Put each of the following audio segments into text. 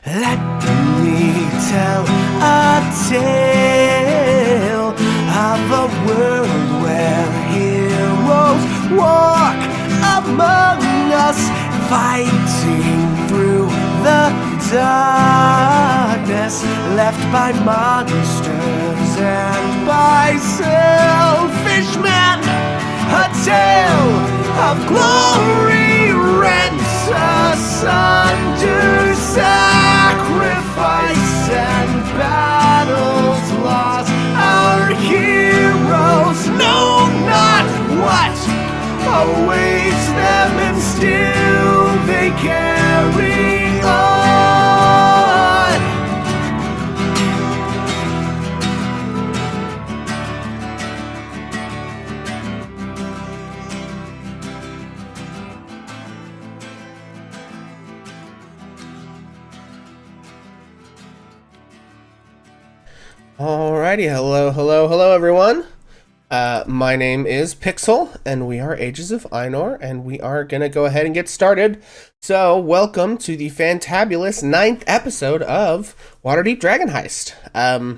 Let me tell a tale of a world where heroes walk among us, fighting through the darkness left by monsters and by selfish men. A tale of glory rent asunder, sacrifice and battles lost. Our heroes know not what awaits them, and still they carry on. Alrighty, hello everyone. My name is Pixel, and we are Ages of Einor, and we are gonna go ahead and get started. So, welcome to the fantabulous 9th episode of Waterdeep Dragon Heist.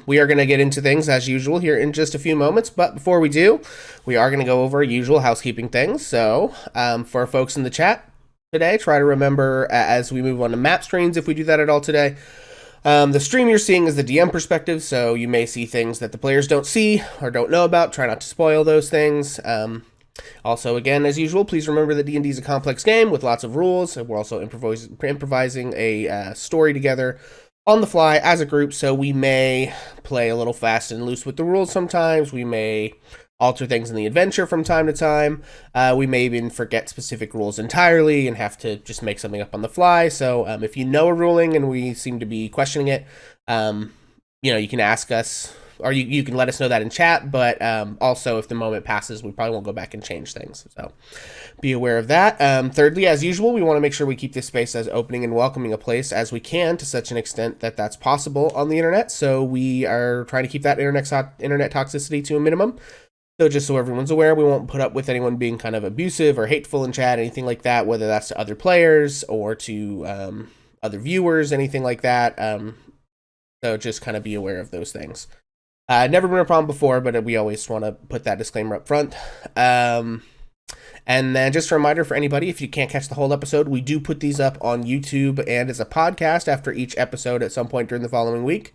We are gonna get into things as usual here in just a few moments, but before we do, we are gonna go over usual housekeeping things. So, for folks in the chat today, try to remember as we move on to map screens, if we do that at all today. The stream you're seeing is the DM perspective, so you may see things that the players don't see or don't know about. Try not to spoil those things. Also, again, as usual, please remember that D&D is a complex game with lots of rules, and we're also improvising a story together on the fly as a group, so we may play a little fast and loose with the rules sometimes. We may alter things in the adventure from time to time. We may even forget specific rules entirely and have to just make something up on the fly. So if you know a ruling and we seem to be questioning it, you can ask us, or you can let us know that in chat. But also, if the moment passes, we probably won't go back and change things. So be aware of that. Thirdly, as usual, we want to make sure we keep this space as opening and welcoming a place as we can, to such an extent that that's possible on the internet. So we are trying to keep that internet toxicity to a minimum. So just so everyone's aware, we won't put up with anyone being kind of abusive or hateful in chat, anything like that, whether that's to other players or to other viewers, anything like that. So just kind of be aware of those things. Never been a problem before, but we always want to put that disclaimer up front. And then just a reminder for anybody, if you can't catch the whole episode, we do put these up on YouTube and as a podcast after each episode at some point during the following week.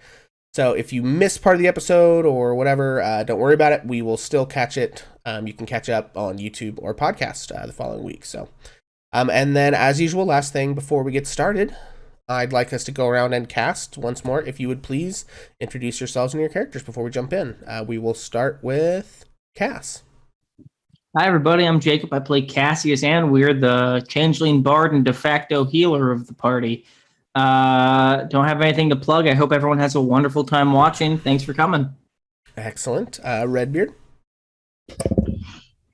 So if you miss part of the episode or whatever, don't worry about it. We will still catch it. You can catch up on YouTube or podcast the following week. So, and then as usual, last thing before we get started, I'd like us to go around and cast once more. If you would please introduce yourselves and your characters before we jump in. We will start with Cass. Hi everybody, I'm Jacob. I play Cassius Anweir, the changeling bard and de facto healer of the party. Don't have anything to plug. I hope everyone has a wonderful time watching. Thanks for coming. Excellent. Redbeard.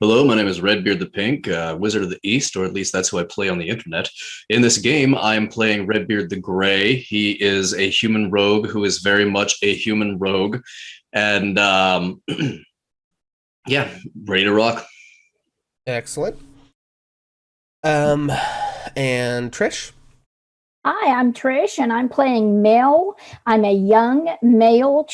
Hello, my name is Redbeard the Pink, Wizard of the East, or at least that's who I play on the internet. In this game, I'm playing Redbeard the Gray. He is a human rogue who is very much a human rogue. And yeah, ready to rock. Excellent. And Trish. Hi, I'm Trish, and I'm playing Mel. I'm a young male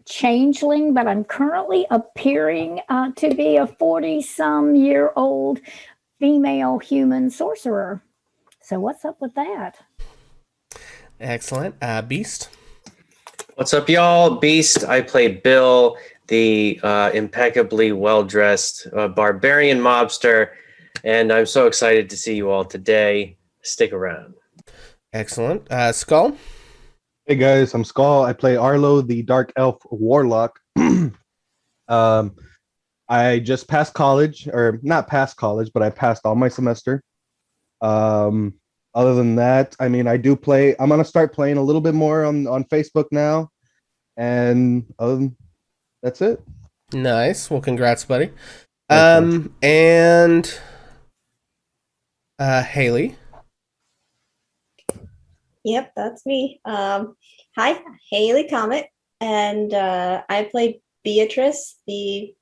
changeling, but I'm currently appearing to be a 40-some-year-old female human sorcerer. So what's up with that? Excellent. Beast. What's up, y'all? Beast. I play Bill, the impeccably well-dressed barbarian mobster, and I'm so excited to see you all today. Stick around. Excellent. Skull. Hey guys, I'm Skull. I play Arlo, the Dark Elf Warlock. I just passed college, or not passed college, but I passed all my semester. Other than that, I mean, I do play. I'm gonna start playing a little bit more on Facebook now, and that's it. Nice. Well, congrats, buddy. And Haley. Yep, that's me. Hi, Haley Comet, and I play Beatrice, the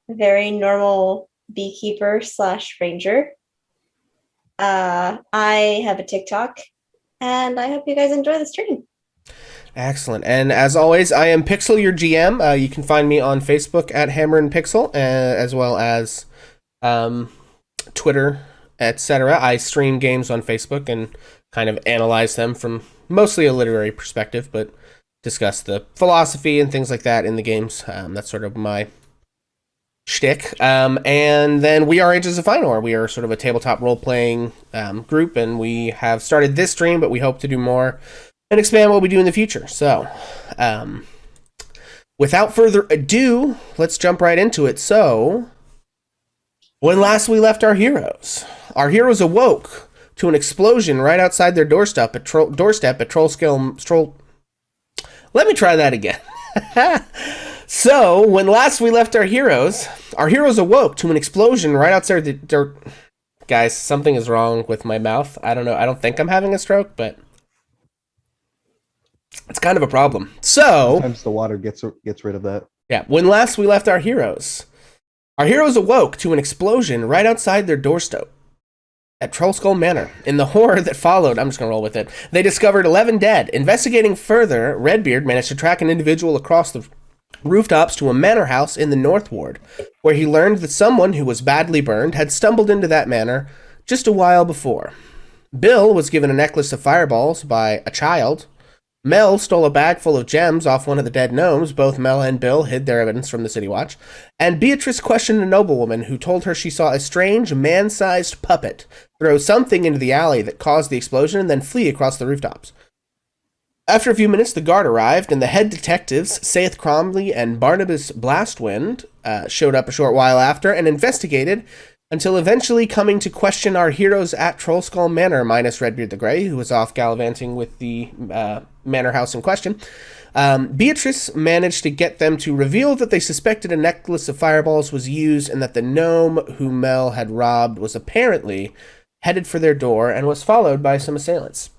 very normal beekeeper slash ranger. I have a TikTok and I hope you guys enjoy the stream. Excellent. And as always, I am Pixel, your GM. You can find me on Facebook at Hammer and Pixel, as well as Twitter, etc. I stream games on Facebook and kind of analyze them from mostly a literary perspective, but discuss the philosophy and things like that in the games. That's sort of my shtick. And then we are Ages of Einor. We are sort of a tabletop role-playing group, and we have started this stream, but we hope to do more and expand what we do in the future. So, without further ado, let's jump right into it. So, when last we left our heroes awoke to an explosion right outside their doorstep at Trollscale. Let me try that again. So, when last we left our heroes awoke to an explosion right outside the door. Guys, something is wrong with my mouth. I don't know. I don't think I'm having a stroke, but it's kind of a problem. So, sometimes the water gets rid of that. Yeah, when last we left our heroes awoke to an explosion right outside their doorstep at Trollskull Manor. In the horror that followed, I'm just going to roll with it, they discovered 11 dead. Investigating further, Redbeard managed to track an individual across the rooftops to a manor house in the North Ward, where he learned that someone who was badly burned had stumbled into that manor just a while before. Bill was given a necklace of fireballs by a child. Mel stole a bag full of gems off one of the dead gnomes. Both Mel and Bill hid their evidence from the City Watch. And Beatrice questioned a noblewoman who told her she saw a strange man-sized puppet throw something into the alley that caused the explosion and then flee across the rooftops. After a few minutes, the guard arrived, and the head detectives, Saith Cromley and Barnabas Blastwind, showed up a short while after and investigated until eventually coming to question our heroes at Trollskull Manor, minus Redbeard the Grey, who was off gallivanting with the manor house in question. Beatrice managed to get them to reveal that they suspected a necklace of fireballs was used and that the gnome who Mel had robbed was apparently headed for their door and was followed by some assailants,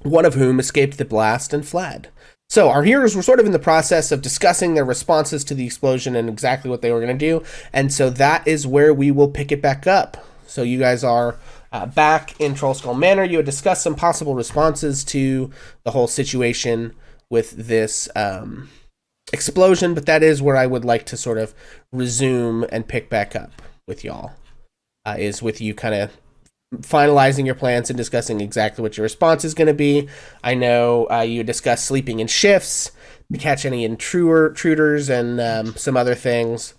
one of whom escaped the blast and fled. So our heroes were sort of in the process of discussing their responses to the explosion and exactly what they were going to do, and so that is where we will pick it back up. So you guys are back in Trollskull Manor. You had discussed some possible responses to the whole situation with this explosion, but that is where I would like to sort of resume and pick back up with y'all, is with you kind of finalizing your plans and discussing exactly what your response is going to be. I know you discussed sleeping in shifts to catch any intruders and some other things,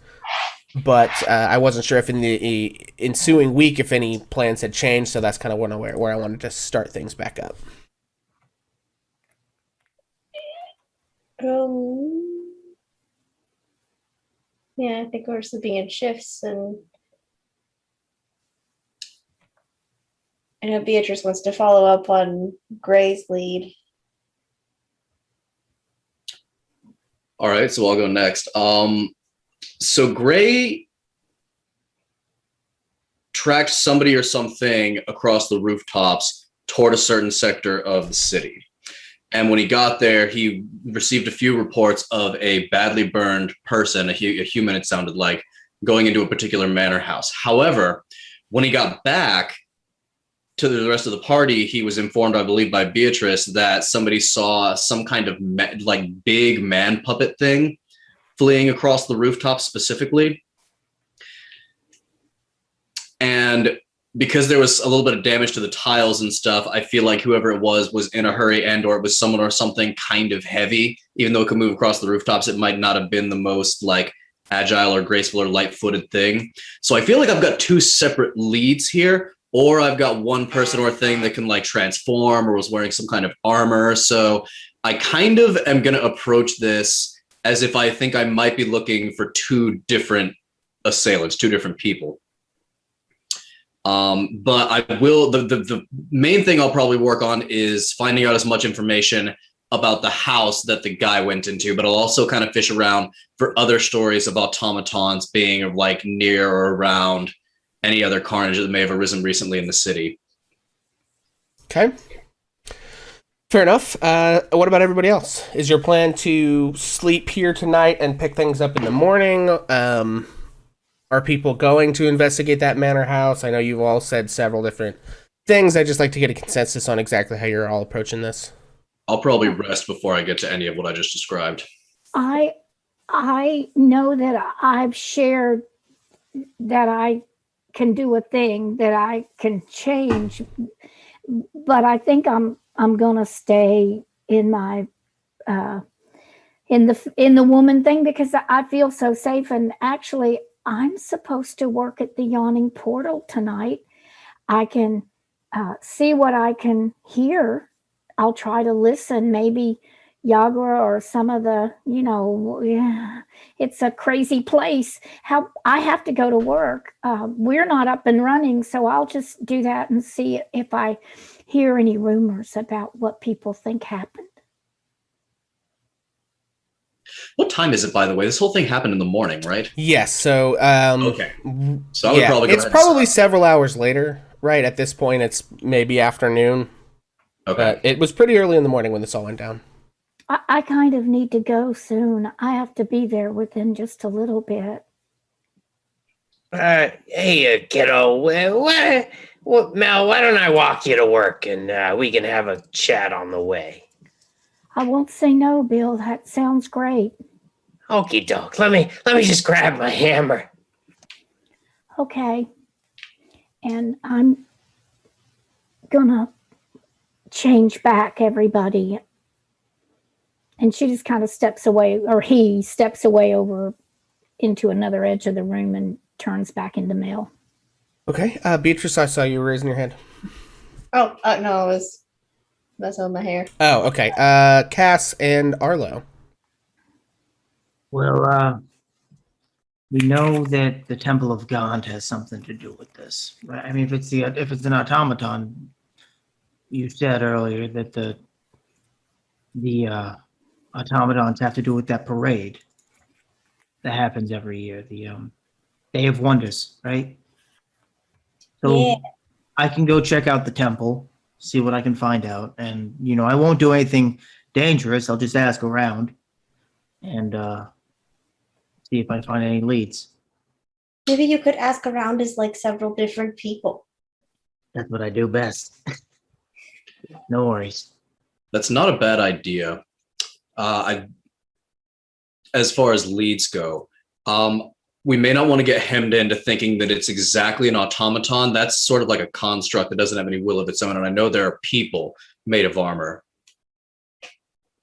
but I wasn't sure if in the ensuing week if any plans had changed, so that's kind of where I wanted to start things back up. Yeah, I think we're sleeping in shifts, and I know Beatrice wants to follow up on Gray's lead. All right, so I'll go next. So Gray tracked somebody or something across the rooftops toward a certain sector of the city. And when he got there, he received a few reports of a badly burned person, a human it sounded like, going into a particular manor house. However, when he got back to the rest of the party, he was informed, I believe, by Beatrice that somebody saw some kind of big man puppet thing fleeing across the rooftop specifically. And because there was a little bit of damage to the tiles and stuff, I feel like whoever it was in a hurry, and or it was someone or something kind of heavy. Even though it could move across the rooftops, it might not have been the most like agile or graceful or light-footed thing. So I feel like I've got two separate leads here, or I've got one person or thing that can like transform or was wearing some kind of armor. So I kind of am going to approach this as if I think I might be looking for two different assailants, two different people. But I will, the main thing I'll probably work on is finding out as much information about the house that the guy went into, but I'll also kind of fish around for other stories of automatons being like near or around any other carnage that may have arisen recently in the city. Okay. Fair enough. What about everybody else? Is your plan to sleep here tonight and pick things up in the morning? Are people going to investigate that manor house? I know you've all said several different things. I just like to get a consensus on exactly how you're all approaching this. I'll probably rest before I get to any of what I just described. I know that I've shared that I can do a thing, that I can change, but I think I'm gonna stay in my in the woman thing because I feel so safe. And actually, I'm supposed to work at the yawning portal tonight. I can see what I can hear. I'll try to listen. Maybe Yagra or some of the, it's a crazy place. How I have to go to work. We're not up and running, so I'll just do that and see if I hear any rumors about what people think happened. What time is it, by the way? This whole thing happened in the morning, right? Yes. So Okay. So I would probably go it's ahead and probably start. several hours later. Right at this point, it's maybe afternoon. Okay. But it was pretty early in the morning when this all went down. I kind of need to go soon. I have to be there within just a little bit. Hey, kiddo. What, Mel? Why don't I walk you to work and we can have a chat on the way? I won't say no, Bill. That sounds great. Okie doke. Let me just grab my hammer. Okay. And I'm gonna change back, everybody. And she just kind of steps away, or he steps away over into another edge of the room and turns back into Mel. Okay. Beatrice, I saw you raising your hand. Oh, no, I was messing with my hair. Oh, okay. Cass and Arlo. Well, we know that the Temple of Gaunt has something to do with this, right? I mean, if it's an automaton, you said earlier that the automatons have to do with that parade that happens every year, the Day of Wonders, right? So Yeah. I can go check out the temple, see what I can find out, and I won't do anything dangerous. I'll just ask around and see if I find any leads. Maybe you could ask around as like several different people. That's what I do best. No worries. That's not a bad idea. As far as leads go, we may not want to get hemmed into thinking that it's exactly an automaton. That's sort of like a construct that doesn't have any will of its own. And I know there are people made of armor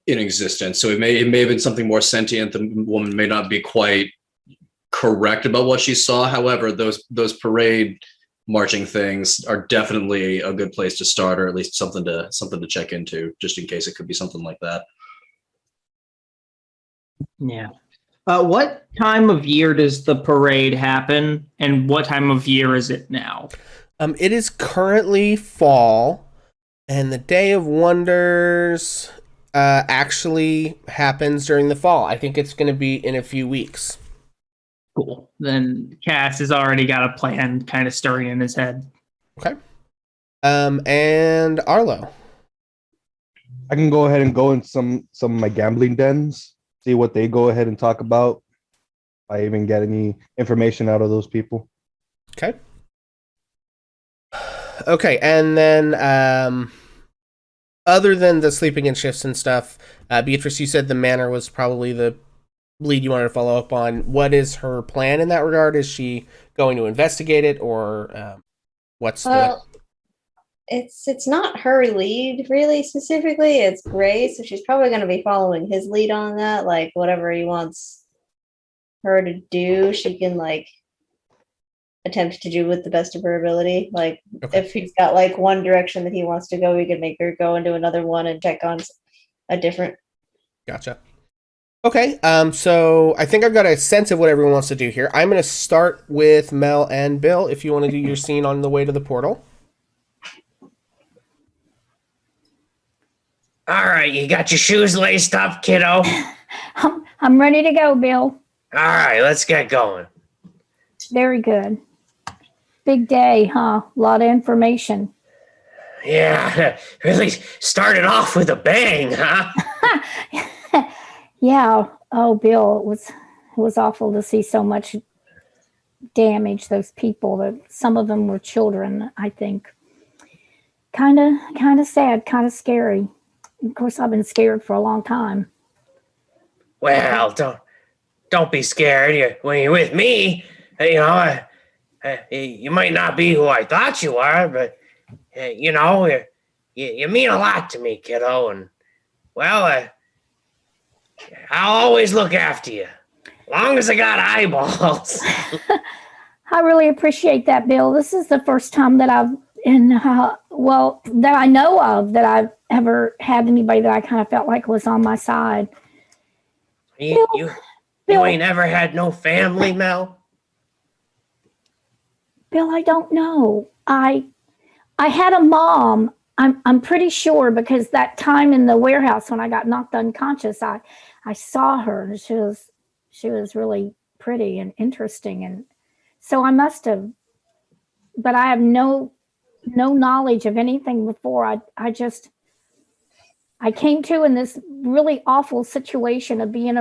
in existence. So it may have been something more sentient. The woman may not be quite correct about what she saw. However, those parade marching things are definitely a good place to start, or at least something to check into, just in case it could be something like that. Yeah. What time of year does the parade happen, and what time of year is it now? It is currently fall, and the Day of Wonders actually happens during the fall. I think it's going to be in a few weeks. Cool. Then Cass has already got a plan kind of stirring in his head. Okay. And Arlo. I can go ahead and go in some of my gambling dens, see what they go ahead and talk about. If I even get any information out of those people. Okay. Okay, and then other than the sleeping in shifts and stuff, Beatrice, you said the manor was probably the lead you wanted to follow up on. What is her plan in that regard? Is she going to investigate it, or what's Well, it's not her lead really specifically. It's Gray, so she's probably going to be following his lead on that. Like whatever he wants her to do, she can like attempt to do with the best of her ability. Like if he's got like one direction that he wants to go, we could make her go into another one and check on a different. Gotcha. Okay, so I think I've got a sense of what everyone wants to do here. I'm going to start with Mel and Bill, if you want to do your scene on the way to the portal. All right, you got your shoes laced up, kiddo? I'm ready to go, Bill. All right, let's get going. Very good. Big day, huh? A lot of information. Yeah, really started off with a bang, huh? Yeah. Oh, Bill, it was awful to see so much damage. Those people, some of them were children, I think. kind of sad, kind of scary. Of course, I've been scared for a long time. Well, don't be scared. When you're with me, you know, you might not be who I thought you are, but you know, you mean a lot to me, kiddo. And well, I'll always look after you, long as I got eyeballs. I really appreciate that, Bill. This is the first time that that I know of that I've ever had anybody that I kind of felt like was on my side. You Bill, ain't ever had no family, Mel? Bill, I don't know. I had a mom. I'm pretty sure because that time in the warehouse when I got knocked unconscious, I saw her and she was really pretty and interesting, and so I must have. But I have no knowledge of anything before. I came to in this really awful situation of being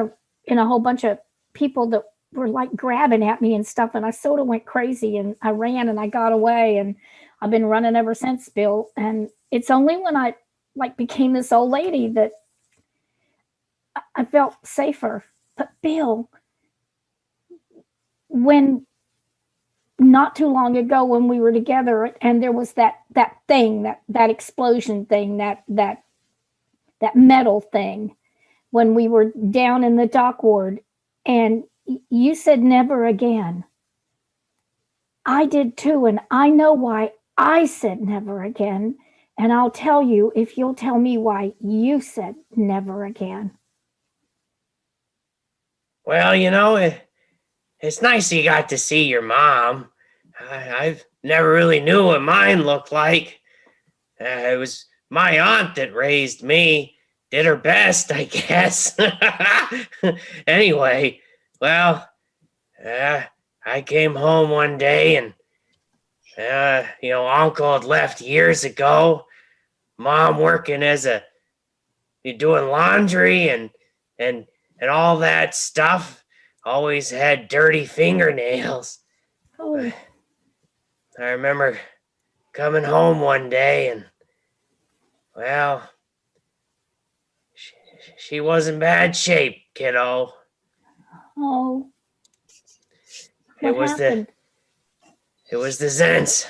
in a whole bunch of people that were like grabbing at me and stuff, and I sort of went crazy and I ran and I got away, and I've been running ever since, Bill. And it's only when I like became this old lady that I felt safer. But Bill, when not too long ago when we were together and there was that thing, that explosion thing, that metal thing, when we were down in the dock ward, and you said never again. I did too, and I know why I said never again, and I'll tell you if you'll tell me why you said never again. Well, you know, it's nice you got to see your mom. I've never really knew what mine looked like. It was my aunt that raised me, did her best, I guess. Anyway, well, I came home one day and, you know, Uncle had left years ago. Mom working doing laundry and all that stuff. Always had dirty fingernails. Oh, I remember coming home one day and, well, she was in bad shape, kiddo. oh. It What happened? It was the Zents.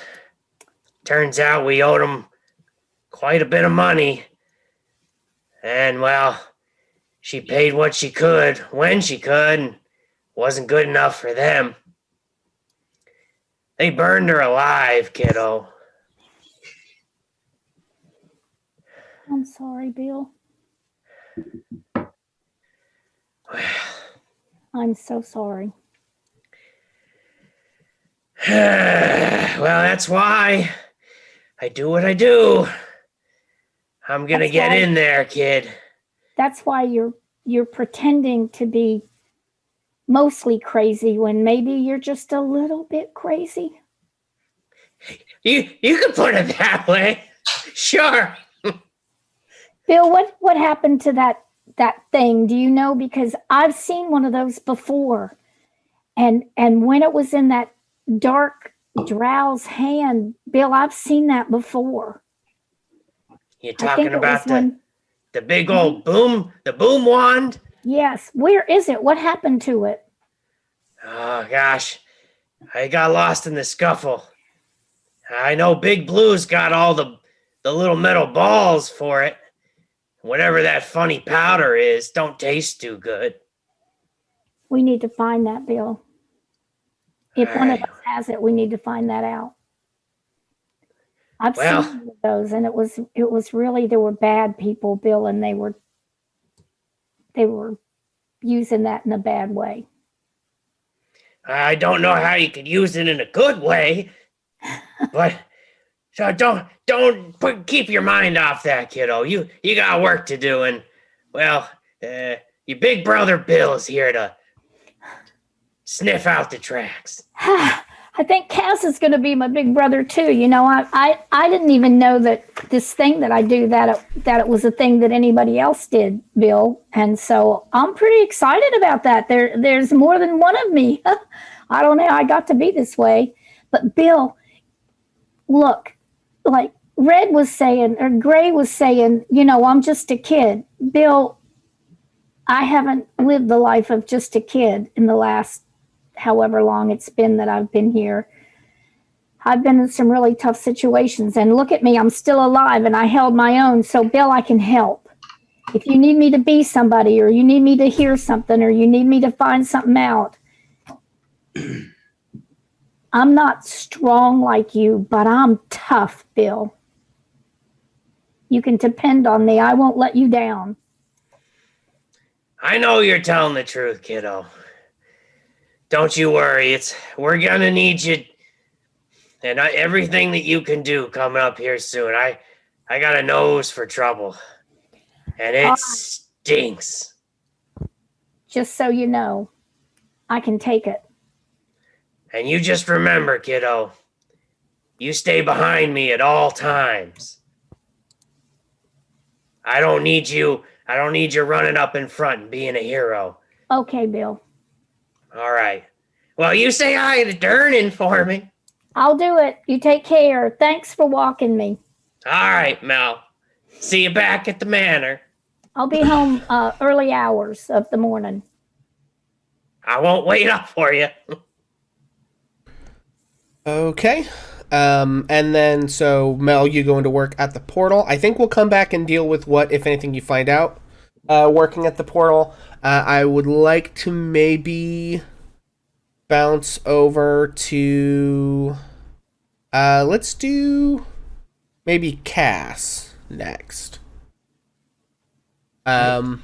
Turns out we owed them quite a bit of money. And, well, she paid what she could when she could, and wasn't good enough for them. They burned her alive, kiddo. I'm sorry, Bill. I'm so sorry. Well, that's why I do what I do. I'm gonna That's get why- in there, kid. That's why you're pretending to be mostly crazy when maybe you're just a little bit crazy. You could put it that way. Sure. Bill, what happened to that thing? Do you know? Because I've seen one of those before, and when it was in that dark drow's hand, Bill, I've seen that before. You're I think talking it about was when. the big old boom wand? Yes. Where is it? What happened to it? Oh gosh, I got lost in the scuffle. I know Big Blue's got all the little metal balls for it. Whatever that funny powder is, don't taste too good. We need to find that, Bill. If one of Alright. us has it, we need to find that out. I've Well- seen one of those, and it was really, there were bad people, Bill, and they were using that in a bad way. I don't know how you could use it in a good way, but so keep your mind off that, kiddo. You got work to do, and well, your big brother Bill is here to sniff out the tracks. I think Cass is going to be my big brother too. You know, I didn't even know that this thing that I do that it was a thing that anybody else did, Bill. And so I'm pretty excited about that. There's more than one of me. I don't know how I got to be this way, but Bill, look, like Red was saying, or Gray was saying, I'm just a kid. Bill, I haven't lived the life of just a kid in the last however long it's been that I've been here. I've been in some really tough situations, and look at me, I'm still alive and I held my own. So, Bill, I can help. If you need me to be somebody, or you need me to hear something, or you need me to find something out, I'm not strong like you, but I'm tough, Bill. You can depend on me. I won't let you down. I know you're telling the truth, kiddo. Don't you worry. We're gonna need you, and everything that you can do coming up here soon. I got a nose for trouble, and it stinks. Just so you know, I can take it. And you just remember, kiddo, you stay behind me at all times. I don't need you running up in front and being a hero. Okay, Bill. All right. Well, you say hi to Durnan for me. I'll do it. You take care. Thanks for walking me. All right, Mel. See you back at the manor. I'll be home early hours of the morning. I won't wait up for you. Okay. And then, so Mel, you go into work at the portal. I think we'll come back and deal with what, if anything, you find out working at the portal. I would like to maybe bounce over to, let's do maybe Cass next. So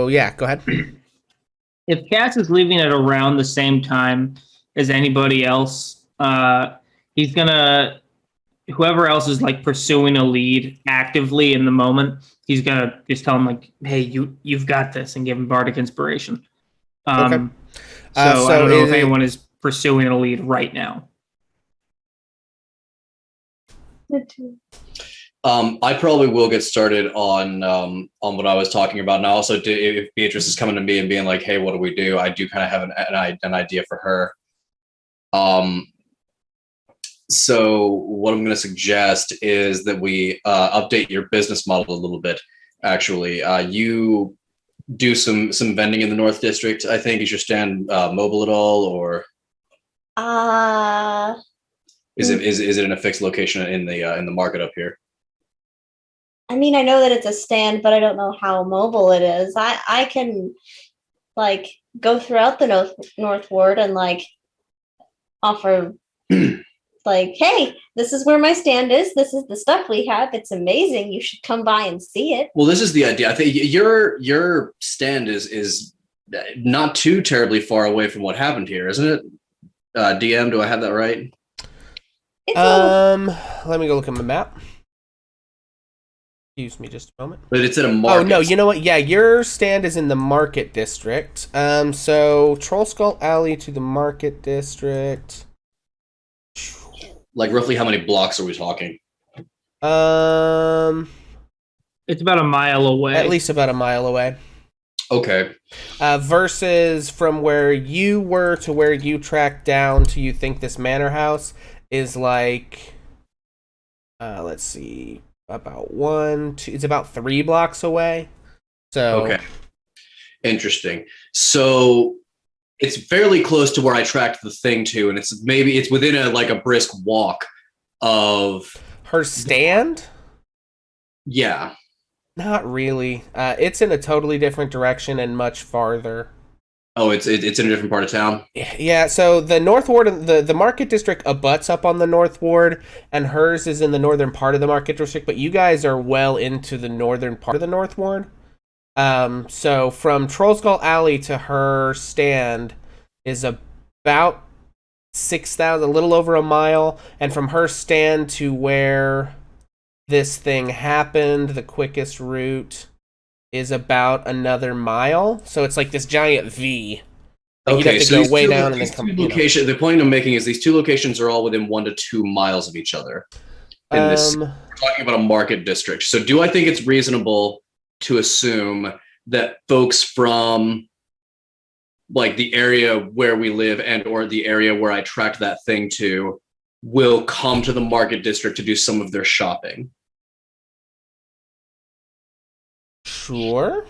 yeah, go ahead. If Cass is leaving at around the same time as anybody else, he's gonna, whoever else is like pursuing a lead actively in the moment, he's gonna just tell him like, "Hey, you've got this," and give him bardic inspiration. Okay. So I don't know if it- anyone is pursuing a lead right now. I probably will get started on what I was talking about, and I also do, if Beatrice is coming to me and being like, "Hey, what do we do?" I do kind of have an idea for her. So what I'm going to suggest is that we update your business model a little bit. Actually, you do some vending in the North District. I think, is your stand mobile at all, or is it in a fixed location in the market up here? I mean, I know that it's a stand, but I don't know how mobile it is. I can like go throughout the North Ward and like offer like, hey, this is where my stand is. This is the stuff we have. It's amazing. You should come by and see it. Well, this is the idea. I think your stand is not too terribly far away from what happened here, isn't it? DM, do I have that right? Let me go look at my map. Excuse me just a moment. But it's in a market. Oh, no, you know what? Yeah, your stand is in the Market District. So Troll Skull Alley to the Market District. Like, roughly how many blocks are we talking? It's about a mile away. At least about a mile away. Okay. Versus from where you were to where you tracked down to you think this manor house is like, let's see, about 1, 2, it's about 3 blocks away. So okay, interesting. So it's fairly close to where I tracked the thing to, and it's within a brisk walk of her stand. Yeah. Not really. It's in a totally different direction and much farther. Oh, it's in a different part of town? Yeah, so the North Ward, the Market District abuts up on the North Ward, and hers is in the northern part of the Market District, but you guys are well into the northern part of the North Ward. So from Troll Skull Alley to her stand is about 6,000, a little over a mile, and from her stand to where this thing happened, the quickest route is about another mile. So it's like this giant V. Like Okay, you'd have to so go way down and then come. The point I'm making is these two locations are all within 1 to 2 miles of each other. We're talking about a market district. So do I think it's reasonable to assume that folks from like the area where we live and or the area where I tracked that thing to will come to the market district to do some of their shopping. Sure.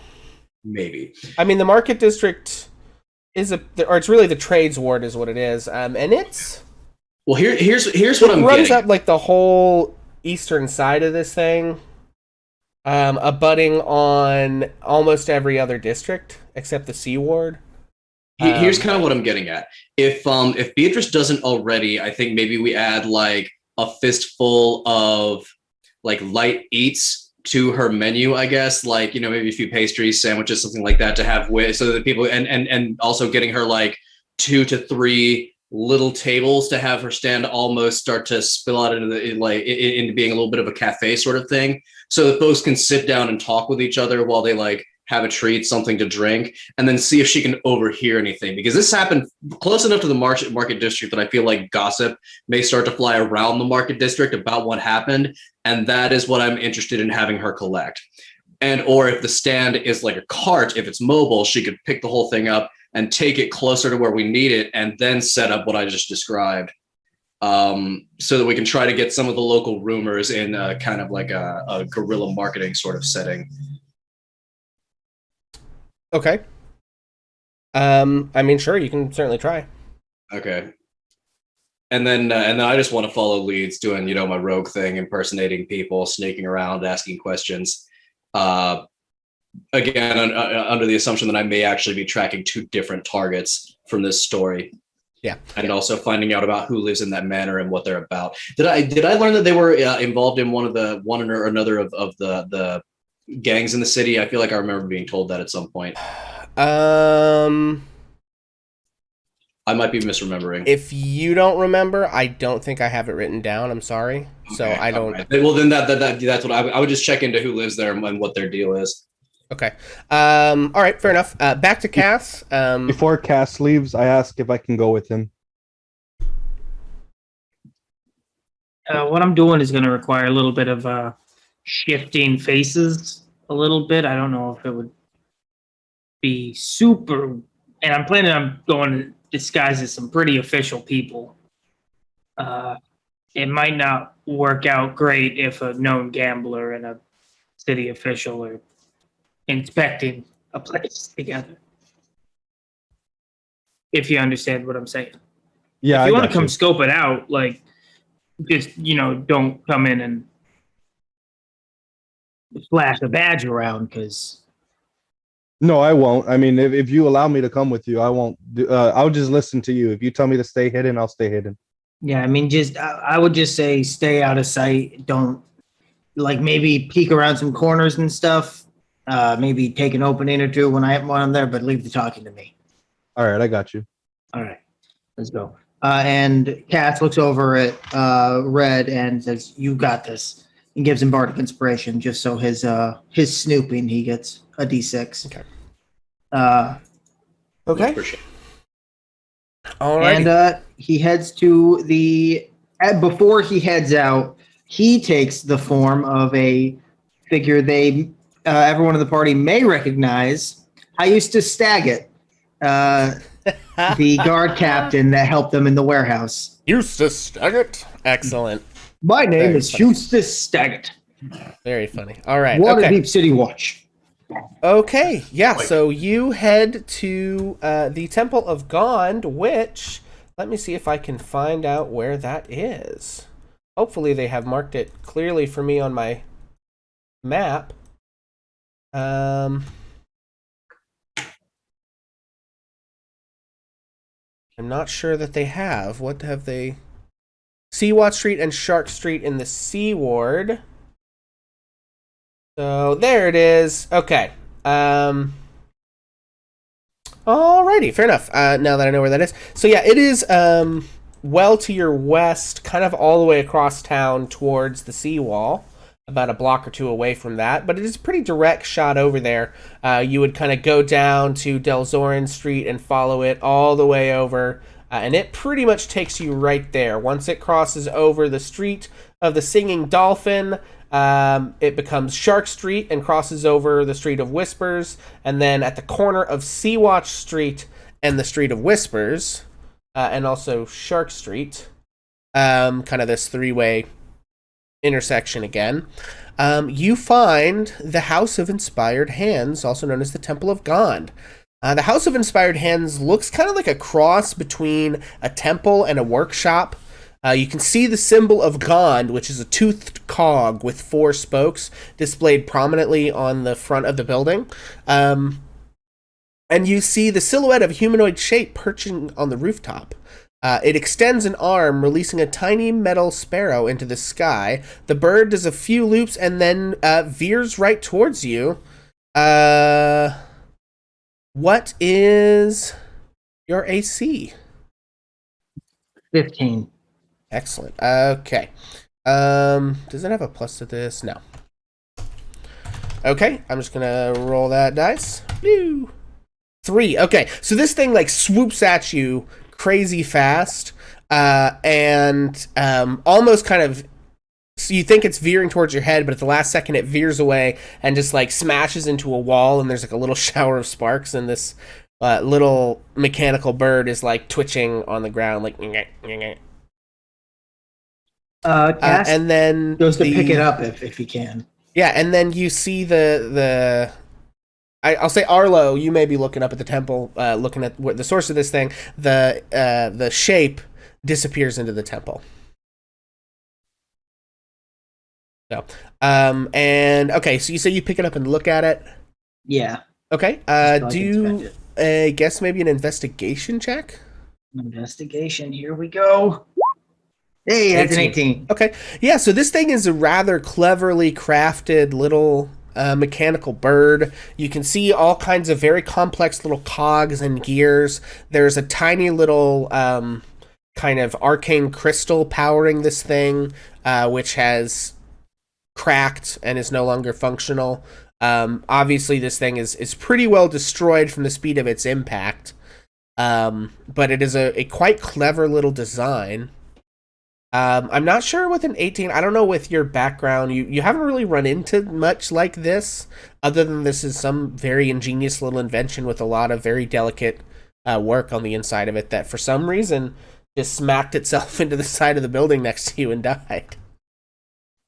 Maybe. I mean, the market district is it's really the trades ward is what it is, and it's. Well, here's what I'm It runs getting. up like the whole eastern side of this thing, abutting on almost every other district except the C ward. Here's kind of what I'm getting at. If Beatrice doesn't already, I think maybe we add like a fistful of like light eats to her menu, I guess, like, you know, maybe a few pastries, sandwiches, something like that to have with, so that people, and also getting her like 2 to 3 little tables to have her stand almost start to spill out into the into being a little bit of a cafe sort of thing, so that folks can sit down and talk with each other while they like have a treat, something to drink, and then see if she can overhear anything. Because this happened close enough to the market district that I feel like gossip may start to fly around the market district about what happened, and that is what I'm interested in having her collect. And or if the stand is like a cart, if it's mobile, she could pick the whole thing up and take it closer to where we need it, and then set up what I just described, so that we can try to get some of the local rumors in kind of like a guerrilla marketing sort of setting. Okay. I mean, sure, you can certainly try. Okay. And then I just want to follow leads, doing, you know, my rogue thing, impersonating people, sneaking around, asking questions. Again, under the assumption that I may actually be tracking 2 different targets from this story. Yeah. And also finding out about who lives in that manor and what they're about. Did I learn that they were involved in one or another of the gangs in the city? I feel like I remember being told that at some point. I might be misremembering. If you don't remember, I don't think I have it written down. I'm sorry. Okay, so I don't. Right. Well, then that's what I would just check into who lives there and what their deal is. Okay. All right. Fair enough. Back to Cass. Before Cass leaves, I ask if I can go with him. What I'm doing is going to require a little bit of shifting faces a little bit. I don't know if it would be super, and I'm planning on going to disguise as some pretty official people. It might not work out great if a known gambler and a city official are inspecting a place together. If you understand what I'm saying. Yeah, if you I want to got come you. scope it out, like, just, you know, don't come in and flash a badge around, because No, I won't. I mean, if you allow me to come with you, I won't. I'll just listen to you. If you tell me to stay hidden, I'll stay hidden. yeah, I mean, just I would just say stay out of sight. Don't, like, maybe peek around some corners and stuff. Maybe take an opening or two when I'm there, but leave the talking to me. All right, I got you. All right, let's go. And Cass looks over at Red and says, "You got this," and gives him bardic inspiration, just so his snooping, he gets a d6. Okay. Okay. All right. And he heads to the. Before he heads out, he takes the form of a figure everyone in the party may recognize. I used to Staggett, the guard captain that helped them in the warehouse. Eustace Staggett. Excellent. My name Very is funny. Eustace Staggett. Very funny. All right. Waterdeep Okay. City Watch. Okay. Yeah. So you head to the Temple of Gond, which, let me see if I can find out where that is. Hopefully they have marked it clearly for me on my map. I'm not sure that they have. What have they? Seawatch Street and Shark Street in the Sea Ward. So there it is. Okay. Alrighty, fair enough. Now that I know where that is. So yeah, it is well to your west, kind of all the way across town towards the seawall. About a block or two away from that, but it is a pretty direct shot over there. You would kind of go down to Delzorin Street and follow it all the way over, and it pretty much takes you right there. Once it crosses over the street of the Singing Dolphin, it becomes Shark Street and crosses over the Street of Whispers, and then at the corner of Seawatch Street and the Street of Whispers, and also Shark Street, kind of this three-way intersection again, you find the House of Inspired Hands, also known as the Temple of Gond. The House of Inspired Hands looks kind of like a cross between a temple and a workshop. You can see the symbol of Gond, which is a toothed cog with 4 spokes, displayed prominently on the front of the building. And you see the silhouette of a humanoid shape perching on the rooftop. It extends an arm, releasing a tiny metal sparrow into the sky. The bird does a few loops and then veers right towards you. What is your AC? 15. Excellent. Okay. Does it have a plus to this? No. Okay, I'm just gonna roll that dice. Woo! 3. Okay, so this thing like swoops at you crazy fast, and almost kind of, so you think it's veering towards your head, but at the last second it veers away and just like smashes into a wall, and there's like a little shower of sparks, and this little mechanical bird is like twitching on the ground like Cass and then goes to pick it up if he can. Yeah, and then you see I'll say Arlo, you may be looking up at the temple, looking at the source of this thing. The shape disappears into the temple. So, and okay, so you say you pick it up and look at it. Yeah. Okay. Do I guess maybe an investigation check? Investigation. Here we go. Hey, that's an 18. Okay. Yeah, so this thing is a rather cleverly crafted little mechanical bird. You can see all kinds of very complex little cogs and gears. There's a tiny little kind of arcane crystal powering this thing, which has cracked and is no longer functional. Obviously, this thing is pretty well destroyed from the speed of its impact, but it is a quite clever little design. I'm not sure with an 18. I don't know with your background. You haven't really run into much like this, other than this is some very ingenious little invention with a lot of very delicate work on the inside of it that for some reason just smacked itself into the side of the building next to you and died.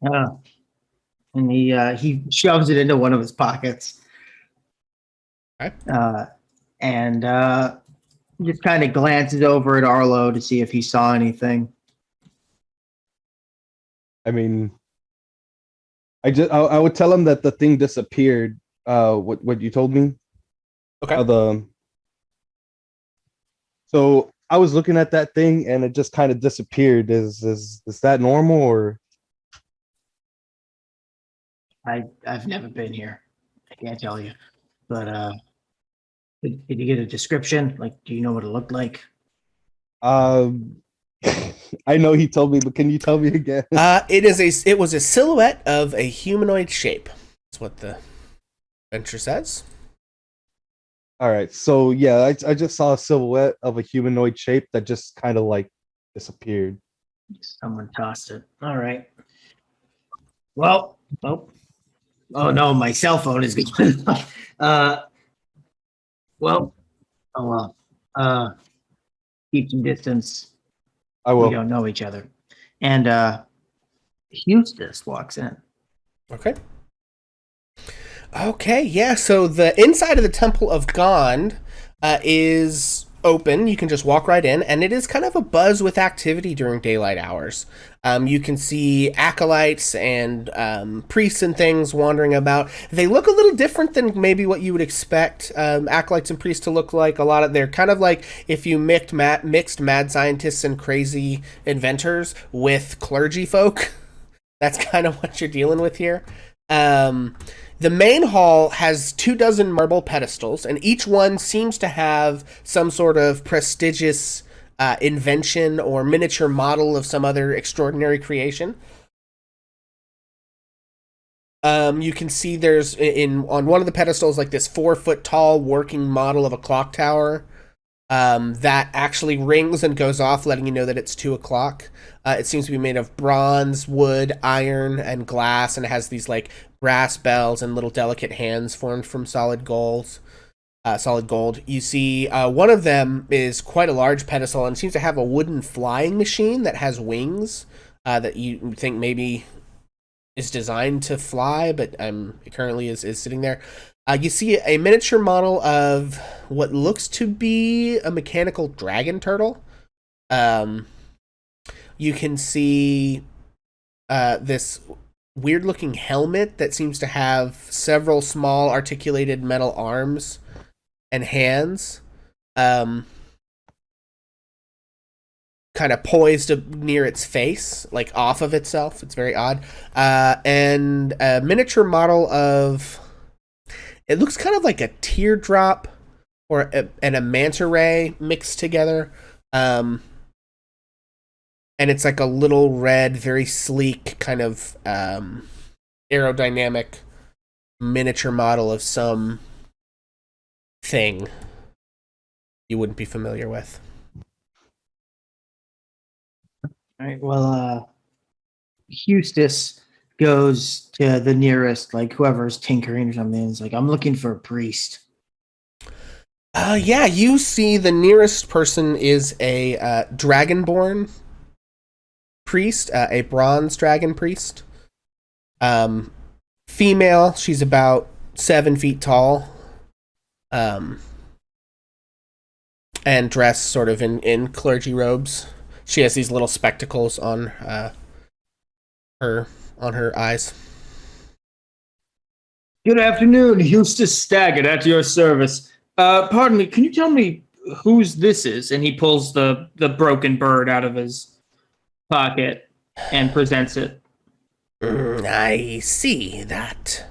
And he shoves it into one of his pockets. Okay. And just kind of glances over at Arlo to see if he saw anything. I mean, I would tell him that the thing disappeared. What you told me? Okay. So I was looking at that thing and it just kind of disappeared. Is that normal or? I've never been here. I can't tell you. But did you get a description? Like, do you know what it looked like? I know he told me, but can you tell me again? It was a silhouette of a humanoid shape. That's what the adventure says. All right, so yeah, I just saw a silhouette of a humanoid shape that just kind of like disappeared. Someone tossed it. All right. Well, oh no, my cell phone is going. Keep some distance. I will. We don't know each other. And Eustace walks in. Okay. Okay, yeah, so the inside of the Temple of Gond is open. You can just walk right in, and it is kind of a buzz with activity during daylight hours. You can see acolytes and priests and things wandering about. They look a little different than maybe what you would expect acolytes and priests to look like. They're kind of like if you mixed mad scientists and crazy inventors with clergy folk. That's kind of what you're dealing with here. The main hall has 24 marble pedestals, and each one seems to have some sort of prestigious invention or miniature model of some other extraordinary creation. You can see there's on one of the pedestals like this 4-foot tall working model of a clock tower that actually rings and goes off, letting you know that it's 2:00. It seems to be made of bronze, wood, iron, and glass, and it has these like brass bells and little delicate hands formed from solid gold. solid gold. You see one of them is quite a large pedestal and seems to have a wooden flying machine that has wings that you think maybe is designed to fly, but it currently is sitting there. You see a miniature model of what looks to be a mechanical dragon turtle. You can see this weird-looking helmet that seems to have several small articulated metal arms and hands, kind of poised near its face, like off of itself. It's very odd. And a miniature model of... It looks kind of like a teardrop and a manta ray mixed together. And it's like a little red, very sleek, kind of aerodynamic miniature model of some thing you wouldn't be familiar with. All right. Well, Eustace goes to the nearest, like whoever's tinkering or something. It's like, I'm looking for a priest. Yeah, you see the nearest person is a dragonborn priest, a bronze dragon priest. Female, she's about 7 feet tall. And dressed sort of in clergy robes. She has these little spectacles on her eyes. Good afternoon, Eustace Staggett, at your service. Pardon me, can you tell me whose this is? And he pulls the broken bird out of his pocket and presents it. I see that.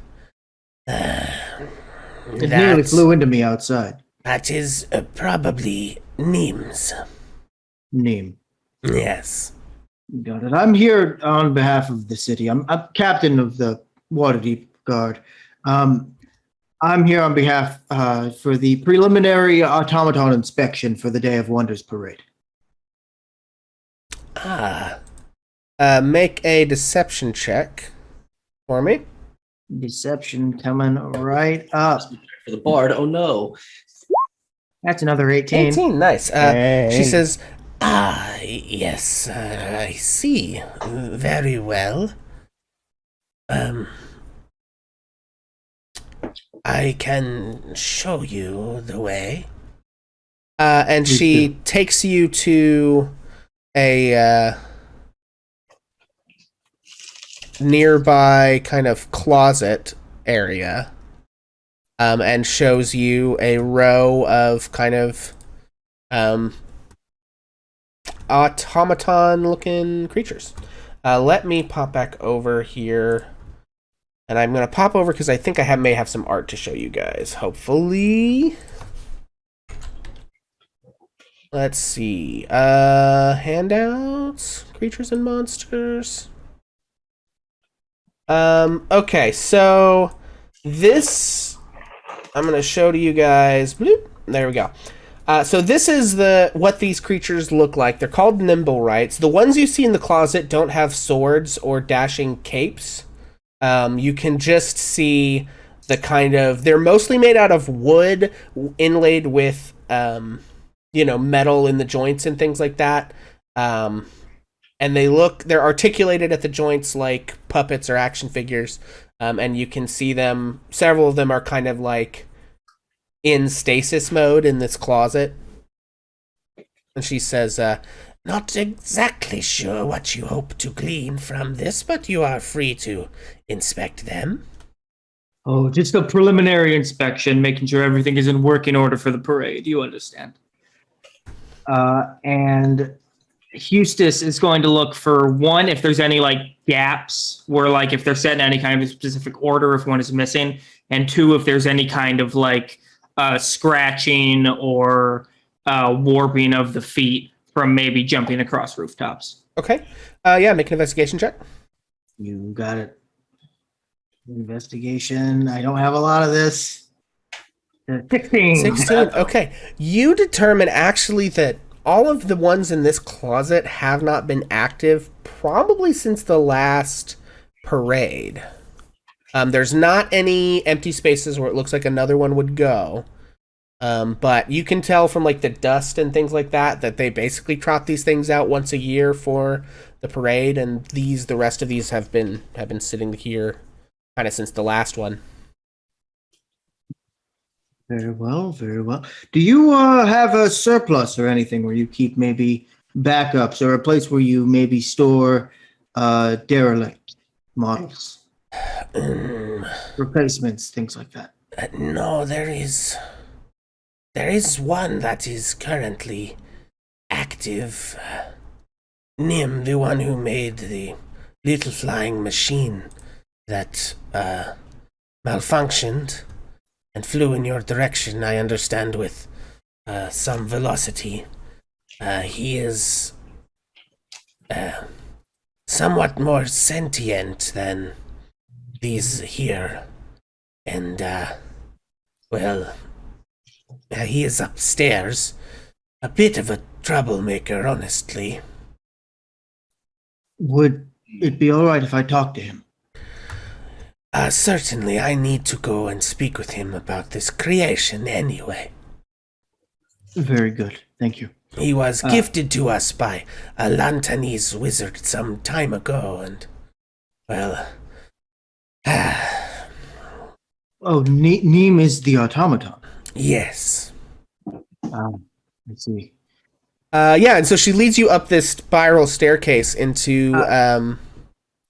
It nearly flew into me outside. That is probably Neem's. Neem. Yes. Got it. I'm here on behalf of the city. I'm captain of the Waterdeep Guard. I'm here on behalf for the preliminary automaton inspection for the Day of Wonders parade. Make a deception check for me. Deception coming right up. For the bard, oh no. That's another 18. 18, nice. Hey. She says, yes, I see. Very well. I can show you the way. And she takes you to a nearby kind of closet area, and shows you a row of kind of automaton-looking creatures. Let me pop back over here. And I'm going to pop over because I think I may have some art to show you guys. Hopefully. Let's see. Handouts. Creatures and monsters. Okay, so this I'm going to show to you guys. Bloop. There we go. So this is what these creatures look like. They're called nimble rights. The ones you see in the closet don't have swords or dashing capes. You can just see the kind of... They're mostly made out of wood, inlaid with, metal in the joints and things like that. And they're articulated at the joints like puppets or action figures. And you can see them, several of them are kind of like in stasis mode in this closet. And she says, not exactly sure what you hope to glean from this, but you are free to inspect them. Oh, just a preliminary inspection, making sure everything is in working order for the parade. You understand. And Eustace is going to look for one, if there's any like gaps where like if they're set in any kind of specific order, if one is missing, and two, if there's any kind of like scratching or warping of the feet from maybe jumping across rooftops. Okay. Yeah, make an investigation check. You got it. Investigation. I don't have a lot of this. 16. 16. Okay. You determine actually that all of the ones in this closet have not been active probably since the last parade. There's not any empty spaces where it looks like another one would go. But you can tell from like the dust and things like that they basically trot these things out once a year for the parade, and the rest of these have been sitting here kind of since the last one. Very well, very well. Do you have a surplus or anything where you keep maybe backups or a place where you maybe store derelict models, replacements, things like that? No, there is one that is currently active. Nim, the one who made the little flying machine that malfunctioned and flew in your direction, I understand, with some velocity. He is somewhat more sentient than these here. And, he is upstairs. A bit of a troublemaker, honestly. Would it be all right if I talked to him? Certainly, I need to go and speak with him about this creation anyway. Very good. Thank you. He was gifted to us by a Lantanese wizard some time ago, and, well... Oh, Neem is the automaton. Yes. I see. Yeah, and so she leads you up this spiral staircase into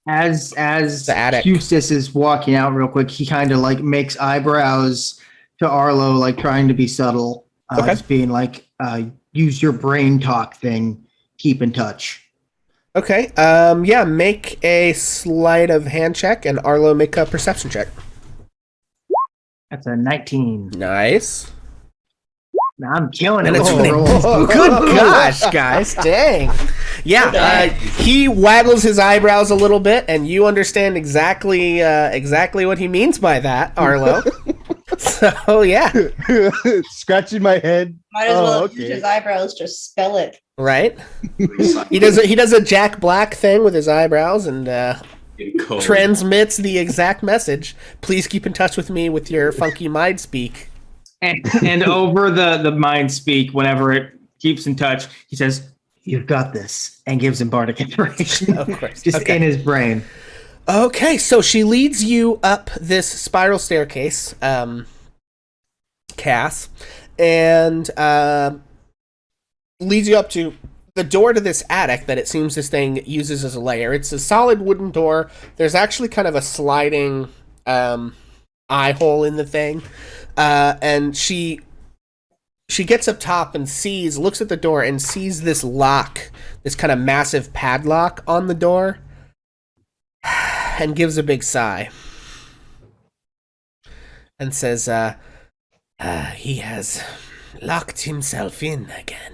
As the attic. Eustace is walking out real quick, he kind of like makes eyebrows to Arlo, like trying to be subtle, Okay. just being like, use your brain talk thing, keep in touch. Okay. Yeah, make a sleight of hand check, and Arlo make a perception check. That's a 19. Nice. I'm killing it. And it's Oh, really roll. good gosh, guys, dang. Yeah, he waggles his eyebrows a little bit, and you understand exactly what he means by that, Arlo. So yeah, Scratching my head. Might as well use okay. his eyebrows, just spell it. right. He does a Jack Black thing with his eyebrows, and In code. transmits the exact message. Please keep in touch with me with your funky mind speak. And over the mind speak, whenever it keeps in touch, he says, "You've got this," and gives him bardic inspiration. Of course. Just Okay. in his brain. Okay, so she leads you up this spiral staircase, Cass, and leads you up to the door to this attic that it seems this thing uses as a lair. It's a solid wooden door. There's actually kind of a sliding eye hole in the thing, and she gets up top and looks at the door and sees this lock, this kind of massive padlock on the door, and gives a big sigh and says, he has locked himself in again.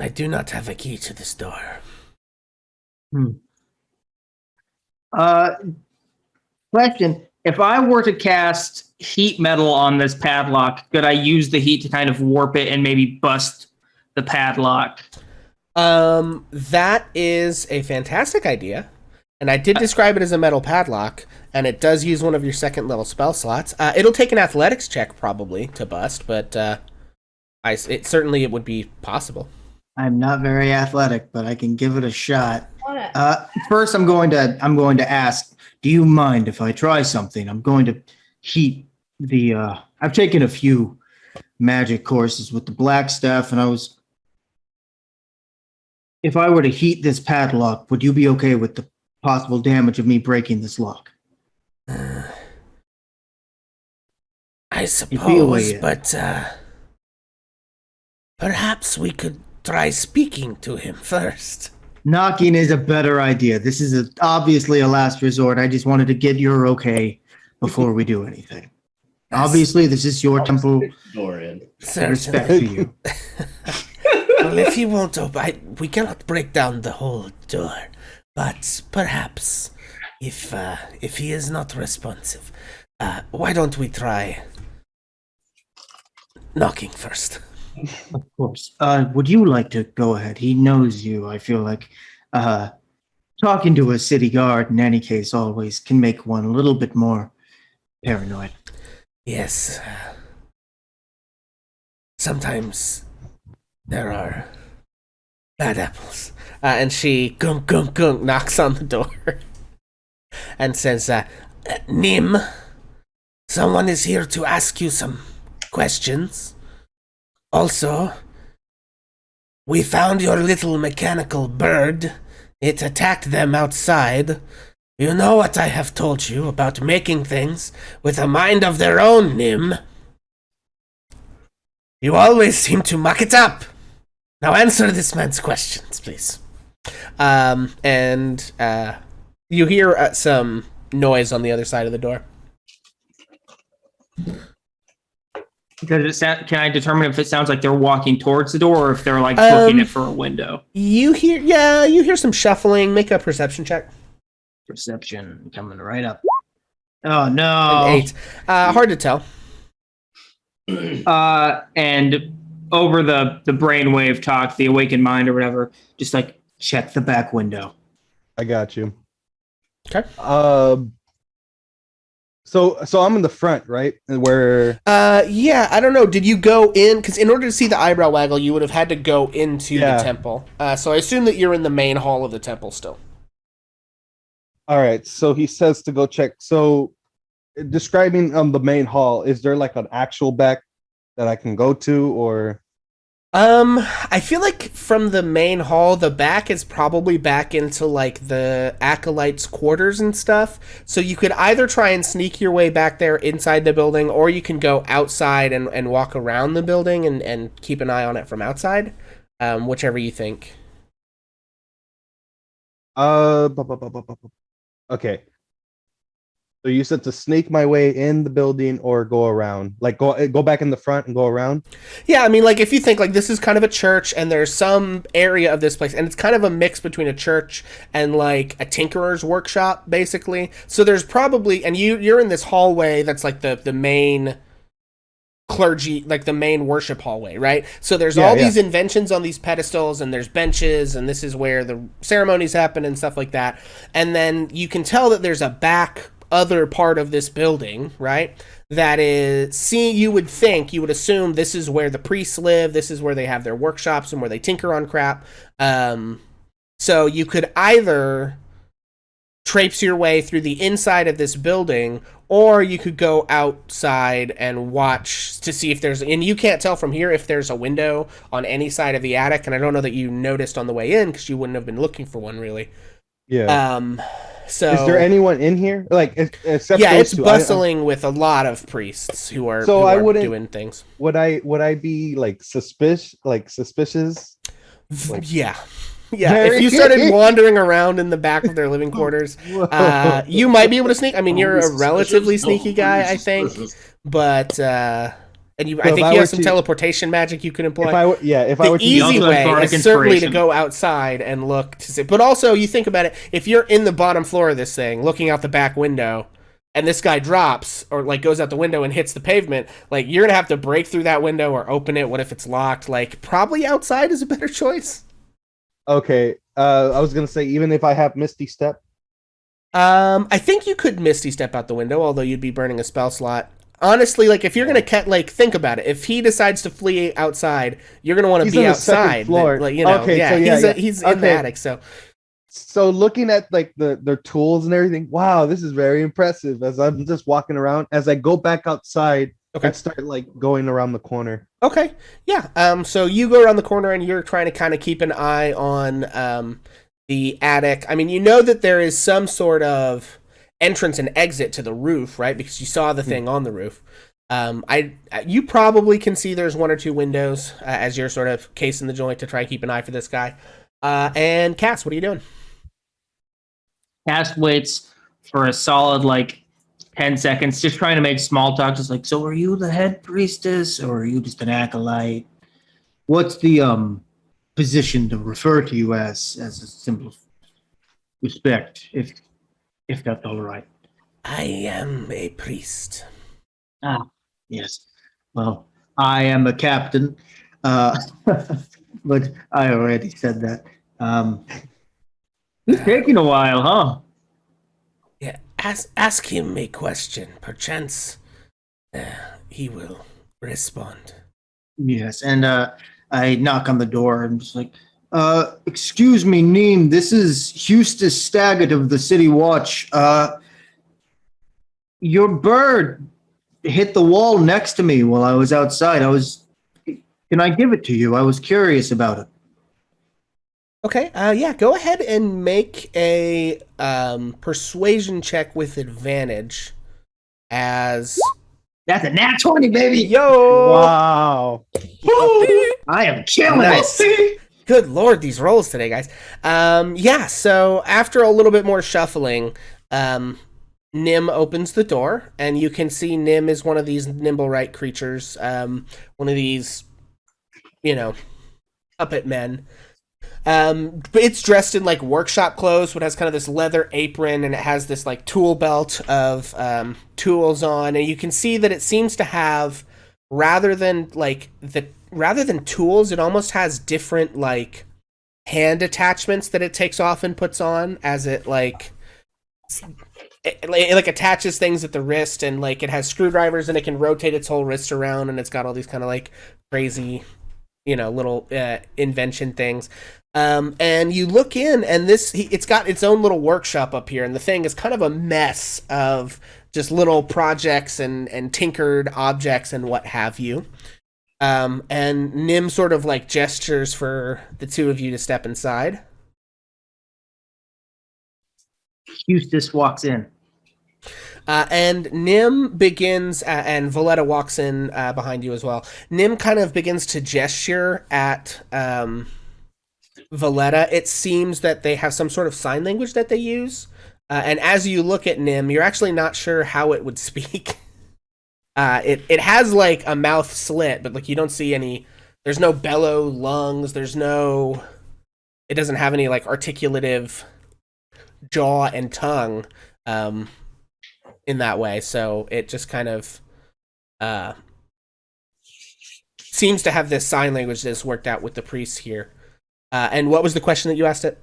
I do not have a key to this door. Question: if I were to cast heat metal on this padlock, could I use the heat to kind of warp it and maybe bust the padlock? That is a fantastic idea. And I did describe it as a metal padlock, and it does use one of your second level spell slots. It'll take an athletics check probably to bust, but it would be possible. I'm not very athletic, but I can give it a shot. Wanna- First, I'm going to ask, do you mind if I try something? I'm going to heat the. I've taken a few magic courses with the black staff, and if I were to heat this padlock, would you be okay with the possible damage of me breaking this lock? I away suppose, yet. but perhaps we could try speaking to him first. Knocking is a better idea. This is obviously a last resort. I just wanted to get your okay before we do anything. Obviously, this is your temple. Door in. Respect Certainly. to you. Well, if he won't open, we cannot break down the whole door. But perhaps, if he is not responsive, why don't we try knocking first? Of course. Would you like to go ahead? He knows you. I feel like talking to a city guard in any case always can make one a little bit more paranoid. Yes. sometimes there are bad apples. And she gunk gunk gunk knocks on the door and says, Nim, someone is here to ask you some questions. Also, we found your little mechanical bird. It attacked them outside. You know what I have told you about making things with a mind of their own, Nim. You always seem to muck it up. Now answer this man's questions, please. And you hear some noise on the other side of the door. Can I determine if it sounds like they're walking towards the door or if they're like looking it for a window? You hear some shuffling. Make a perception check. Perception coming right up. Oh no. An 8. Hard to tell. And over the brainwave talk, the awakened mind or whatever, just like check the back window. I got you. Okay. So I'm in the front, right? Where? Yeah, I don't know. Did you go in? Because in order to see the eyebrow waggle, you would have had to go into the temple. So I assume that you're in the main hall of the temple still. All right. So he says to go check. So describing the main hall, is there like an actual back that I can go to, or? I feel like from the main hall, the back is probably back into like the acolytes' quarters and stuff. So you could either try and sneak your way back there inside the building, or you can go outside and walk around the building and keep an eye on it from outside. Whichever you think. Okay. So you said to sneak my way in the building or go around, like go back in the front and go around. Yeah, I mean, like if you think like this is kind of a church and there's some area of this place and it's kind of a mix between a church and like a tinkerer's workshop, basically. So there's probably, and you're in this hallway that's like the main clergy, like the main worship hallway, right? So there's all these inventions on these pedestals and there's benches and this is where the ceremonies happen and stuff like that. And then you can tell that there's a back other part of this building, right? That is, you would assume this is where the priests live, this is where they have their workshops and where they tinker on crap. So you could either traipse your way through the inside of this building, or you could go outside and watch to see if there's, and you can't tell from here if there's a window on any side of the attic, and I don't know that you noticed on the way in because you wouldn't have been looking for one really. Yeah. So is there anyone in here? Like, except it's bustling with a lot of priests who are doing things. Would I be like suspicious? Yeah. If you started wandering around in the back of their living quarters, you might be able to sneak. I mean, you're a relatively sneaky guy, I think, but I think you have some teleportation magic you can employ. The easy way is certainly to go outside and look to see. But also, you think about it, if you're in the bottom floor of this thing, looking out the back window, and this guy drops or like goes out the window and hits the pavement, like you're gonna have to break through that window or open it. What if it's locked? Like probably outside is a better choice. Okay, I was gonna say even if I have Misty Step. I think you could Misty Step out the window, although you'd be burning a spell slot. Honestly, like if you're gonna think about it. If he decides to flee outside, you're gonna want to be outside. Floor. Like, you know, he's in the attic. So looking at like their tools and everything, wow, this is very impressive. As I'm just walking around, as I go back outside, and start like going around the corner. Okay, yeah. So you go around the corner and you're trying to kind of keep an eye on the attic. I mean, you know that there is some sort of entrance and exit to the roof, right? Because you saw the thing on the roof. You probably can see there's one or two windows as you're sort of casing the joint to try and keep an eye for this guy. And Cass, what are you doing? Cass waits for a solid 10 seconds, just trying to make small talk. Just like, so are you the head priestess or are you just an acolyte? What's the position to refer to you as a simple respect, if that's all right? I am a priest. Ah, yes. Well, I am a captain, but I already said that. It's taking a while, huh? Yeah, ask him a question. Perchance he will respond. Yes, and I knock on the door and just like, excuse me, Neem, this is Eustace Staggett of the City Watch. Your bird hit the wall next to me while I was outside. Can I give it to you? I was curious about it. Okay, yeah, go ahead and make a persuasion check with advantage as... That's a nat 20, baby. Yo! Wow. I am killing Nice. it. Good lord, these rolls today, guys. Yeah, so after a little bit more shuffling, Nim opens the door, and you can see Nim is one of these Nimblewright creatures, one of these, puppet men. But it's dressed in like workshop clothes, but has kind of this leather apron, and it has this like tool belt of tools on, and you can see that it seems to have rather than tools, it almost has different like hand attachments that it takes off and puts on as it attaches things at the wrist, and like it has screwdrivers and it can rotate its whole wrist around, and it's got all these kind of like crazy little invention things. And you look in, and it's got its own little workshop up here, and the thing is kind of a mess of just little projects and tinkered objects and what have you. And Nim sort of like gestures for the two of you to step inside. Eustace walks in. And Nim begins, and Valletta walks in behind you as well. Nim kind of begins to gesture at Valletta. It seems that they have some sort of sign language that they use. And as you look at Nim, you're actually not sure how it would speak. It has like a mouth slit, but like you don't see any. There's no bellow lungs. It doesn't have any like articulative jaw and tongue. In that way, so it just kind of seems to have this sign language that's worked out with the priests here. And what was the question that you asked it?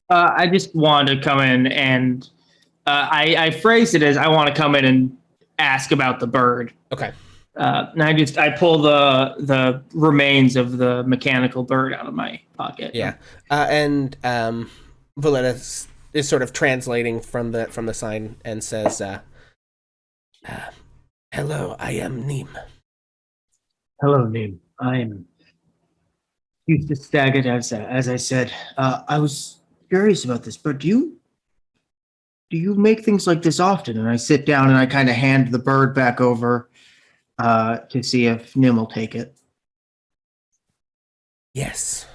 I just wanted to come in and I phrased it as I want to come in and ask about the bird. Okay. And I pull the remains of the mechanical bird out of my pocket. Yeah. And Valletta is sort of translating from the sign and says, "Hello, I am Neem." Hello, Neem. I'm Eustace Staggett, as I said. I was curious about this, but do you make things like this often? And I sit down and I kind of hand the bird back over to see if Nim will take it. Yes.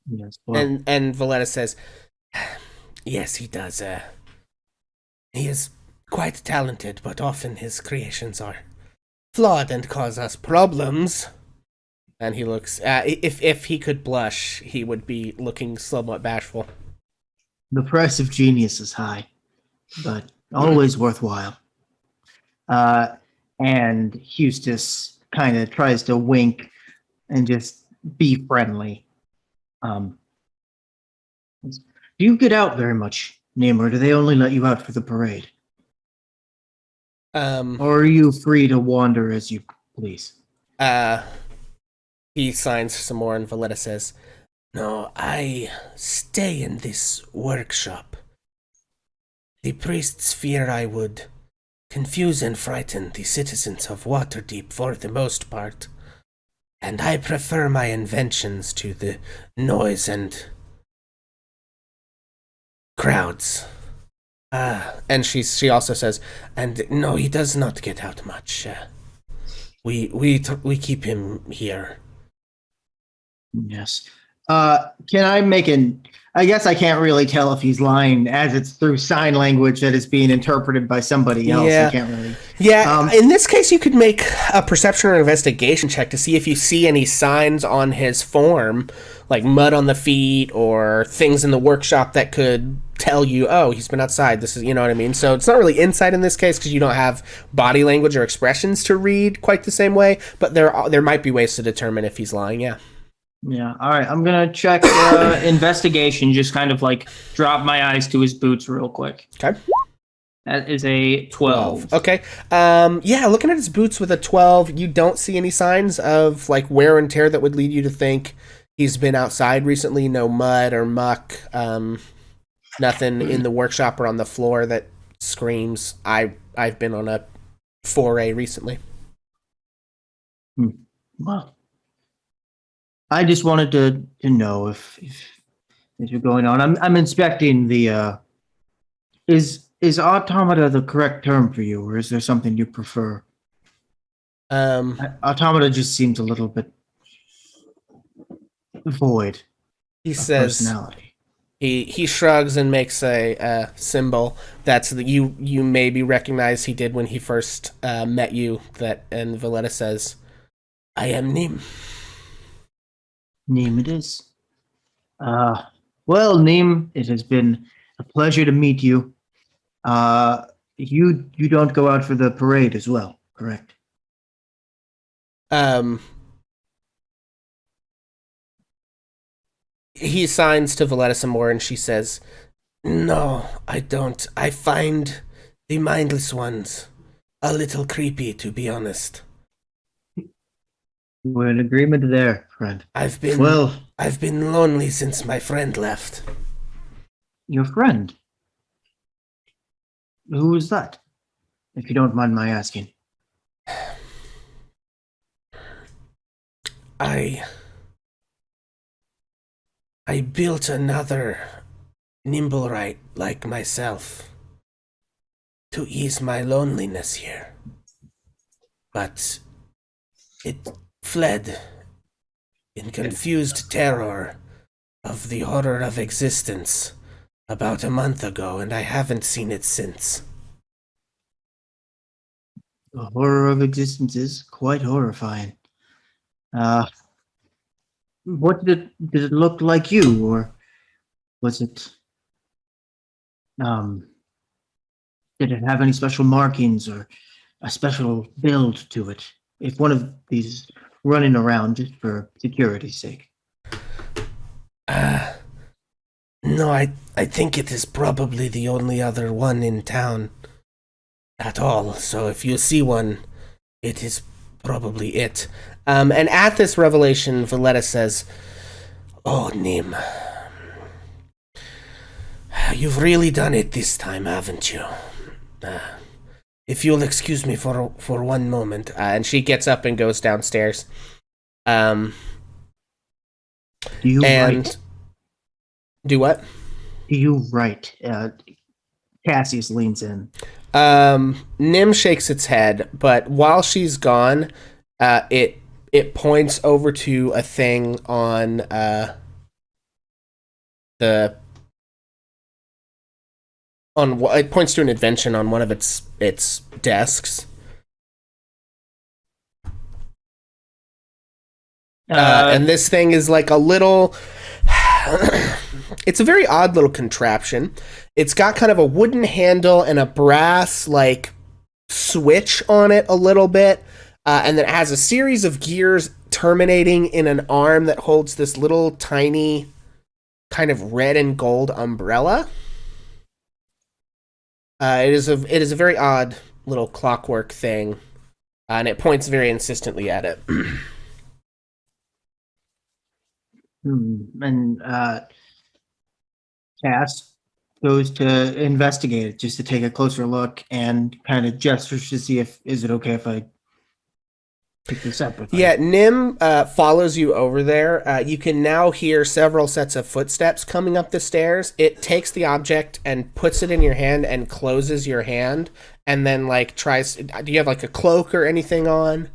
Yes. Well, And Valletta says, "Yes, he does. He is quite talented, but often his creations are flawed and cause us problems." And he looks, if he could blush, he would be looking somewhat bashful. the price of genius is high, but always worthwhile. And Eustace kind of tries to wink and just be friendly. Do you get out very much, Nim, or do they only let you out for the parade? Or are you free to wander as you please? He signs some more, and Valletta says, "No, I stay in this workshop. The priests fear I would confuse and frighten the citizens of Waterdeep for the most part, and I prefer my inventions to the noise and crowds." And she also says, "And no, he does not get out much. We keep him here." Yes. Can I make I guess I can't really tell if he's lying as it's through sign language that is being interpreted by somebody else. Yeah. I can't really. Yeah, in this case, you could make a perception or investigation check to see if you see any signs on his form, like mud on the feet or things in the workshop that could tell you, oh, he's been outside. This is, you know what I mean? So it's not really insight in this case because you don't have body language or expressions to read quite the same way, but there might be ways to determine if he's lying, yeah. Yeah. All right. I'm going to check investigation, just kind of like drop my eyes to his boots real quick. Okay. That is a 12. Okay. Yeah, looking at his boots with a 12, you don't see any signs of like wear and tear that would lead you to think he's been outside recently. No mud or muck. Nothing in the workshop or on the floor that screams I've been on a foray recently. Well, I just wanted to know if you're going on. I'm inspecting the. Is automata the correct term for you, or is there something you prefer? Automata just seems a little bit void. He of says personality. he shrugs and makes a symbol that's you maybe recognize he did when he first met you. And Valletta says, "I am Nim." Neem it is. Well, Neem, it has been a pleasure to meet you. You don't go out for the parade as well, correct? He signs to Valletta some more, and she says, "No, I don't. I find the mindless ones a little creepy, to be honest. We're in agreement there, friend. I've been lonely since my friend left." Your friend? Who is that? If you don't mind my asking. I built another Nimblewright like myself to ease my loneliness here. But it fled in confused terror of the horror of existence about a month ago, and I haven't seen it since. The horror of existence is quite horrifying. What did it look like you, or was it? Did it have any special markings or a special build to it? If one of these running around just for security's sake. No, I think it is probably the only other one in town at all. So if you see one, it is probably it. And at this revelation, Valletta says, "Oh, Nim, you've really done it this time, haven't you? If you'll excuse me for one moment." And she gets up and goes downstairs. Do you write? Do what? Do you write? Cassius leans in. Nim shakes its head, but while she's gone, it points over to a thing on it points to an invention on one of its desks. And this thing is like a little it's a very odd little contraption. It's got kind of a wooden handle and a brass like switch on it a little bit. And then it has a series of gears terminating in an arm that holds this little tiny kind of red and gold umbrella. It is a very odd little clockwork thing, and it points very insistently at it. And Cass goes to investigate it just to take a closer look and kind of gestures to see is it okay if I pick this up? Yeah, Nim follows you over there. You can now hear several sets of footsteps coming up the stairs. It takes the object and puts it in your hand and closes your hand, and then like tries. Do you have like a cloak or anything on?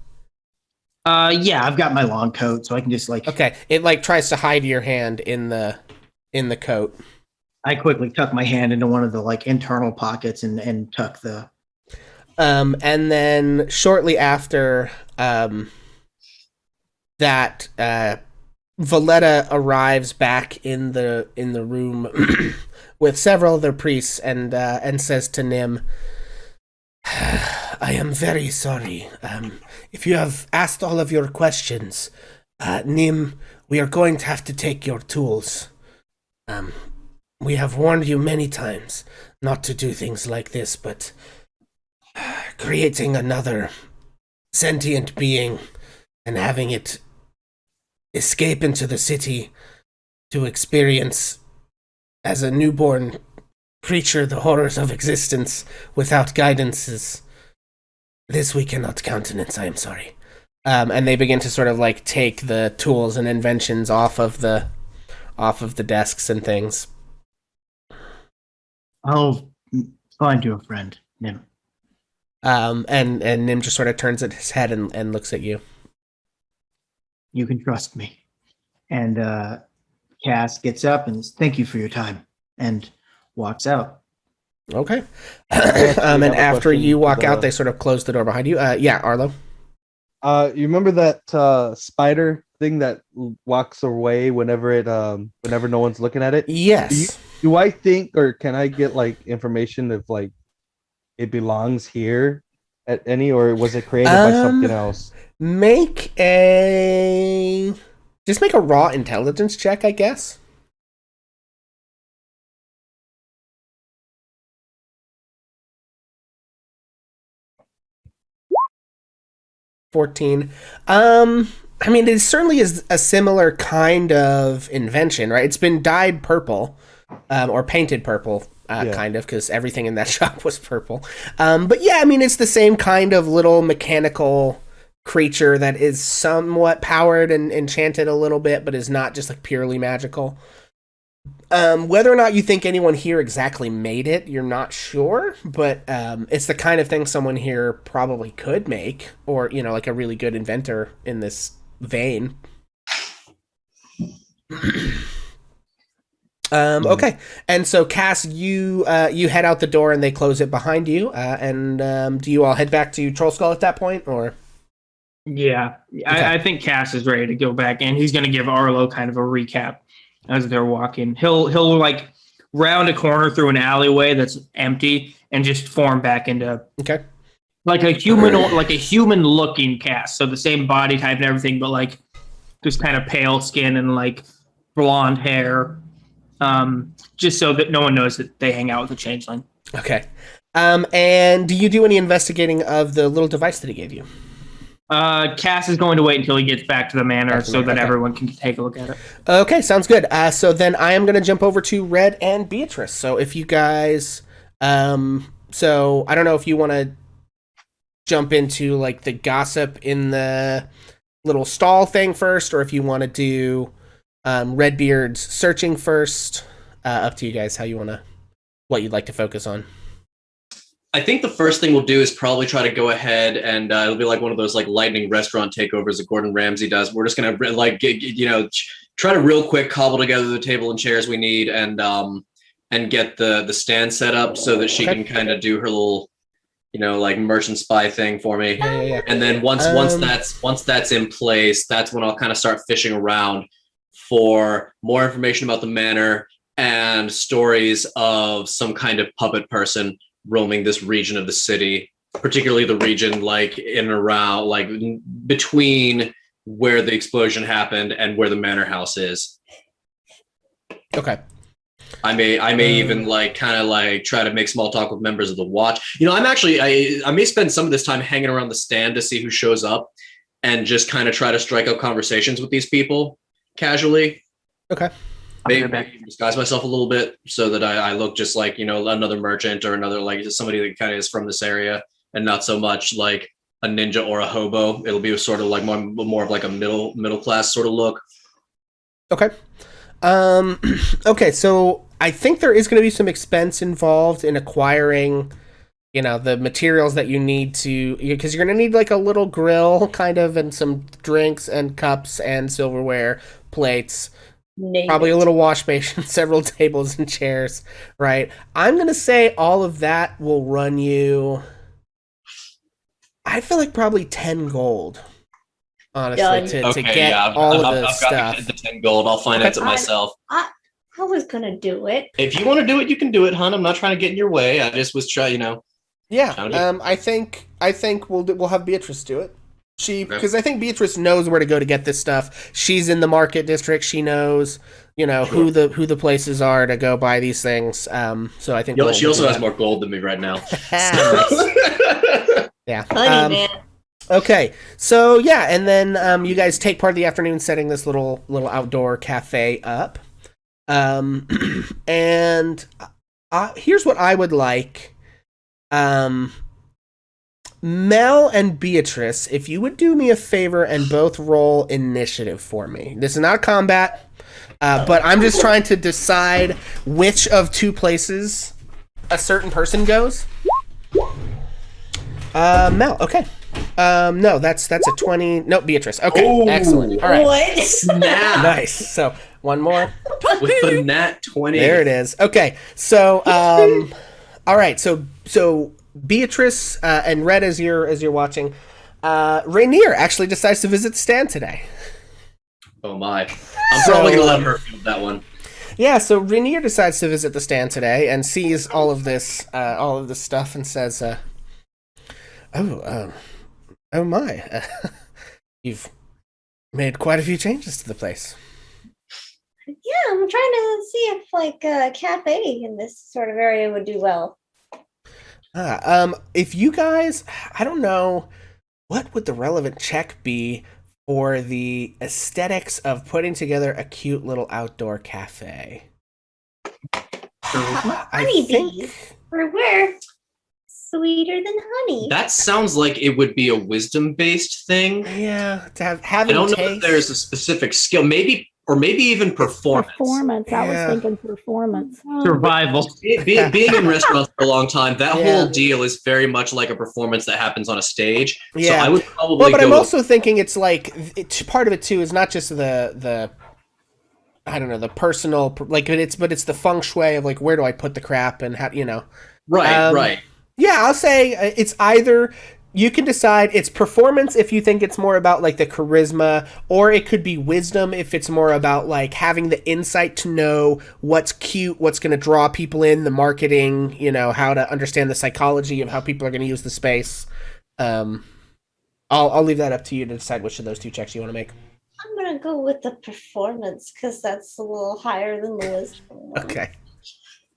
Yeah, I've got my long coat, so I can just like. Okay, it like tries to hide your hand in the coat. I quickly tuck my hand into one of the like internal pockets and tuck the. And then shortly after that, Valletta arrives back in the room with several other priests and says to Nim, "I am very sorry. If you have asked all of your questions, Nim, we are going to have to take your tools. We have warned you many times not to do things like this, but creating another sentient being and having it escape into the city to experience as a newborn creature the horrors of existence without guidance is this we cannot countenance. I am sorry. And they begin to sort of like take the tools and inventions off of the desks and things. I'll find you a friend, Nim. And Nim just sort of turns his head and looks at you. You can trust me. And Cass gets up and says, thank you for your time, and walks out. Okay. Yes, we And have a after question you walk for out, the- they sort of close the door behind you. Yeah, Arlo. You remember that spider thing that walks away whenever no one's looking at it? Yes. Do I think, or can I get like information if like it belongs here at any, or was it created by something else? Just make a raw intelligence check, I guess. $14. I mean, it certainly is a similar kind of invention, right? It's been dyed purple, or painted purple, Yeah. kind of, because everything in that shop was purple. But yeah, I mean, it's the same kind of little mechanical creature that is somewhat powered and enchanted a little bit, but is not just like purely magical. Whether or not you think anyone here exactly made it, you're not sure, but it's the kind of thing someone here probably could make, or, you know, like a really good inventor in this vein. Okay, and so Cass, you head out the door and they close it behind you. And do you all head back to Troll Skull at that point, or? Yeah, Okay. I think Cass is ready to go back, and he's going to give Arlo kind of a recap as they're walking. He'll like round a corner through an alleyway that's empty and just form back into Okay. like a human looking Cass. So the same body type and everything, but like just kind of pale skin and like blonde hair. Just so that no one knows that they hang out with the changeling. Okay. And do you do any investigating of the little device that he gave you? Cass is going to wait until he gets back to the manor Back to the so manor, that okay. everyone can take a look at it. Okay, sounds good. So then I am going to jump over to Red and Beatrice. So if you guys, so I don't know if you want to jump into like the gossip in the little stall thing first, or if you want to do Redbeard's searching first. Up to you guys how you want to, what you'd like to focus on. I think the first thing we'll do is probably try to go ahead and it'll be like one of those like lightning restaurant takeovers that Gordon Ramsay does. We're just gonna like try to real quick cobble together the table and chairs we need and get the stand set up so that she Okay. can kind of do her little like merchant spy thing for me. Yeah. And then once that's in place, that's when I'll kind of start fishing around for more information about the manor and stories of some kind of puppet person roaming this region of the city, particularly the region like in and around, like between where the explosion happened and where the manor house is. Okay. I may even like kind of like try to make small talk with members of the watch. I may spend some of this time hanging around the stand to see who shows up and just kind of try to strike up conversations with these people casually. Okay. Maybe disguise myself a little bit so that I look just like, another merchant or another, like somebody that kind of is from this area and not so much like a ninja or a hobo. It'll be sort of like more of like a middle class sort of look. Okay. Okay, so I think there is going to be some expense involved in acquiring, the materials that you need to, because you're going to need like a little grill kind of and some drinks and cups and silverware, plates, probably a little wash basin, several tables and chairs, right? I'm going to say all of that will run you, I feel like probably 10 gold. Honestly, to get all of the stuff. The 10 gold. I'll finance it myself. I was gonna do it. If you want to do it, you can do it, hon. I'm not trying to get in your way. I just was trying, Yeah. I think we'll have Beatrice do it. because I think Beatrice knows where to go to get this stuff. She's in the market district. She knows, who the places are to go buy these things. So I think she also has more gold than me right now. Yeah. Honey, man. Okay, so yeah, and then you guys take part of the afternoon setting this little outdoor cafe up. And here's what I would like. Mel and Beatrice, if you would do me a favor and both roll initiative for me. This is not combat, but I'm just trying to decide which of two places a certain person goes. Mel, okay. No, that's a 20. No, Beatrice. Okay, excellent. All right. What? Nice. So one more. With the nat 20. There it is. Okay, so all right. So Beatrice and Red, as you're watching, Rainier actually decides to visit the stand today. Oh my! I'm probably gonna let her field that one. Yeah. So Rainier decides to visit the stand today and sees all of this stuff and says, "Oh my! You've made quite a few changes to the place." Yeah, I'm trying to see if like a cafe in this sort of area would do well. If you guys, I don't know, what would the relevant check be for the aesthetics of putting together a cute little outdoor cafe? Honeybees. Or where? Sweeter than honey. That sounds like it would be a wisdom-based thing. Yeah, to have I don't know if there's a specific skill, maybe even performance. Performance. I was thinking performance. Survival. Being in restaurants for a long time, that whole deal is very much like a performance that happens on a stage. Yeah. So I would probably. Well, but I'm also thinking it's like part of it too is not just the I don't know, the personal, like it's the feng shui of like, where do I put the crap and how, Right. Yeah, I'll say it's either. You can decide it's performance if you think it's more about like the charisma, or it could be wisdom if it's more about like having the insight to know what's cute, what's going to draw people in, the marketing, how to understand the psychology of how people are going to use the space. I'll leave that up to you to decide which of those two checks you want to make. I'm gonna go with the performance because that's a little higher than the wisdom. Okay.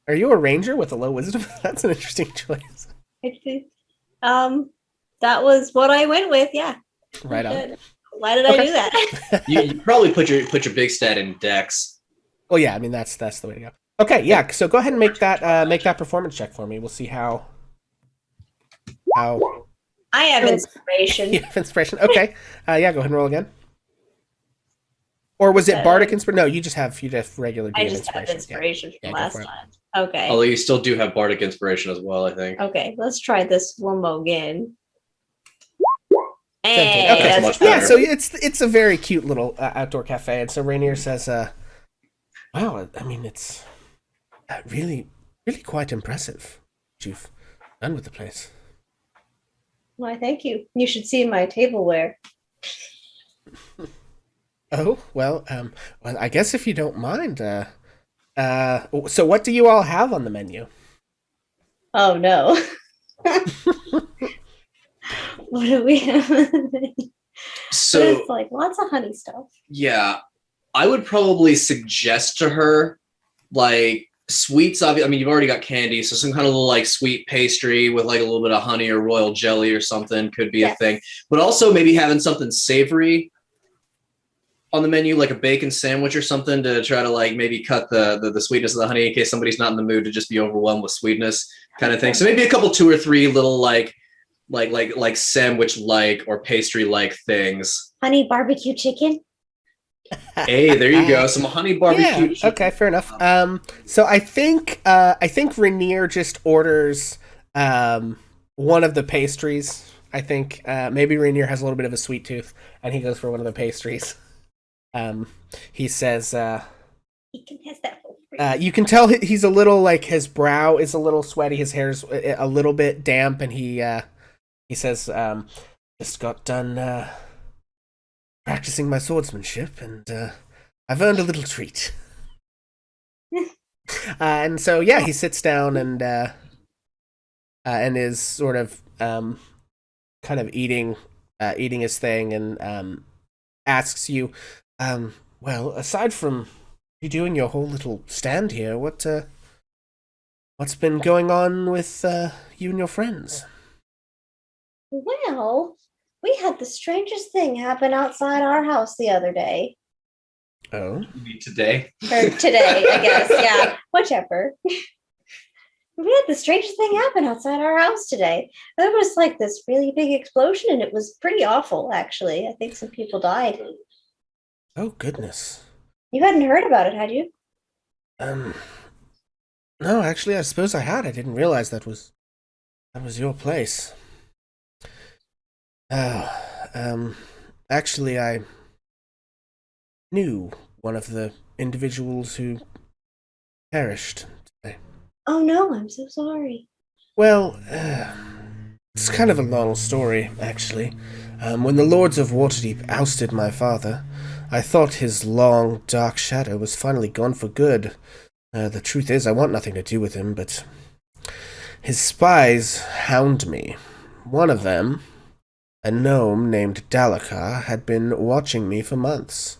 Are you a ranger with a low wisdom? That's an interesting choice. That was what I went with. Yeah. Right on. Why did I do that? you probably put your big stat in Dex. Well, yeah. I mean, that's the way to go. Okay. Yeah. So go ahead and make that performance check for me. We'll see how. I have inspiration. You have inspiration. Okay. Yeah. Go ahead and roll again. Or was it bardic inspiration? No, you just have regular. I just have inspiration from last time. Okay. Although you still do have bardic inspiration as well, I think. Okay, let's try this one more again. Hey, okay. Yeah, so it's a very cute little outdoor cafe, and so Rainier says, "Wow, I mean, it's really, really quite impressive what you've done with the place." Why, thank you. You should see my tableware. Oh, well, I guess if you don't mind, so what do you all have on the menu? Oh no. What do we have? So it's like lots of honey stuff. Yeah. I would probably suggest to her like sweets. I mean, you've already got candy, so some kind of little like sweet pastry with like a little bit of honey or royal jelly or something could be a thing. But also maybe having something savory on the menu, like a bacon sandwich or something, to try to like maybe cut the sweetness of the honey in case somebody's not in the mood to just be overwhelmed with sweetness kind of thing. So maybe a couple, 2 or 3 little like sandwich like or pastry like things. Honey barbecue chicken. Hey, there you go. Some honey barbecue chicken. Okay, fair enough. So I think Rainier just orders one of the pastries. I think maybe Rainier has a little bit of a sweet tooth, and he goes for one of the pastries. He says, he can have that for free. You can tell he's a little like his brow is a little sweaty, his hair's a little bit damp, and he says, just got done practicing my swordsmanship, and I've earned a little treat. And so yeah, he sits down and is sort of kind of eating eating his thing and asks you, well, aside from you doing your whole little stand here, what's been going on with you and your friends? Well, we had the strangest thing happen outside our house the other day. Oh, Maybe today. Or today, I guess. Yeah, whichever. We had the strangest thing happen outside our house today. There was like this really big explosion, and it was pretty awful, actually. I think some people died. oh goodness. You hadn't heard about it, had you? No, actually, I suppose I had. I didn't realize that was your place. Oh, actually, I knew one of the individuals who perished today. Oh no, I'm so sorry. Well, it's kind of a long story, actually. When the Lords of Waterdeep ousted my father, I thought his long, dark shadow was finally gone for good. The truth is, I want nothing to do with him, but his spies hound me. One of them, a gnome named Dalakar, had been watching me for months.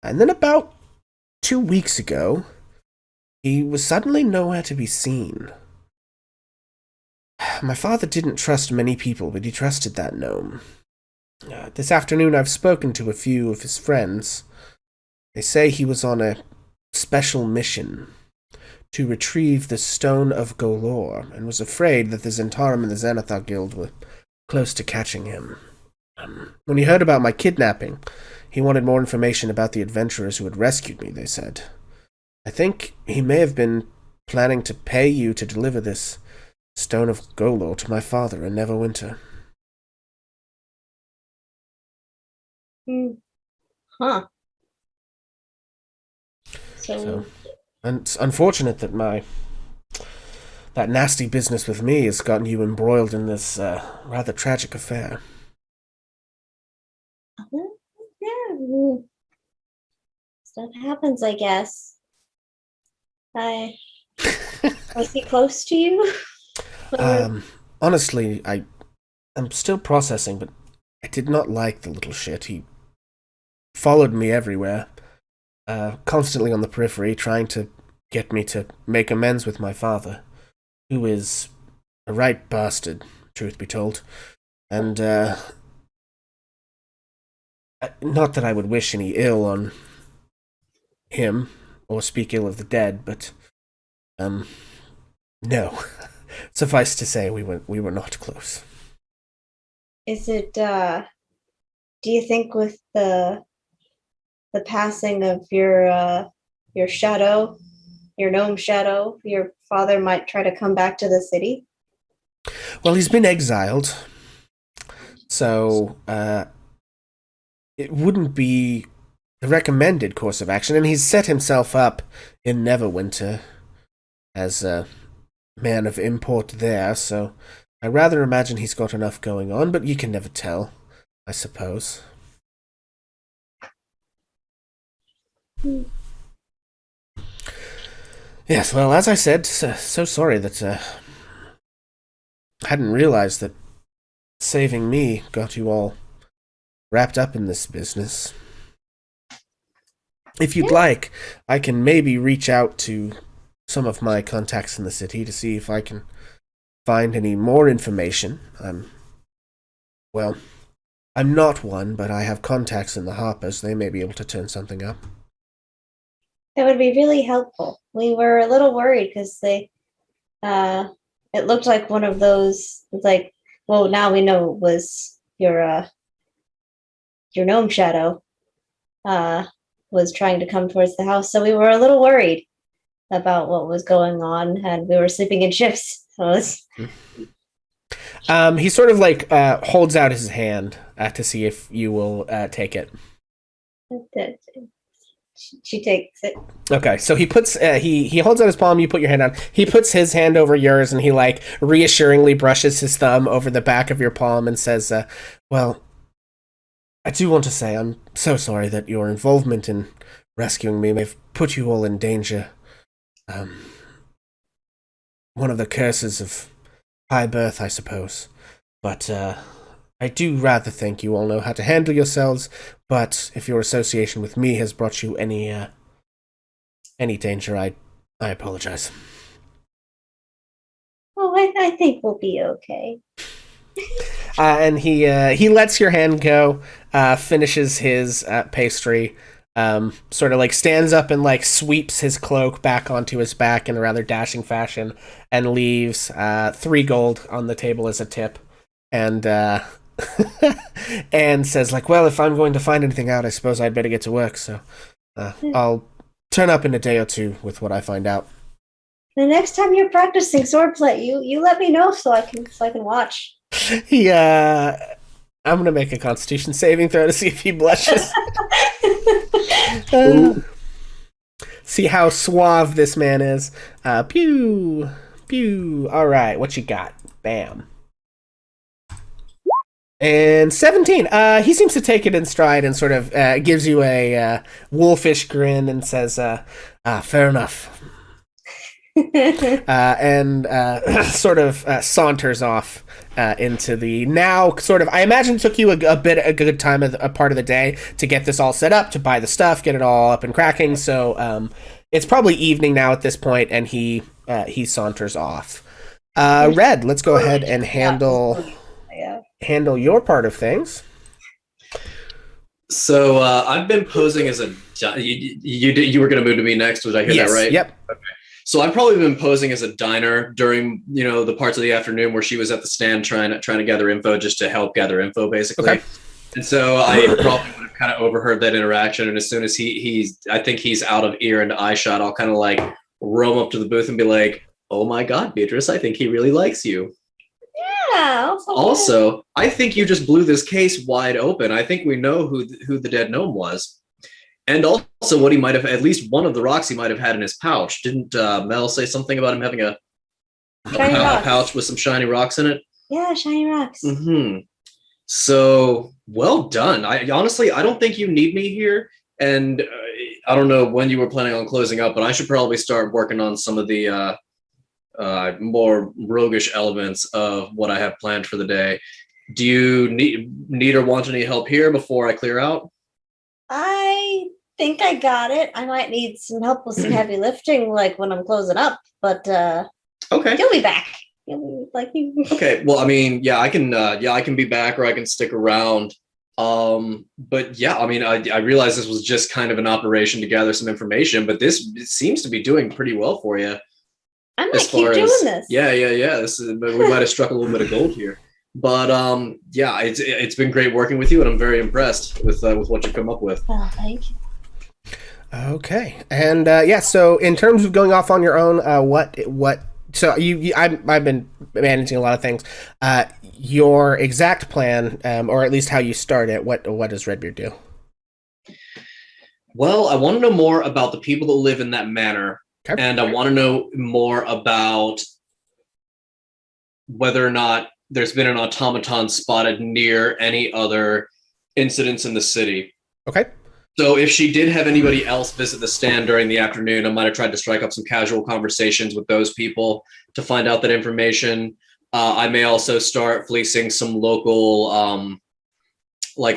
And then about 2 weeks ago, he was suddenly nowhere to be seen. My father didn't trust many people, but he trusted that gnome. This afternoon I've spoken to a few of his friends. They say he was on a special mission to retrieve the Stone of Golor, and was afraid that the Zentarum and the Xanathar Guild were close to catching him. When he heard about my kidnapping, he wanted more information about the adventurers who had rescued me, they said. I think he may have been planning to pay you to deliver this Stone of Golor to my father in Neverwinter. Huh. So, And it's unfortunate that that nasty business with me has gotten you embroiled in this rather tragic affair. yeah, stuff happens, I guess. Was he close to you? Honestly, I'm still processing, but I did not like the little shit. He followed me everywhere, constantly on the periphery, trying to get me to make amends with my father, who is a right bastard, truth be told. And, not that I would wish any ill on him, or speak ill of the dead, but, no. Suffice to say, we were not close. Is it do you think with the passing of your shadow, your gnome shadow, your father might try to come back to the city? Well, he's been exiled, so it wouldn't be the recommended course of action, and he's set himself up in Neverwinter as a man of import there, so I rather imagine he's got enough going on, but you can never tell, I suppose. Yes, well, as I said, so sorry that I hadn't realized that saving me got you all wrapped up in this business. If you'd like, I can maybe reach out to some of my contacts in the city to see if I can find any more information. I'm not one, but I have contacts in the Harpers. They may be able to turn something up. That would be really helpful. We were a little worried because it looked like one of those, like, well, now we know it was your gnome shadow was trying to come towards the house. So we were a little worried about what was going on, and we were sleeping in shifts. So he sort of like holds out his hand to see if you will take it. She takes it. Okay, so he puts he holds out his palm. You put your hand on. He puts his hand over yours, and he like reassuringly brushes his thumb over the back of your palm and says, "Well, I do want to say I'm so sorry that your involvement in rescuing me may have put you all in danger. One of the curses of high birth, I suppose. But I do rather think you all know how to handle yourselves, but if your association with me has brought you any danger, I apologize. Oh, I think we'll be okay. And he lets your hand go, finishes his pastry, sort of like stands up and like sweeps his cloak back onto his back in a rather dashing fashion, and leaves 3 gold on the table as a tip, and and says like, well, if I'm going to find anything out, I suppose I'd better get to work. So I'll turn up in a day or two with what I find out. The next time you're practicing swordplay, you let me know so I can watch. I'm gonna make a Constitution saving throw to see if he blushes. See how suave this man is. Pew, pew. All right, what you got? Bam. And 17. He seems to take it in stride and sort of gives you a wolfish grin and says, fair enough. And sort of saunters off into the now sort of, I imagine it took you a good time of a part of the day to get this all set up, to buy the stuff, get it all up and cracking. So it's probably evening now at this point, and he saunters off. Red, let's go ahead and handle your part of things. So I've been posing as a you were going to move to me next. Was I hear that right? Yep. Okay. So I've probably been posing as a diner during the parts of the afternoon where she was at the stand trying to gather info, just to help gather info basically. Okay. And so I probably would have kind of overheard that interaction. And as soon as I think he's out of ear and eye shot, I'll kind of like roam up to the booth and be like, "Oh my God, Beatrice, I think he really likes you." Yeah. Also, I think you just blew this case wide open. I think we know who the dead gnome was. And also what he might have, at least one of the rocks he might have had in his pouch. Didn't Mel say something about him having a pouch with some shiny rocks in it? Yeah, shiny rocks. Mm-hmm. So, well done. I honestly, I don't think you need me here. And I don't know when you were planning on closing up, but I should probably start working on some of the more roguish elements of what I have planned for the day. Do you need or want any help here before I clear out? I think I got it. I might need some help with some heavy lifting, like when I'm closing up. But okay, you'll be back. You'll be like you. Okay. Well, I mean, yeah, I can be back, or I can stick around. But yeah, I mean, I realized this was just kind of an operation to gather some information, but this seems to be doing pretty well for you. I might keep doing this. Yeah. This is, we might have struck a little bit of gold here. But yeah, it's been great working with you, and I'm very impressed with what you've come up with. Oh, thank you. Okay, and yeah. So in terms of going off on your own, what? So I've been managing a lot of things. Your exact plan, or at least how you start it. What does Redbeard do? Well, I want to know more about the people that live in that manor, okay. And I want to know more about whether or not there's been an automaton spotted near any other incidents in the city. Okay. So if she did have anybody else visit the stand during the afternoon, I might have tried to strike up some casual conversations with those people to find out that information. I may also start fleecing some local bars,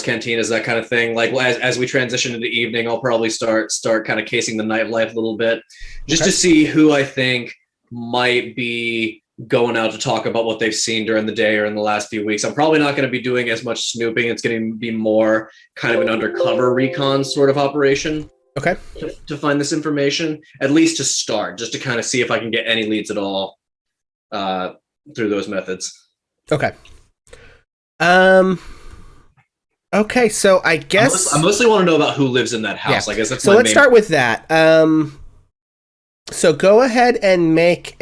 cantinas, that kind of thing. Like as we transition into the evening, I'll probably start kind of casing the nightlife a little bit, just to see who I think might be going out to talk about what they've seen during the day or in the last few weeks. I'm probably not going to be doing as much snooping. It's going to be more kind of an undercover recon sort of operation. Okay. To find this information, at least to start, just to kind of see if I can get any leads at all through those methods. Okay. Okay, so I guess I mostly want to know about who lives in that house. Yeah. I guess that's so. Let's start with that. So go ahead and make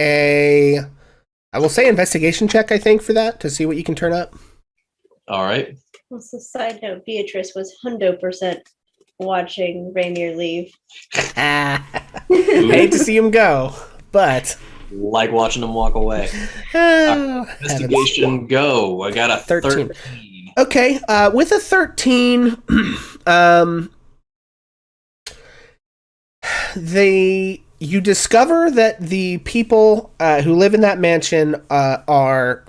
I will say investigation check, I think, for that, to see what you can turn up. All right. Also, side note, Beatrice was 100% watching Rainier leave. I hate to see him go, but like watching him walk away. Investigation go. I got a 13. Okay, with a 13, you discover that the people who live in that mansion are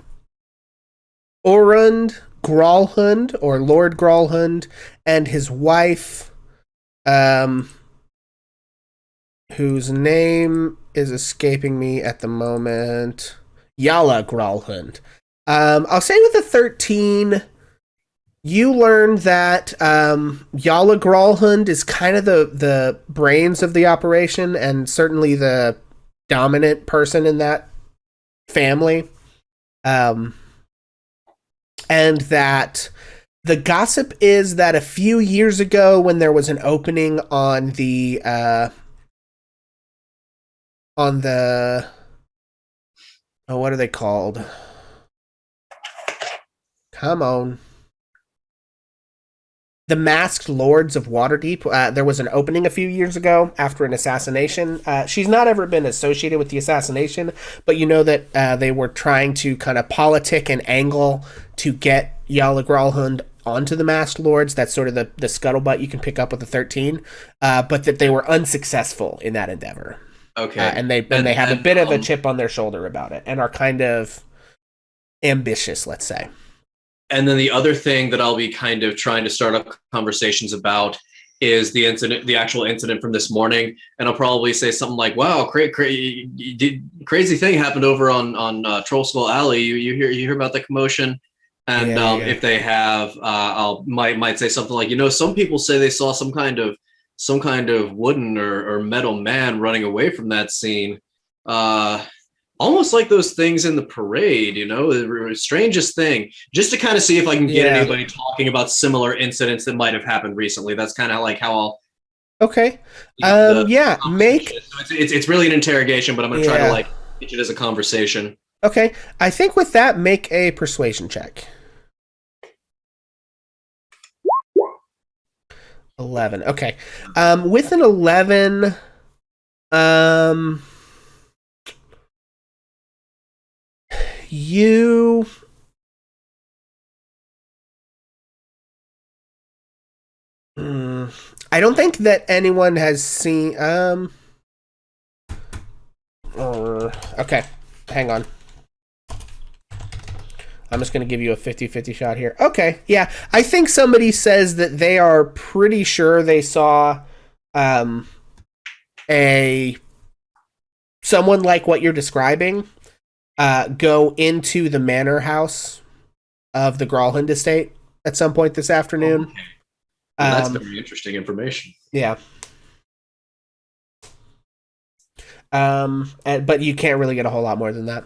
Orund Gralhund, or Lord Gralhund, and his wife, whose name is escaping me at the moment, Yala Gralhund. I'll say with a 13, you learn that Yala Gralhund is kind of the brains of the operation and certainly the dominant person in that family. And that the gossip is that a few years ago, when there was an opening on the what are they called? Come on. The Masked Lords of Waterdeep. There was an opening a few years ago after an assassination. She's not ever been associated with the assassination, but you know that they were trying to kind of politic and angle to get Yala Gralhund onto the Masked Lords. That's sort of the scuttlebutt you can pick up with the 13, but that they were unsuccessful in that endeavor. Okay. And they have a bit of a chip on their shoulder about it and are kind of ambitious, let's say. And then the other thing that I'll be kind of trying to start up conversations about is the actual incident from this morning. And I'll probably say something like, wow, crazy thing happened over on Troll Skull Alley. You hear about the commotion? And if they have, might say something like, some people say they saw some kind of wooden or metal man running away from that scene. Almost like those things in the parade, the strangest thing, just to kind of see if I can get anybody talking about similar incidents that might have happened recently. That's kind of like how I'll. Okay. Make. It's really an interrogation, but I'm going to try to get it as a conversation. Okay. I think with that, make a persuasion check. 11. Okay. With an 11, you I don't think that anyone has seen okay, hang on. I'm just going to give you a 50-50 shot here. Okay, yeah. I think somebody says that they are pretty sure they saw someone like what you're describing go into the manor house of the Gralhund estate at some point this afternoon. Okay. Well, that's very interesting information. Yeah. But you can't really get a whole lot more than that.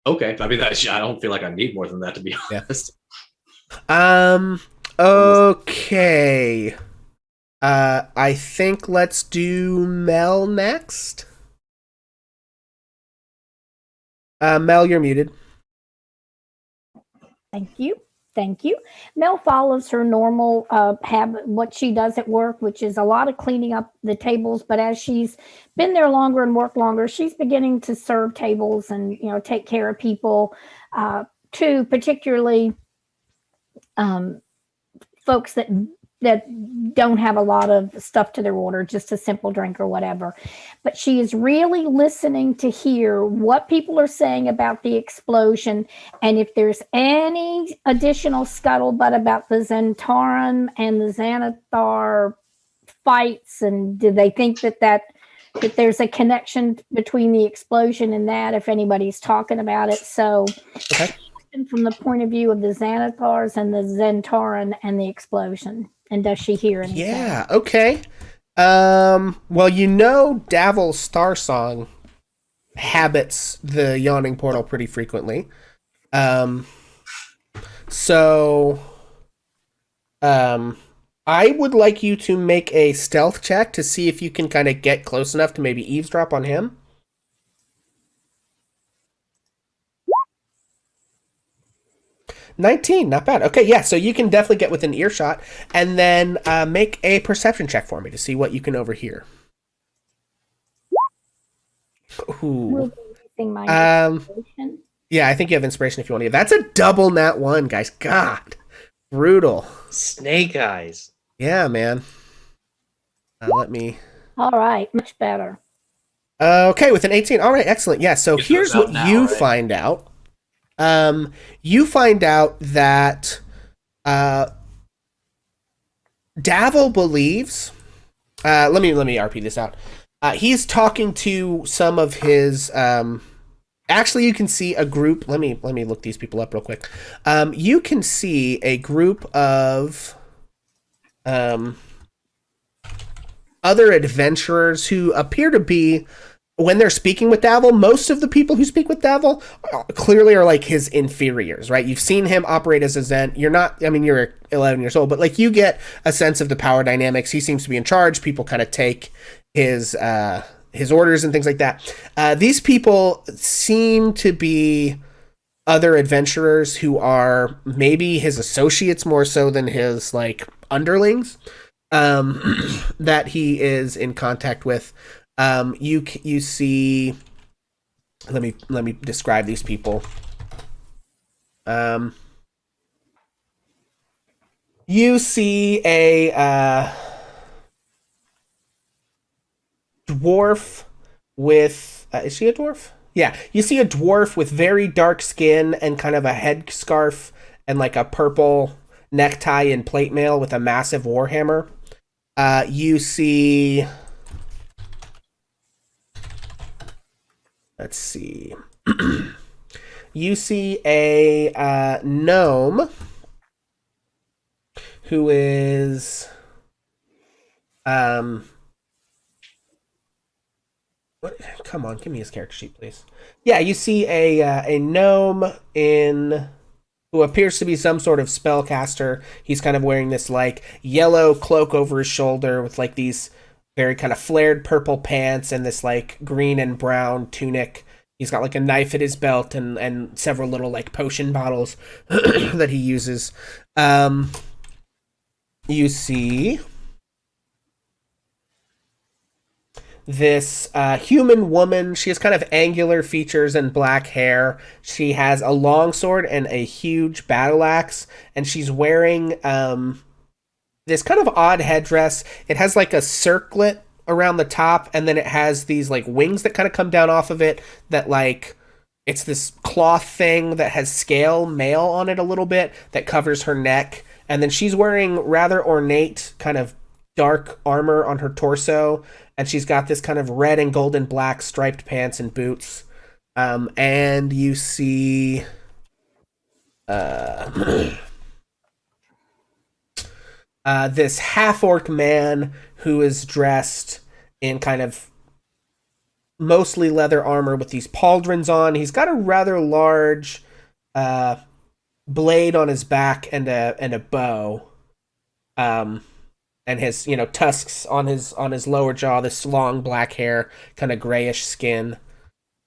Okay. I mean, I don't feel like I need more than that, to be honest. Okay. I think let's do Mel next. Mel, you're muted. Thank you. Mel follows her normal habit, what she does at work, which is a lot of cleaning up the tables. But as she's been there longer and worked longer, she's beginning to serve tables and take care of people, too, particularly folks that don't have a lot of stuff to their order, just a simple drink or whatever. But she is really listening to hear what people are saying about the explosion, and if there's any additional scuttlebutt about the Zentaran and the Xanathar fights, and do they think that there's a connection between the explosion and that, if anybody's talking about it. So okay. From the point of view of the Xanathars and the Zentaran and the explosion. And does she hear anything? Yeah, okay. Well, Davil's Star Song habits the yawning portal pretty frequently. So I would like you to make a stealth check to see if you can kind of get close enough to maybe eavesdrop on him. 19, not bad. Okay, yeah, so you can definitely get within earshot, and then make a perception check for me to see what you can overhear. Ooh. Yeah, I think you have inspiration if you want to. That's a double nat 1, guys. God, brutal. Snake eyes. Yeah, man. Let me. All right, much better. Okay, with an 18. All right, excellent. Yeah, so here's what you find out. You find out that Davil believes. Let me RP this out. He's talking to some of his. Actually, you can see a group. Let me look these people up real quick. You can see a group of other adventurers who appear to be, when they're speaking with Davil, most of the people who speak with Davil clearly are like his inferiors, right? You've seen him operate as a Zen. You're not, I mean, you're 11 years old, but like you get a sense of the power dynamics. He seems to be in charge. People kind of take his orders and things like that. These people seem to be other adventurers who are maybe his associates more so than his like underlings that he is in contact with. You see. Let me describe these people. You see a dwarf with. Is she a dwarf? Yeah, you see a dwarf with very dark skin and kind of a headscarf and like a purple necktie and plate mail with a massive warhammer. You see. Let's see. You see a gnome who is what? Come on, give me his character sheet, please. Yeah, you see a gnome in who appears to be some sort of spellcaster. He's kind of wearing this like yellow cloak over his shoulder with like these very kind of flared purple pants and this like green and brown tunic. He's got like a knife at his belt and several little like potion bottles that he uses. You see this human woman. She has kind of angular features and black hair. She has a long sword and a huge battle axe, and she's wearing this kind of odd headdress. It has like a circlet around the top, and then it has these like wings that kind of come down off of it that like it's this cloth thing that has scale mail on it a little bit that covers her neck. And then she's wearing rather ornate kind of dark armor on her torso, and she's got this kind of red and gold and black striped pants and boots. And you see this half-orc man who is dressed in kind of mostly leather armor with these pauldrons on. He's got a rather large blade on his back and a bow. And his, tusks on his lower jaw, this long black hair, kind of grayish skin.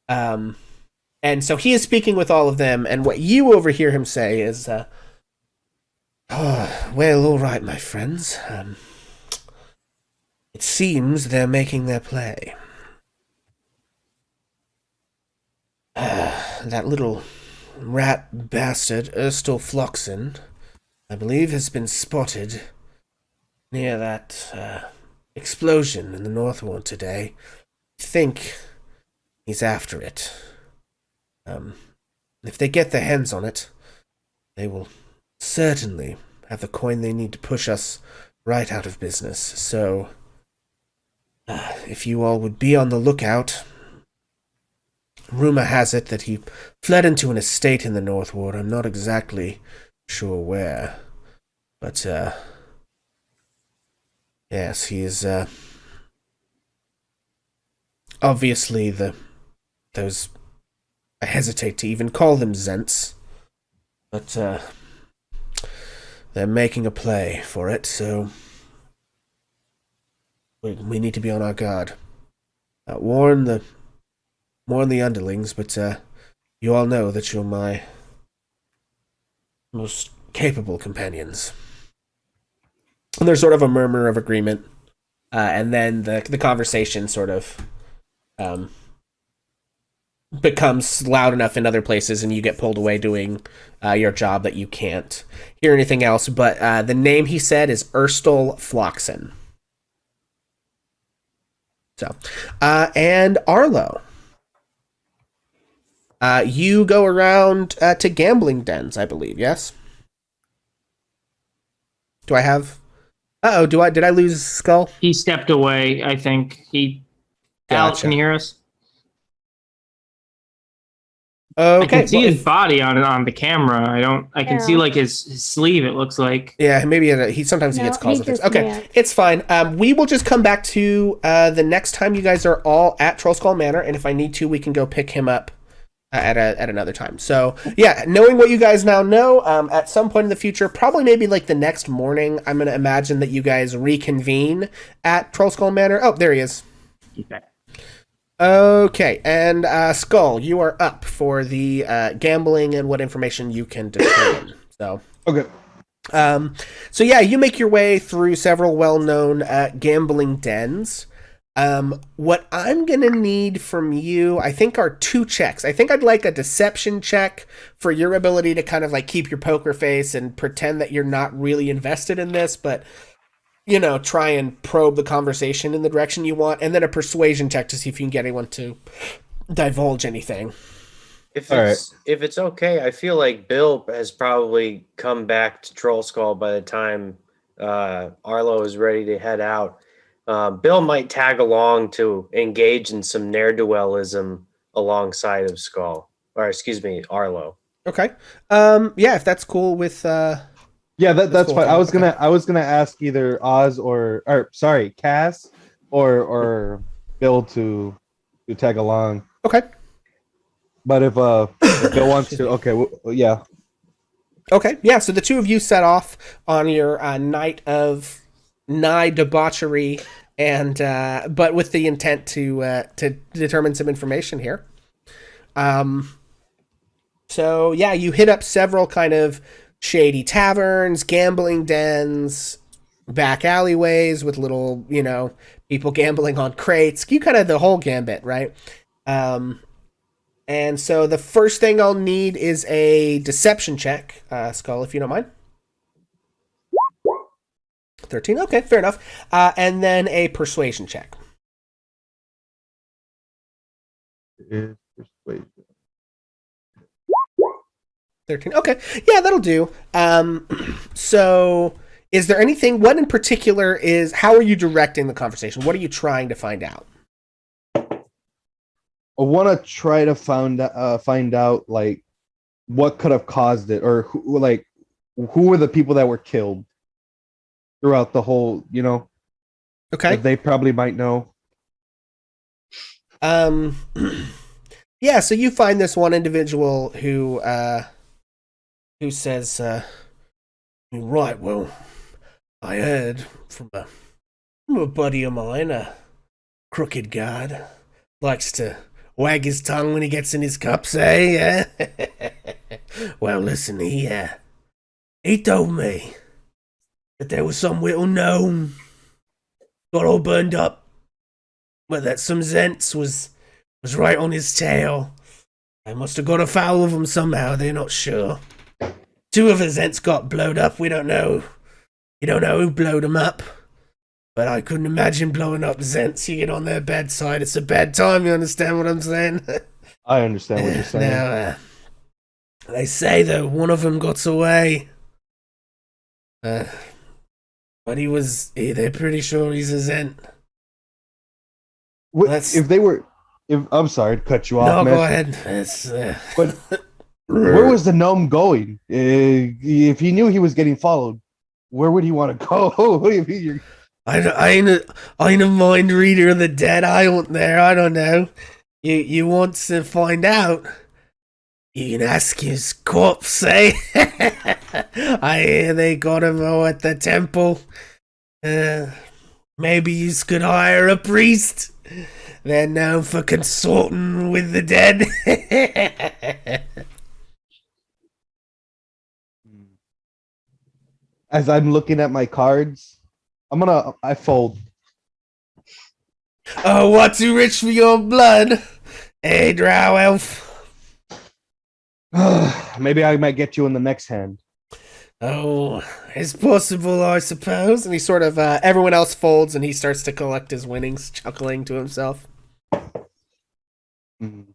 And so he is speaking with all of them, and what you overhear him say is, well, all right, my friends. It seems they're making their play. That little rat bastard, Erstal Floxen, I believe has been spotted near that explosion in the North Ward today. I think he's after it. If they get their hands on it, they will certainly have the coin they need to push us right out of business. So, if you all would be on the lookout. Rumor has it that he fled into an estate in the North Ward. I'm not exactly sure where. But, yes, he is, obviously those, I hesitate to even call them Zents, but, they're making a play for it, so we need to be on our guard. Warn the underlings, but, you all know that you're my most capable companions. And there's sort of a murmur of agreement, and then the conversation sort of becomes loud enough in other places, and you get pulled away doing your job that you can't hear anything else. But the name he said is Erstal Floxen. So, and Arlo. You go around to gambling dens, I believe. Yes. Do I have? Did I lose Skull? He stepped away. I think Alex, can Gotcha. you hear us? Okay. I can see well, his body on the camera. I can see Yeah. like his sleeve. It looks like. Yeah, maybe he sometimes he No, gets calls he and things. just Okay, went. it's fine. We will just come back to the next time you guys are all at Troll Skull Manor, and if I need to, we can go pick him up at another time. So yeah, knowing what you guys now know, at some point in the future, probably maybe like the next morning, I'm gonna imagine that you guys reconvene at Troll Skull Manor. Oh, there he is. Okay. Okay, and Skull, you are up for the gambling and what information you can determine. So. Okay. So yeah, you make your way through several well-known gambling dens. What I'm gonna need from you, I think, are 2 checks. I think I'd like a deception check for your ability to kind of like keep your poker face and pretend that you're not really invested in this, but try and probe the conversation in the direction you want, and then a persuasion check to see if you can get anyone to divulge anything. If All it's okay, I feel like Bill has probably come back to Troll Skull by the time Arlo is ready to head out. Bill might tag along to engage in some ne'er-do-wellism alongside of Skull, or excuse me, Arlo. Okay. Yeah, if that's cool with. Yeah, that's cool. fine. Okay. I was gonna ask either Oz or sorry, Cass or Bill to tag along. Okay. But if Bill wants to, okay, yeah. Okay, yeah, so the 2 of you set off on your night of nigh debauchery, and but with the intent to determine some information here. So yeah, you hit up several kind of shady taverns, gambling dens, back alleyways with little, people gambling on crates. You kind of the whole gambit, right? And so the first thing I'll need is a deception check, Skull, if you don't mind. 13, okay, fair enough. And then a persuasion check. Is persuasion. 13, okay. Yeah, that'll do. So is there anything, what in particular how are you directing the conversation? What are you trying to find out? I want to try to find out like what could have caused it, or who were the people that were killed throughout the whole, Okay. that they probably might know. Yeah, so you find this one individual who says, right, well, I heard from a buddy of mine, a crooked guard, likes to wag his tongue when he gets in his cups, eh? Well, listen, he told me that there was some little gnome got all burned up, but that some Zents was right on his tail. I must have got afoul of him somehow, they're not sure. 2 of the Zents got blowed up, we don't know. You don't know who blowed them up. But I couldn't imagine blowing up Zents. You get on their bedside, it's a bad time, you understand what I'm saying? I understand what you're saying. Now, they say that one of them got away. But they're pretty sure he's a Zent. If I'm sorry to cut you off, No, man. go ahead. But where was the gnome going? If he knew he was getting followed, where would he want to go? What do you mean? I ain't a mind reader of the dead. I wasn't there. I don't know. You want to find out? You can ask his corpse, eh? I hear they got him all at the temple. Maybe you could hire a priest. They're known for consorting with the dead. As I'm looking at my cards, I fold. Oh, what, too rich for your blood? Hey, drow elf. Maybe I might get you in the next hand. Oh, it's possible, I suppose. And he sort of, everyone else folds and he starts to collect his winnings, chuckling to himself. Mm.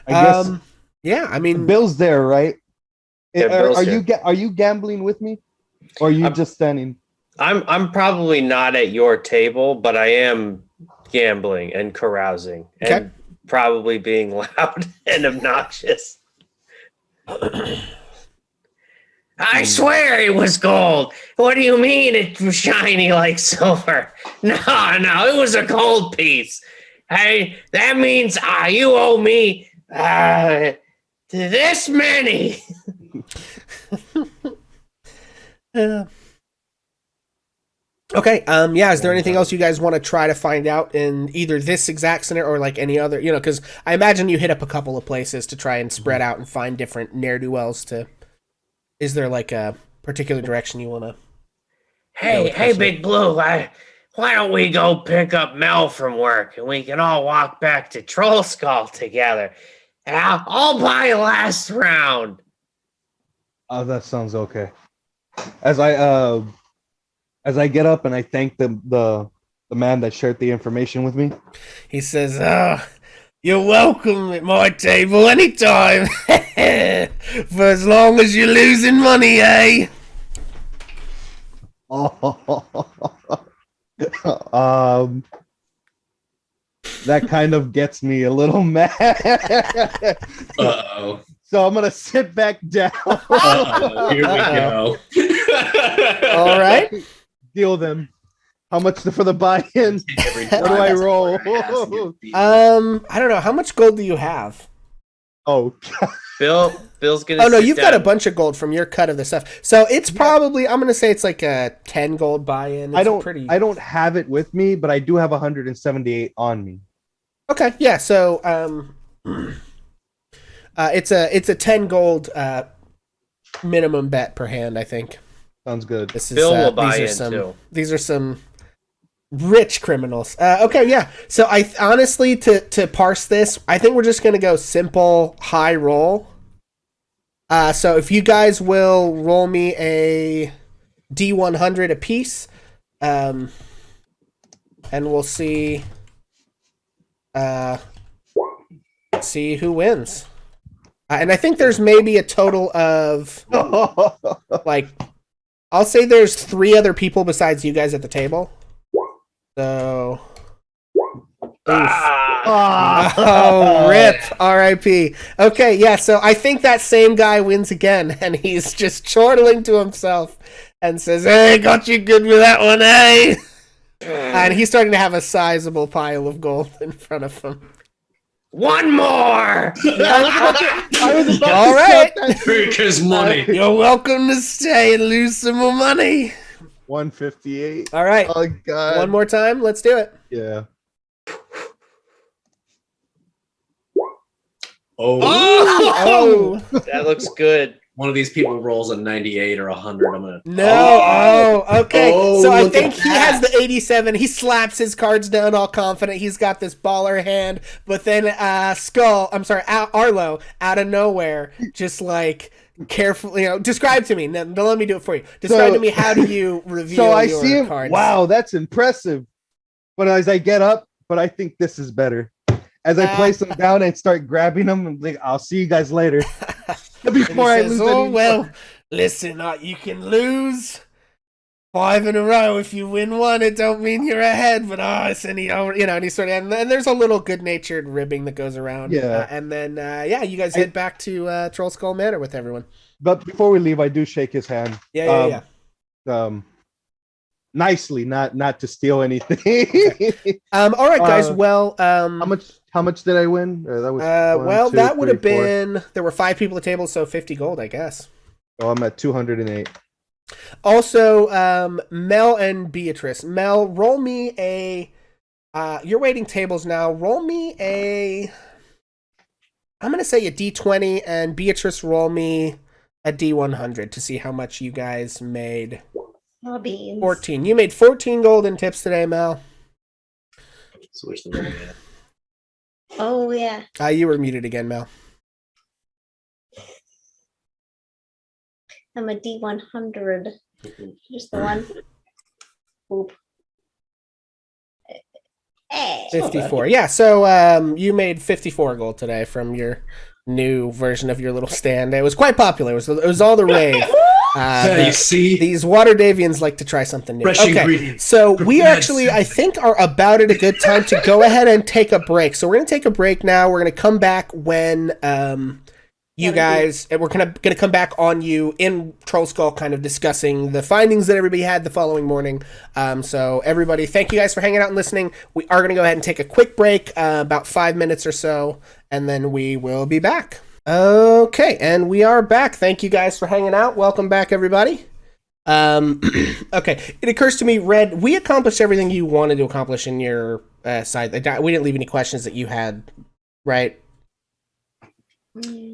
I guess Yeah, I mean, Bill's there, right? Yeah, Bill's here. Are you gambling with me, or are you I'm- just standing? I'm probably not at your table, but I am gambling and carousing and probably being loud and obnoxious. I swear it was gold. What do you mean it was shiny like silver? No, it was a gold piece. Hey, that means you owe me this many. Okay. Yeah. Is there anything else you guys want to try to find out in either this exact scenario or like any other? Because I imagine you hit up a couple of places to try and spread out and find different ne'er do wells. Is there like a particular direction you want to? Hey, Big Blue. Why don't we go pick up Mel from work and we can all walk back to Troll Skull together? And I'll buy last round. Oh, that sounds okay. As I get up and I thank the man that shared the information with me. He says, "Oh, you're welcome at my table anytime, for as long as you're losing money, eh?" That kind of gets me a little mad. Uh-oh. So I'm gonna sit back down. Here we go. All right. Deal them. How much for the buy-in? What do I roll? I don't know. How much gold do you have? Oh, Bill's gonna. Oh no, sit you've down. got a bunch of gold from your cut of the stuff. So it's probably, I'm gonna say it's like a 10 gold buy-in. It's I don't have it with me, but I do have 178 on me. Okay, yeah. So it's a 10 gold minimum bet per hand, I think. Sounds good. This is Bill will buy in too. These are some rich criminals. Okay, yeah. So I honestly, to parse this, I think we're just gonna go simple high roll. So if you guys will roll me a D100 apiece, and we'll see who wins. And I think there's maybe a total of like, I'll say there's 3 other people besides you guys at the table. So. Oh, rip. R.I.P. Okay, yeah, so I think that same guy wins again, and he's just chortling to himself and says, "Hey, got you good with that one, eh?" And he's starting to have a sizable pile of gold in front of him. One more. I was about All to right. shout that. Take his money. You're welcome to stay and lose some more money. 158. All right. Oh God. One more time. Let's do it. Yeah. Oh. That looks good. One of these people rolls a 98 or 100. I'm gonna. No. Oh, okay. Oh, so I look think at he has that. the 87. He slaps his cards down all confident. He's got this baller hand. But then Arlo, out of nowhere, just like carefully, describe to me. No, let me do it for you. Describe to me, how do you reveal So I your see him. cards? Wow, that's impressive. But as I get up, I think this is better. As I place them down and start grabbing them, I'm like, I'll see you guys later. Before I lose any. Well, listen, you can lose 5 in a row. If you win one, it don't mean you're ahead. But and he sort of, and there's a little good-natured ribbing that goes around. Yeah. And then you guys head back to Troll Skull Manor with everyone. But before we leave, I do shake his hand. Yeah. Nicely, not to steal anything. Okay. All right, guys. Well, how much did I win? That was that would have been. There were 5 people at the table, so 50 gold, I guess. Oh, I'm at 208. Also, Mel and Beatrice. Mel, roll me a. You're waiting tables now. Roll me a. I'm gonna say a D20, and Beatrice, roll me a D100 to see how much you guys made. Oh, beans. 14. You made 14 gold in tips today, Mel. Switch the roll again. Oh, yeah. You were muted again, Mel. I'm a D100. Just the one. Oop. Eh. 54. Yeah, so you made 54 gold today from your new version of your little stand. It was quite popular. It was all the rave. You see? These Waterdavians like to try something new. Fresh ingredients. So we Prepared actually, soup. I think, are about at a good time to go ahead and take a break. So we're going to take a break now. We're going to come back when you guys, we're going to come back on you in Troll Skull, kind of discussing the findings that everybody had the following morning. So everybody, thank you guys for hanging out and listening. We are going to go ahead and take a quick break, about 5 minutes or so, and then we will be back. Okay, and we are back. Thank you guys for hanging out. Welcome back, everybody. Okay, it occurs to me, Red, we accomplished everything you wanted to accomplish in your side. We didn't leave any questions that you had, right?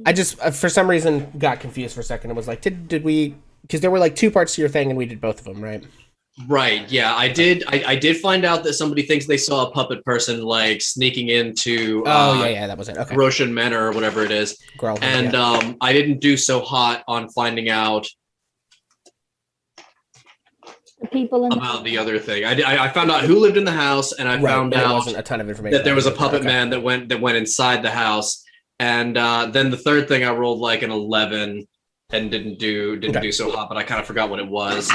I just, for some reason, got confused for a second. It was like, did we? Because there were like 2 parts to your thing, and we did both of them, right? Right. Yeah, I did. I did find out that somebody thinks they saw a puppet person like sneaking into. Yeah, that was it. Okay. Roshan Manor or whatever it is, Growlithe, and yeah. I didn't do so hot on finding out The people in about the other thing. I found out who lived in the house, and I found there out wasn't a ton of information that there was a puppet Okay. man that went inside the house, and then the third thing I rolled like an 11 and didn't do so hot, but I kind of forgot what it was.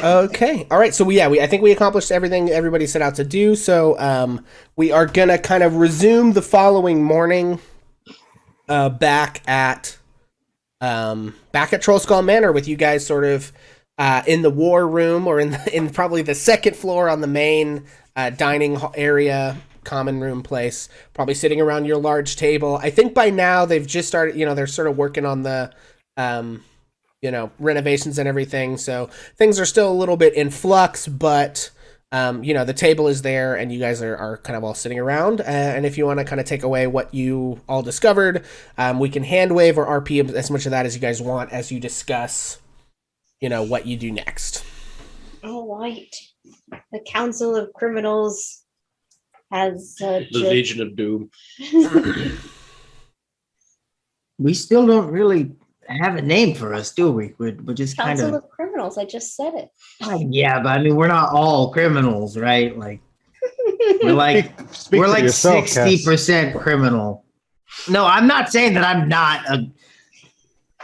Okay. All right. So I think we accomplished everything everybody set out to do. So we are gonna kind of resume the following morning, back at Troll Skull Manor with you guys sort of in the war room, or in probably the second floor on the main dining area, common room place, probably sitting around your large table. I think by now they've just started, they're sort of working on the renovations and everything. So things are still a little bit in flux, but the table is there and you guys are kind of all sitting around. And if you want to kind of take away what you all discovered, we can hand wave or RP as much of that as you guys want as you discuss, what you do next. All right. The Council of Criminals has The Legion of Doom. We still don't really have a name for us, do we? We're just kind Council of. of Criminals. I just said it. Yeah, but I mean, we're not all criminals, right? Like we're like Speak we're for like yourself, Cass. 60% criminal. No, I'm not saying that I'm not a.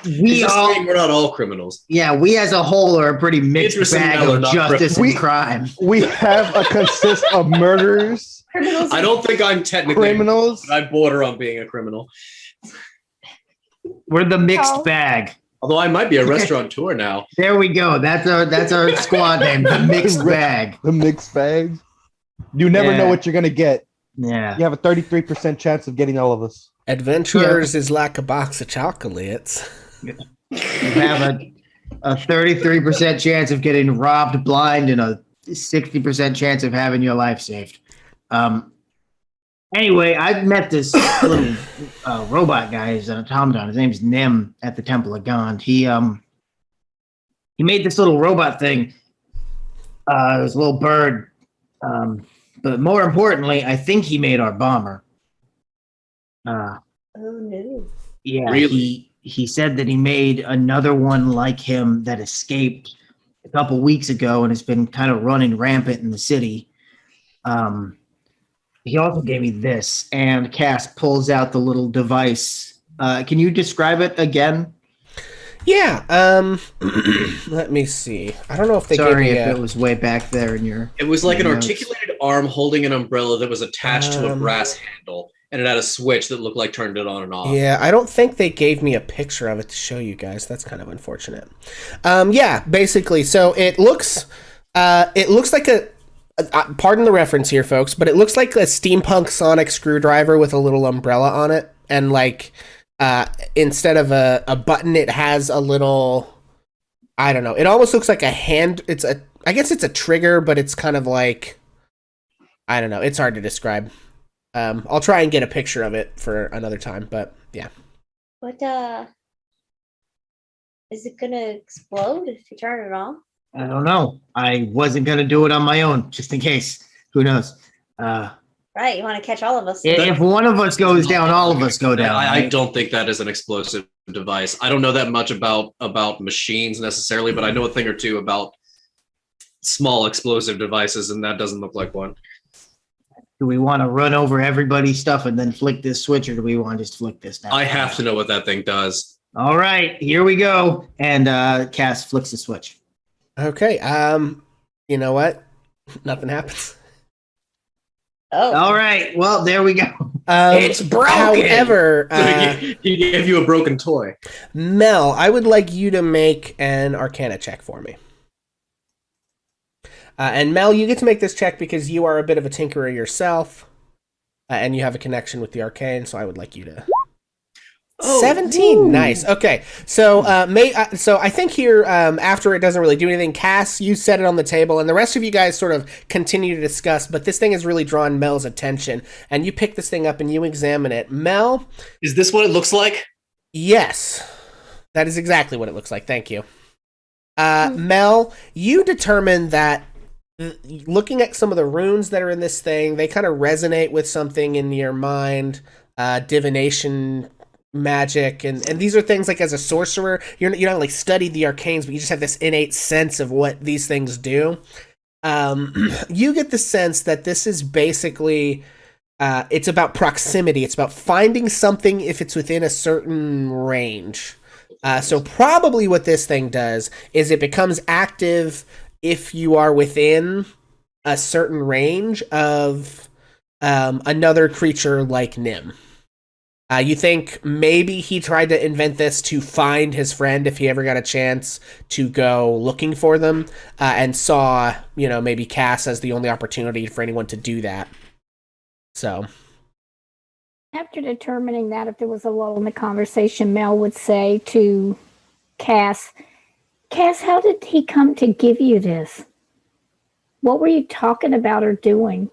He's We just all, saying we're not all criminals. yeah, we as a whole are a pretty mixed Idris and bag Mel are of not justice criminals. and crime. We have a consist of murderers, Criminals. I don't think I'm technically criminals. I border on being a criminal. We're the mixed Oh. bag. Although I might be a restaurateur now. There we go. That's our squad name, the mixed bag. The mixed bag. You never Yeah. know what you're gonna get. Yeah. You have a 33% chance of getting all of us. Adventurers is like a box of chocolates. You have a 33% chance of getting robbed blind and a 60% chance of having your life saved. Anyway, I met this little robot guy. He's an automaton. His name's Nim at the Temple of Gond. He made this little robot thing. This little bird. But more importantly, I think he made our bomber. Oh no. Yeah, Really? he said that he made another one like him that escaped a couple weeks ago and has been kind of running rampant in the city. He also gave me this, and Cass pulls out the little device. Can you describe it again? Yeah. Let me see. I don't know if they Sorry gave me if a, it was way back there in your. It was like an Notes. articulated arm holding an umbrella that was attached to a Um, brass handle, and it had a switch that looked like turned it on and off. Yeah, I don't think they gave me a picture of it to show you guys. That's kind of unfortunate. Yeah, basically, so it looks like a pardon the reference here, folks, but it looks like a steampunk sonic screwdriver with a little umbrella on it, and like instead of a button, it has a little. I don't know. It almost looks like a hand. I guess it's a trigger, but it's kind of like. I don't know. It's hard to describe. I'll try and get a picture of it for another time, but yeah. What is it gonna explode if you turn it on? I don't know. I wasn't gonna do it on my own, just in case. Who knows? Right, you want to catch all of us. If one of us goes down, all of us go down. I right? don't think that is an explosive device. I don't know that much about machines necessarily, but I know a thing or two about small explosive devices, and that doesn't look like one. Do we want to run over everybody's stuff and then flick this switch, or do we want to just flick this now? I have to know what that thing does. All right, here we go. And Cass flicks the switch. Okay. You know what? Nothing happens. Oh, All right, well, there we go. It's broken! However, He gave you a broken toy. Mel, I would like you to make an Arcana check for me. And Mel, you get to make this check because you are a bit of a tinkerer yourself, and you have a connection with the arcane. So I would like you to. 17. Woo. Nice. Okay. So, so I think here, after it doesn't really do anything, Cass, you set it on the table, and the rest of you guys sort of continue to discuss. But this thing has really drawn Mel's attention, and you pick this thing up and you examine it. Mel, Is this what it looks like? yes, that is exactly what it looks like. Thank you. Mel, you determine that looking at some of the runes that are in this thing, they kind of resonate with something in your mind, divination, magic, and these are things like as a sorcerer, you're not like studied the arcanes, but you just have this innate sense of what these things do. You get the sense that this is basically it's about proximity. It's about finding something if it's within a certain range. So probably what this thing does is it becomes active if you are within a certain range of another creature like Nim. You think maybe he tried to invent this to find his friend if he ever got a chance to go looking for them, and saw, maybe Cass as the only opportunity for anyone to do that. So, After determining that, if there was a lull in the conversation, Mel would say to Cass, how did he come to give you this? What were you talking about or doing?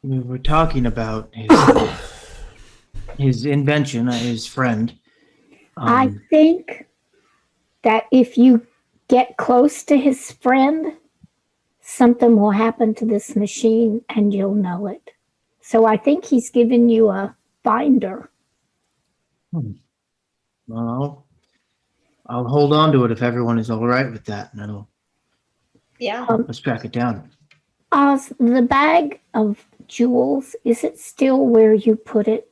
We were talking about his invention, his friend. I think that if you get close to his friend, something will happen to this machine and you'll know it. So I think he's given you a binder. Well, I'll hold on to it if everyone is all right with that. No, yeah. let's track it down. The bag of jewels, is it still where you put it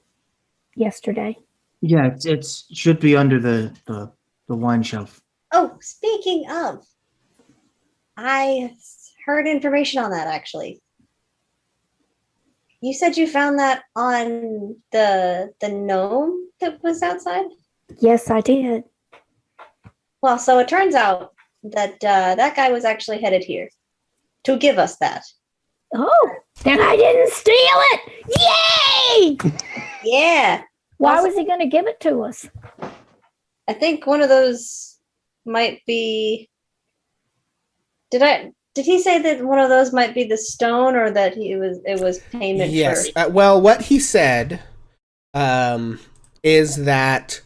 yesterday? Yeah, it should be under the wine shelf. Oh, speaking of, I heard information on that actually. You said you found that on the gnome that was outside? Yes, I did. Well, so it turns out that that guy was actually headed here to give us that. Oh, then I didn't steal it! Yay! Yeah. Why Also, was he going to give it to us? I think one of those might be. Did he say that one of those might be the stone, or that it was payment? yes. First? Well, what he said is that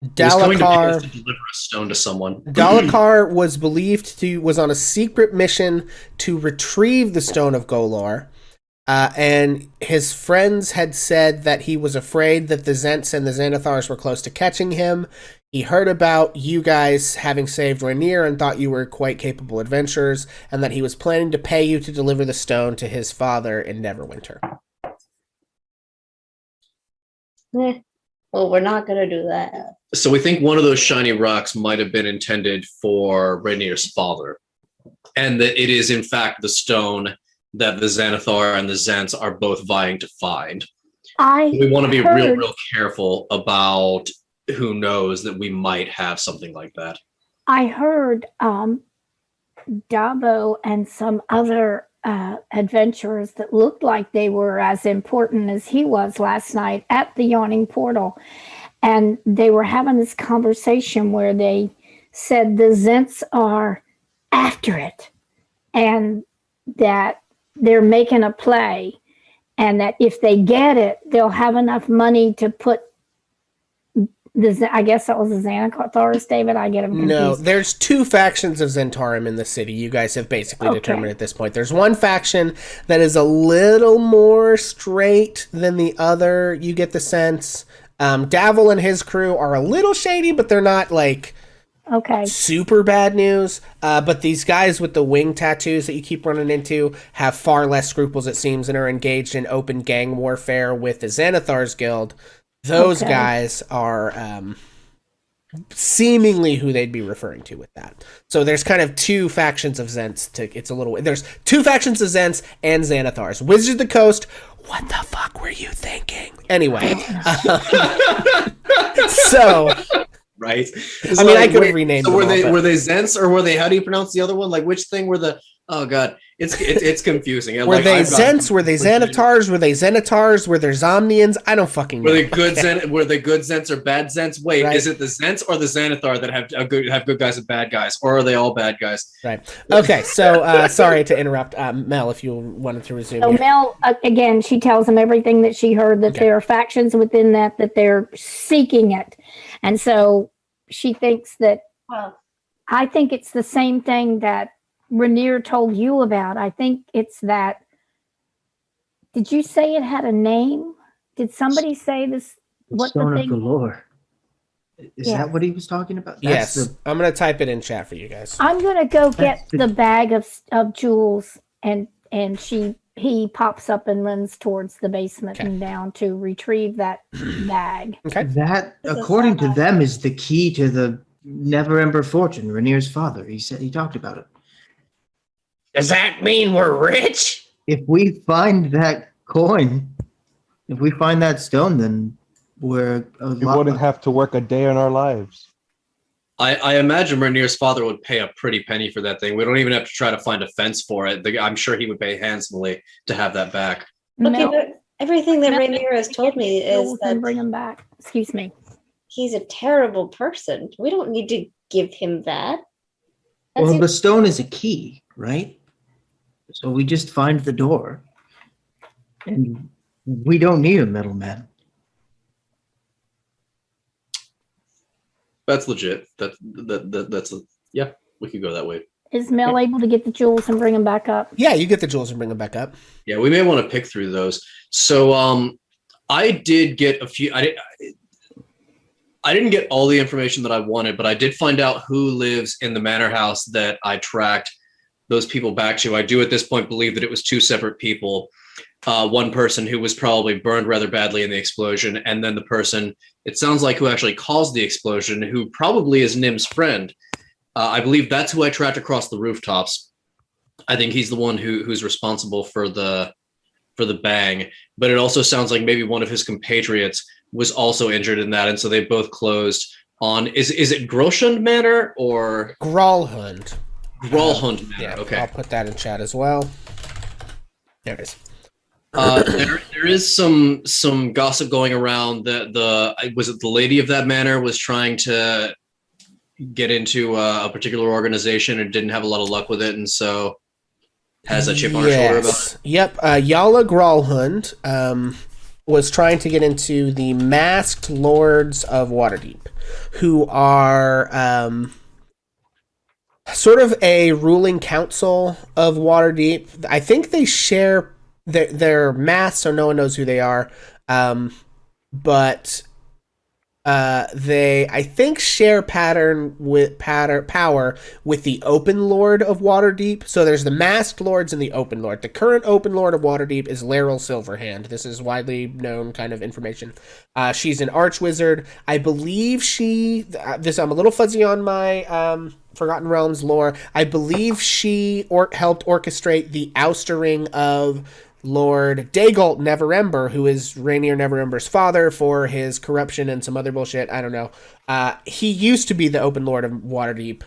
He was going to pay us Dalakar to deliver a stone to someone. Dalakar was on a secret mission to retrieve the Stone of Golor, and his friends had said that he was afraid that the Zents and the Xanathars were close to catching him. He heard about you guys having saved Rainier and thought you were quite capable adventurers, and that he was planning to pay you to deliver the stone to his father in Neverwinter. Well, we're not going to do that. So we think one of those shiny rocks might have been intended for Rainier's father, and that it is in fact the stone that the Xanathar and the Zents are both vying to find. We want to be real careful about who knows that we might have something like that. I heard Dabo and some other adventurers that looked like they were as important as he was last night at the Yawning Portal. And they were having this conversation where they said the Zents are after it and that they're making a play, and that if they get it, they'll have enough money to put I guess that was the Xanathars, David. I get them confused. No, there's two factions of Zentarum in the city. You guys have basically determined at this point. There's one faction that is a little more straight than the other. You get the sense. Davil and his crew are a little shady, but they're not like Okay. super bad news. But these guys with the wing tattoos that you keep running into have far less scruples, it seems, and are engaged in open gang warfare with the Xanathar's Guild. Those Okay. guys are seemingly who they'd be referring to with that. So there's kind of two factions of Zents. There's two factions of Zents and Xanathars. Wizards of the Coast. What the fuck were you thinking? Anyway, so. Right. I mean, I could have renamed So them were all, they but- were they Zents or were they? How do you pronounce the other one? Like which thing were the? Oh god, it's confusing. Were they Zents? Were they Xanatars? Were they Zenitars? Were there Zomnians? I don't fucking know. Were they good Were they good Zents or bad Zents? Wait, Right. is it the Zents or the Xanathar that have good guys and bad guys, or are they all bad guys? Right. Okay. So sorry to interrupt, Mel. If you wanted to resume. So here. Mel, again, she tells him everything that she heard, that Okay. there are factions within that they're seeking it. And so she thinks that, Well, I think it's the same thing that Rainier told you about. I think it's that, did you say it had a name? Did somebody say this? What the Stone of thing? Galore. Is Yeah. that what he was talking about? Yes, That's I'm gonna type it in chat for you guys. I'm going to go get That's the- the bag of jewels, and he pops up and runs towards the basement Okay. and down to retrieve that bag. Okay. That, This is according to not- them, is the key to the Never Ember Fortune. Rainier's father. He talked about it. Does that mean we're rich? If we find that coin, if we find that stone, then we're a We lot. wouldn't have to work a day in our lives. I imagine Rainier's father would pay a pretty penny for that thing. We don't even have to try to find a fence for it. I'm sure he would pay handsomely to have that back. okay, Mel, but everything that Mel, Rainier has told me is jewels and that bring them back. Excuse me. he's a terrible person. We don't need to give him that. That Well, seems- the stone is a key, right? So we just find the door, and we don't need a middleman. That's legit. Yeah, we could go that way. Is Mel able to get the jewels and bring them back up? Yeah, you get the jewels and bring them back up. Yeah, we may want to pick through those. So I did get a few. I didn't get all the information that I wanted, but I did find out who lives in the manor house that I tracked those people back to. I do at this point believe that it was two separate people. One person who was probably burned rather badly in the explosion, and then the person, it sounds like, who actually caused the explosion, who probably is Nim's friend. I believe that's who I tracked across the rooftops. I think he's the one who's responsible for the bang, but it also sounds like maybe one of his compatriots was also injured in that, and so they both closed on. Is it Groshund Manor or Gralhund. Gralhund Manor? Yeah. Okay. I'll put that in chat as well. There it is. There is some gossip going around that was it the lady of that manor was trying to get into a particular organization and didn't have a lot of luck with it, and so has a chip on her shoulder about it. Yep. Yala Gralhund was trying to get into the Masked Lords of Waterdeep, who are sort of a ruling council of Waterdeep. I think they share their masked, so no one knows who they are. But they, I think, share power with the Open Lord of Waterdeep. So there's the Masked Lords and the Open Lord. The current Open Lord of Waterdeep is Laeral Silverhand. This is widely known kind of information. She's an archwizard. I believe I'm a little fuzzy on my Forgotten Realms lore. I believe she helped orchestrate the oustering of Lord Dagult Neverember, who is Rainier Neverember's father, for his corruption and some other bullshit. I don't know. He used to be the Open Lord of Waterdeep.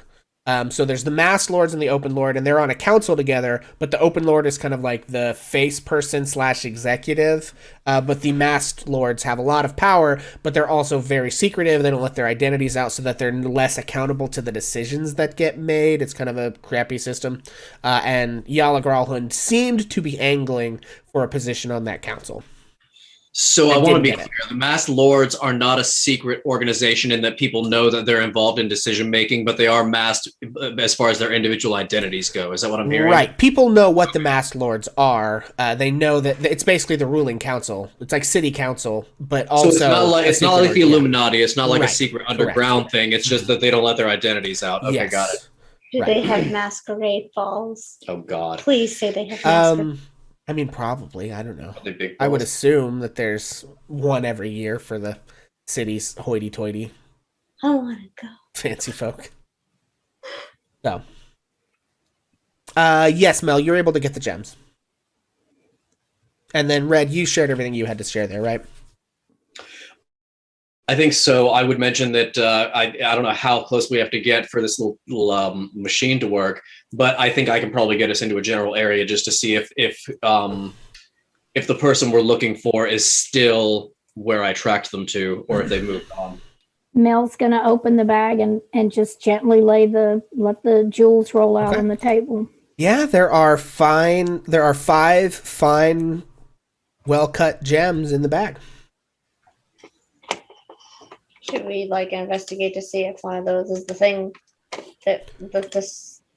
So there's the Masked Lords and the Open Lord, and they're on a council together, but the Open Lord is kind of like the face person / executive. But the Masked Lords have a lot of power, but they're also very secretive. They don't let their identities out so that they're less accountable to the decisions that get made. It's kind of a crappy system. And Yala Gralhund seemed to be angling for a position on that council. So I and want to didn't be get clear. it. The masked lords are not a secret organization in that people know that they're involved in decision making, but they are masked as far as their individual identities go. Is that what I'm hearing? Right. People know what the masked lords are. They know that it's basically the ruling council. It's like city council, but also So it's not like the Illuminati. It's not like a Right. secret underground thing. It's just that they don't let their identities out. Okay, Yes. got it. Do Right. they have masquerade balls? Oh God. Please say they have masquerade. I mean, probably. I don't know. Are they big I would balls? assume that there's one every year for the city's hoity-toity I want to go. fancy folk. So, yes, Mel, you're able to get the gems. And then, Red, you shared everything you had to share there, right? I think so. I would mention that I don't know how close we have to get for this little machine to work, but I think I can probably get us into a general area just to see if the person we're looking for is still where I tracked them to, or if they've moved on. Mel's going to open the bag and just gently let the jewels roll out Okay. on the table. Yeah, there are 5 fine, well-cut gems in the bag. Should we like investigate to see if one of those is the thing that the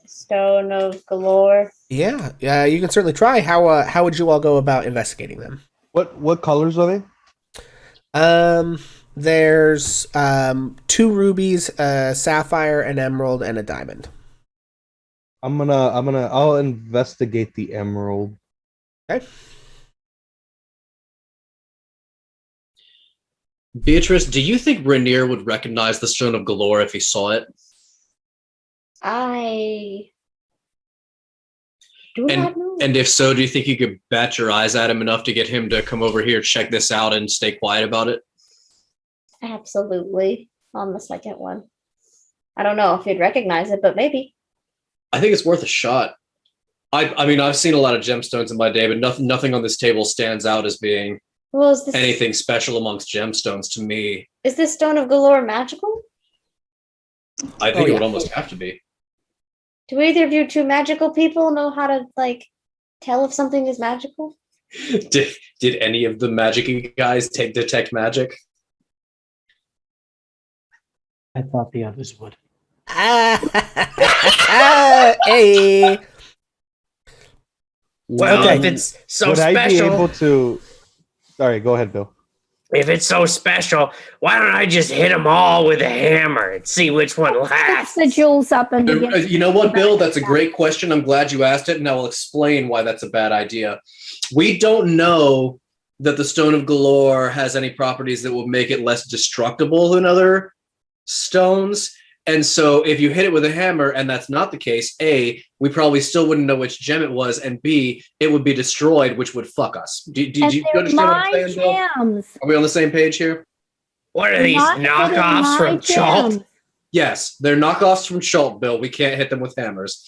stone of galore? Yeah, you can certainly try. How would you all go about investigating them? What colors are they? There's 2 rubies, a sapphire, an emerald, and a diamond. I'll investigate the emerald. Okay. Beatrice, do you think Rainier would recognize the stone of galore if he saw it? I do not know. And if so, do you think you could bat your eyes at him enough to get him to come over here, check this out, and stay quiet about it? Absolutely. On the second one. I don't know if he'd recognize it, but maybe. I think it's worth a shot. I mean, I've seen a lot of gemstones in my day, but nothing on this table stands out as being Well, is this anything special amongst gemstones to me. Is this stone of galore magical? I think it yeah. would almost have to be. Do either of you two magical people know how to like tell if something is magical? Did any of the magic guys detect magic? I thought the others would. Hey. Well, Okay. if it's so Would I be special, able to? Sorry, go ahead, Bill. if it's so special, why don't I just hit them all with a hammer and see which one Picks lasts? the jewels up and begins. You know what, Bill? That's a great question. I'm glad you asked it, and I will explain why that's a bad idea. We don't know that the Stone of Galore has any properties that will make it less destructible than other stones. And so if you hit it with a hammer and that's not the case, A, we probably still wouldn't know which gem it was, and B, it would be destroyed, which would fuck us. Did And you they're understand what I'm my saying, Bill? gems. Are we on the same page here? What are these Not hitting knockoffs my from Chalt? gems. Yes, they're knockoffs from Schult, Bill. We can't hit them with hammers.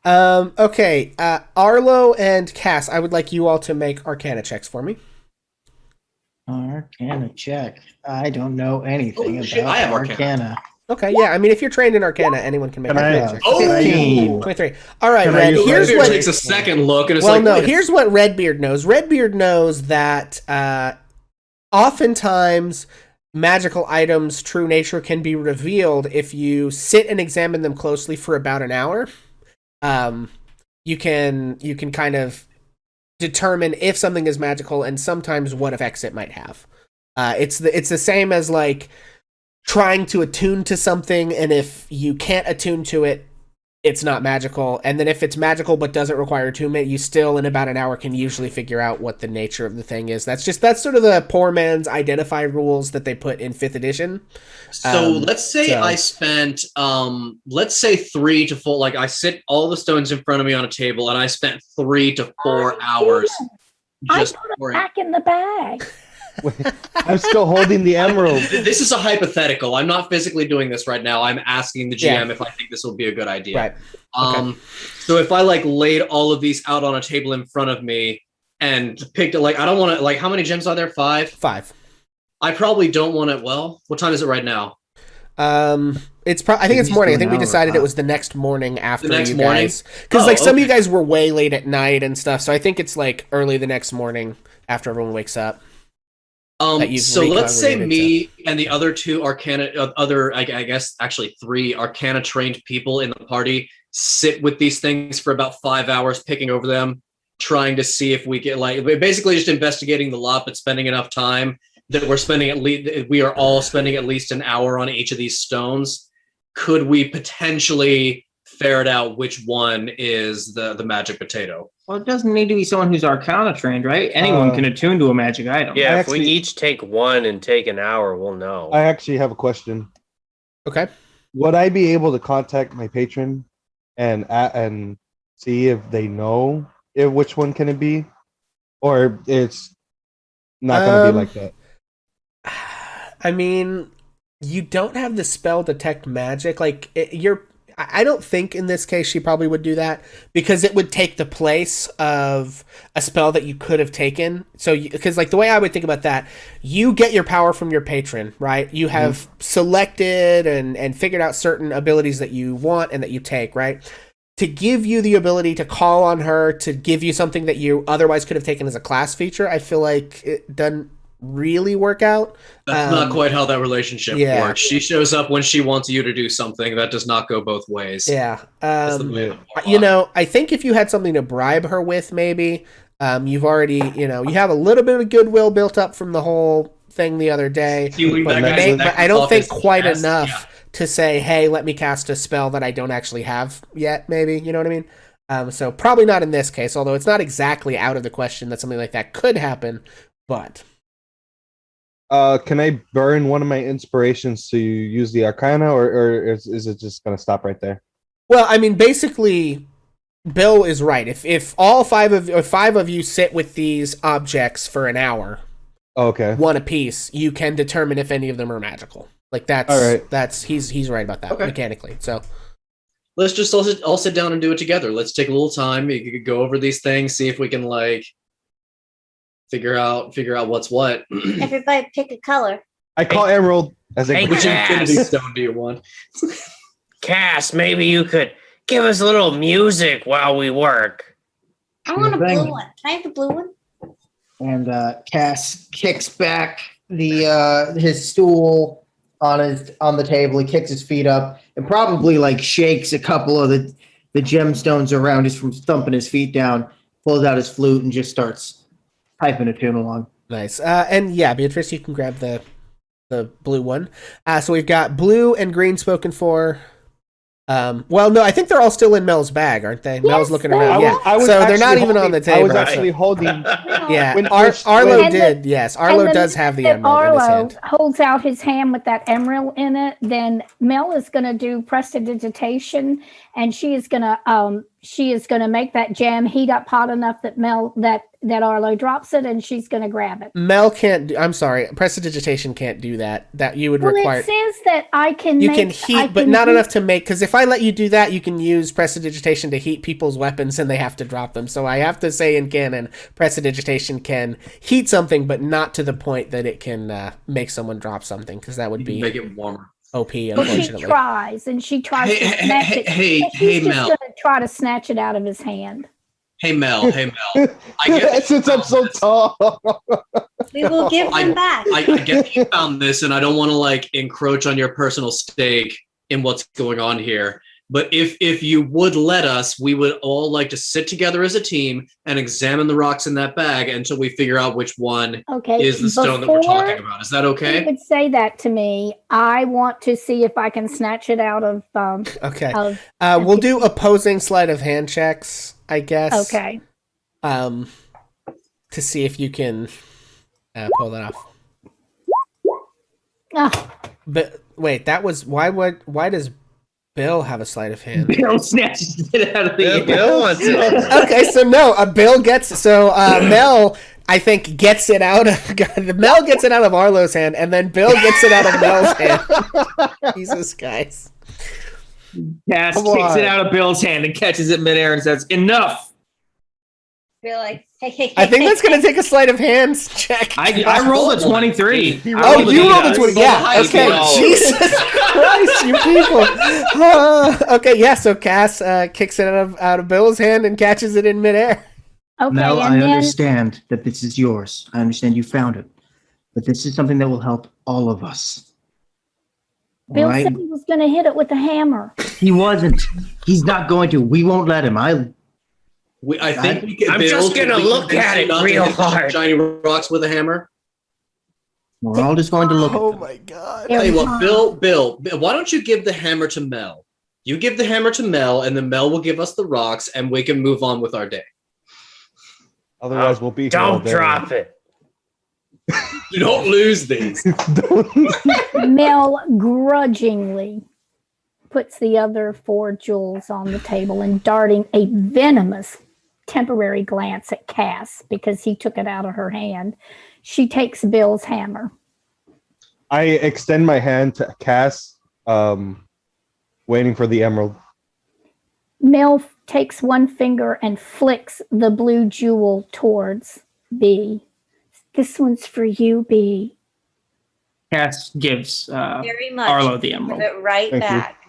Okay, Arlo and Cass, I would like you all to make Arcana checks for me. Arcana check. I don't know anything Oh, about shit, I have Arcana. Arcana. Okay, yeah, I mean, if you're trained in Arcana, anyone can make Can I- Arcana checks. Oh! can I use- 23. All right, Can I Red, use here's Redbeard what... takes a second look and it's Well, like, no, wait a here's what Redbeard knows. Redbeard knows that oftentimes magical items' true nature can be revealed if you sit and examine them closely for about an hour. You can kind of determine if something is magical and sometimes what effects it might have. It's the same as like trying to attune to something, and if you can't attune to it, it's not magical. And then if it's magical but doesn't require attunement, you still in about an hour can usually figure out what the nature of the thing is. That's sort of the poor man's identify rules that they put in 5th edition. So let's say so- I spent, let's say 3 to 4, like I sit all the stones in front of me on a table and I spent 3 to 4 hours I just put it pouring. back in the bag. I'm still holding the emerald. This is a hypothetical. I'm not physically doing this right now. I'm asking the GM Yeah. if I think this will be a good idea. Right. So if I like laid all of these out on a table in front of me and picked it, like I don't want to, like how many gems are there? 5? 5. I probably don't want it. Well, what time is it right now? I think it's He's morning. I doing think we hour decided it clock. was the next morning after The next you morning? guys. Because Oh, like some of you okay. guys were way late at night and stuff, so I think it's like early the next morning. after everyone wakes up. that you've So let's say recongregated me and the other two Arcana, I guess actually 3 Arcana trained people in the party sit with these things for about 5 hours, picking over them, trying to see if we get basically just investigating the lot, but spending enough time that we are all spending at least an hour on each of these stones. Could we potentially ferret out which one is the magic potato? Well, it doesn't need to be someone who's Arcana trained, right? Anyone can attune to a magic item. Yeah, I if we actually- each take one and take an hour, we'll know. I actually have a question. Okay. Would I be able to contact my patron and see if they know which one can it be, or it's not going to be like that? I mean, you don't have the spell detect magic. I don't think in this case she probably would do that because it would take the place of a spell that you could have taken. So, because the way I would think about that, you get your power from your patron, right? You have selected and figured out certain abilities that you want and that you take, right? To give you the ability to call on her to give you something that you otherwise could have taken as a class feature, I feel like it doesn't really work out. That's not quite how that relationship works. She shows up when she wants you to do something. That does not go both ways. Yeah. That's the way I think if you had something to bribe her with, maybe you've already, you have a little bit of goodwill built up from the whole thing the other day. But I don't think quite enough to say, hey, let me cast a spell that I don't actually have yet, maybe. You know what I mean? So probably not in this case, although it's not exactly out of the question that something like that could happen, but... Can I burn one of my inspirations to use the Arcana, or is it just going to stop right there? Well, I mean, basically, Bill is right. If all five of you sit with these objects for an hour, one apiece, you can determine if any of them are magical. That's all right. He's right about that mechanically. So let's just all sit down and do it together. Let's take a little time. You could go over these things, see if we can figure out what's what. Everybody pick a color. I call Emerald as a which infinity stone do you want? Cass, maybe you could give us a little music while we work. I want a blue one. Can I have the blue one? And Cass kicks back his stool on the table. He kicks his feet up and probably shakes a couple of the gemstones around just from thumping his feet down. Pulls out his flute and just starts piping a tune along. Nice. And yeah, Beatrice, you can grab the blue one. So we've got blue and green spoken for. Well, no, I think they're all still in Mel's bag, aren't they? Mel's looking around. So they're not even on the table. I was actually holding. Yeah, Arlo did. Yes, Arlo does have the emerald in his hand. Holds out his hand with that emerald in it. Then Mel is going to do prestidigitation, and she is going to make that gem heat up hot enough that Arlo drops it, and she's going to grab it. Mel can't. I'm sorry, prestidigitation can't do that. That you would require. It says that I can. You can heat, but not enough to make. Because if I let you do that, you can use prestidigitation to heat people's weapons, and they have to drop them. So I have to say in canon, prestidigitation can heat something, but not to the point that it can make someone drop something. Because that would be make it warmer. OP, unfortunately. She tries to snatch it. Hey, Mel. Just going to try to snatch it out of his hand. Hey, Mel. I get since I'm so tall. We will give them back. I get you found this, and I don't want to encroach on your personal stake in what's going on here. But if you would let us, we would all like to sit together as a team and examine the rocks in that bag until we figure out which one is the stone that we're talking about. Is that okay? You would say that to me. I want to see if I can snatch it out of. Okay. We'll do opposing sleight of hand checks, I guess. Okay. To see if you can pull that off. Oh. But wait, that was why does Bill have a sleight of hand? Bill snatches it out of the air. Bill wants it. Okay, so no, Bill gets Mel. I think gets it out of Mel gets it out of Arlo's hand, and then Bill gets it out of Mel's hand. Jesus, guys! Cass kicks it out of Bill's hand and catches it midair and says, "Enough." Feel like, hey. I think that's going to take a sleight of hands check. I rolled a 23. You rolled a 20. Yeah. Okay. Jesus Christ, you people. Okay. Yeah. So Cass kicks it out of Bill's hand and catches it in midair. Okay, Mel, and I then understand that this is yours. I understand you found it. But this is something that will help all of us. All Bill right? said he was going to hit it with a hammer. He wasn't. He's not going to. We won't let him. I think we can. I'm Bill, just can gonna we look convince at you it not to real hit the hard. shiny rocks with a hammer. We're all just going to look Oh at them. my god. Tell you what, Fine. Bill, why don't you give the hammer to Mel? You give the hammer to Mel, and then Mel will give us the rocks, and we can move on with our day. Otherwise, we'll be here all Don't day. drop it. You don't lose these. Mel grudgingly puts the other 4 jewels on the table and darting a venomous temporary glance at Cass because he took it out of her hand. She takes Bill's hammer. I extend my hand to Cass, waiting for the emerald. Mel takes one finger and flicks the blue jewel towards B. This one's for you, B. Cass gives Very much. Arlo the Give emerald. it right Thank you. back.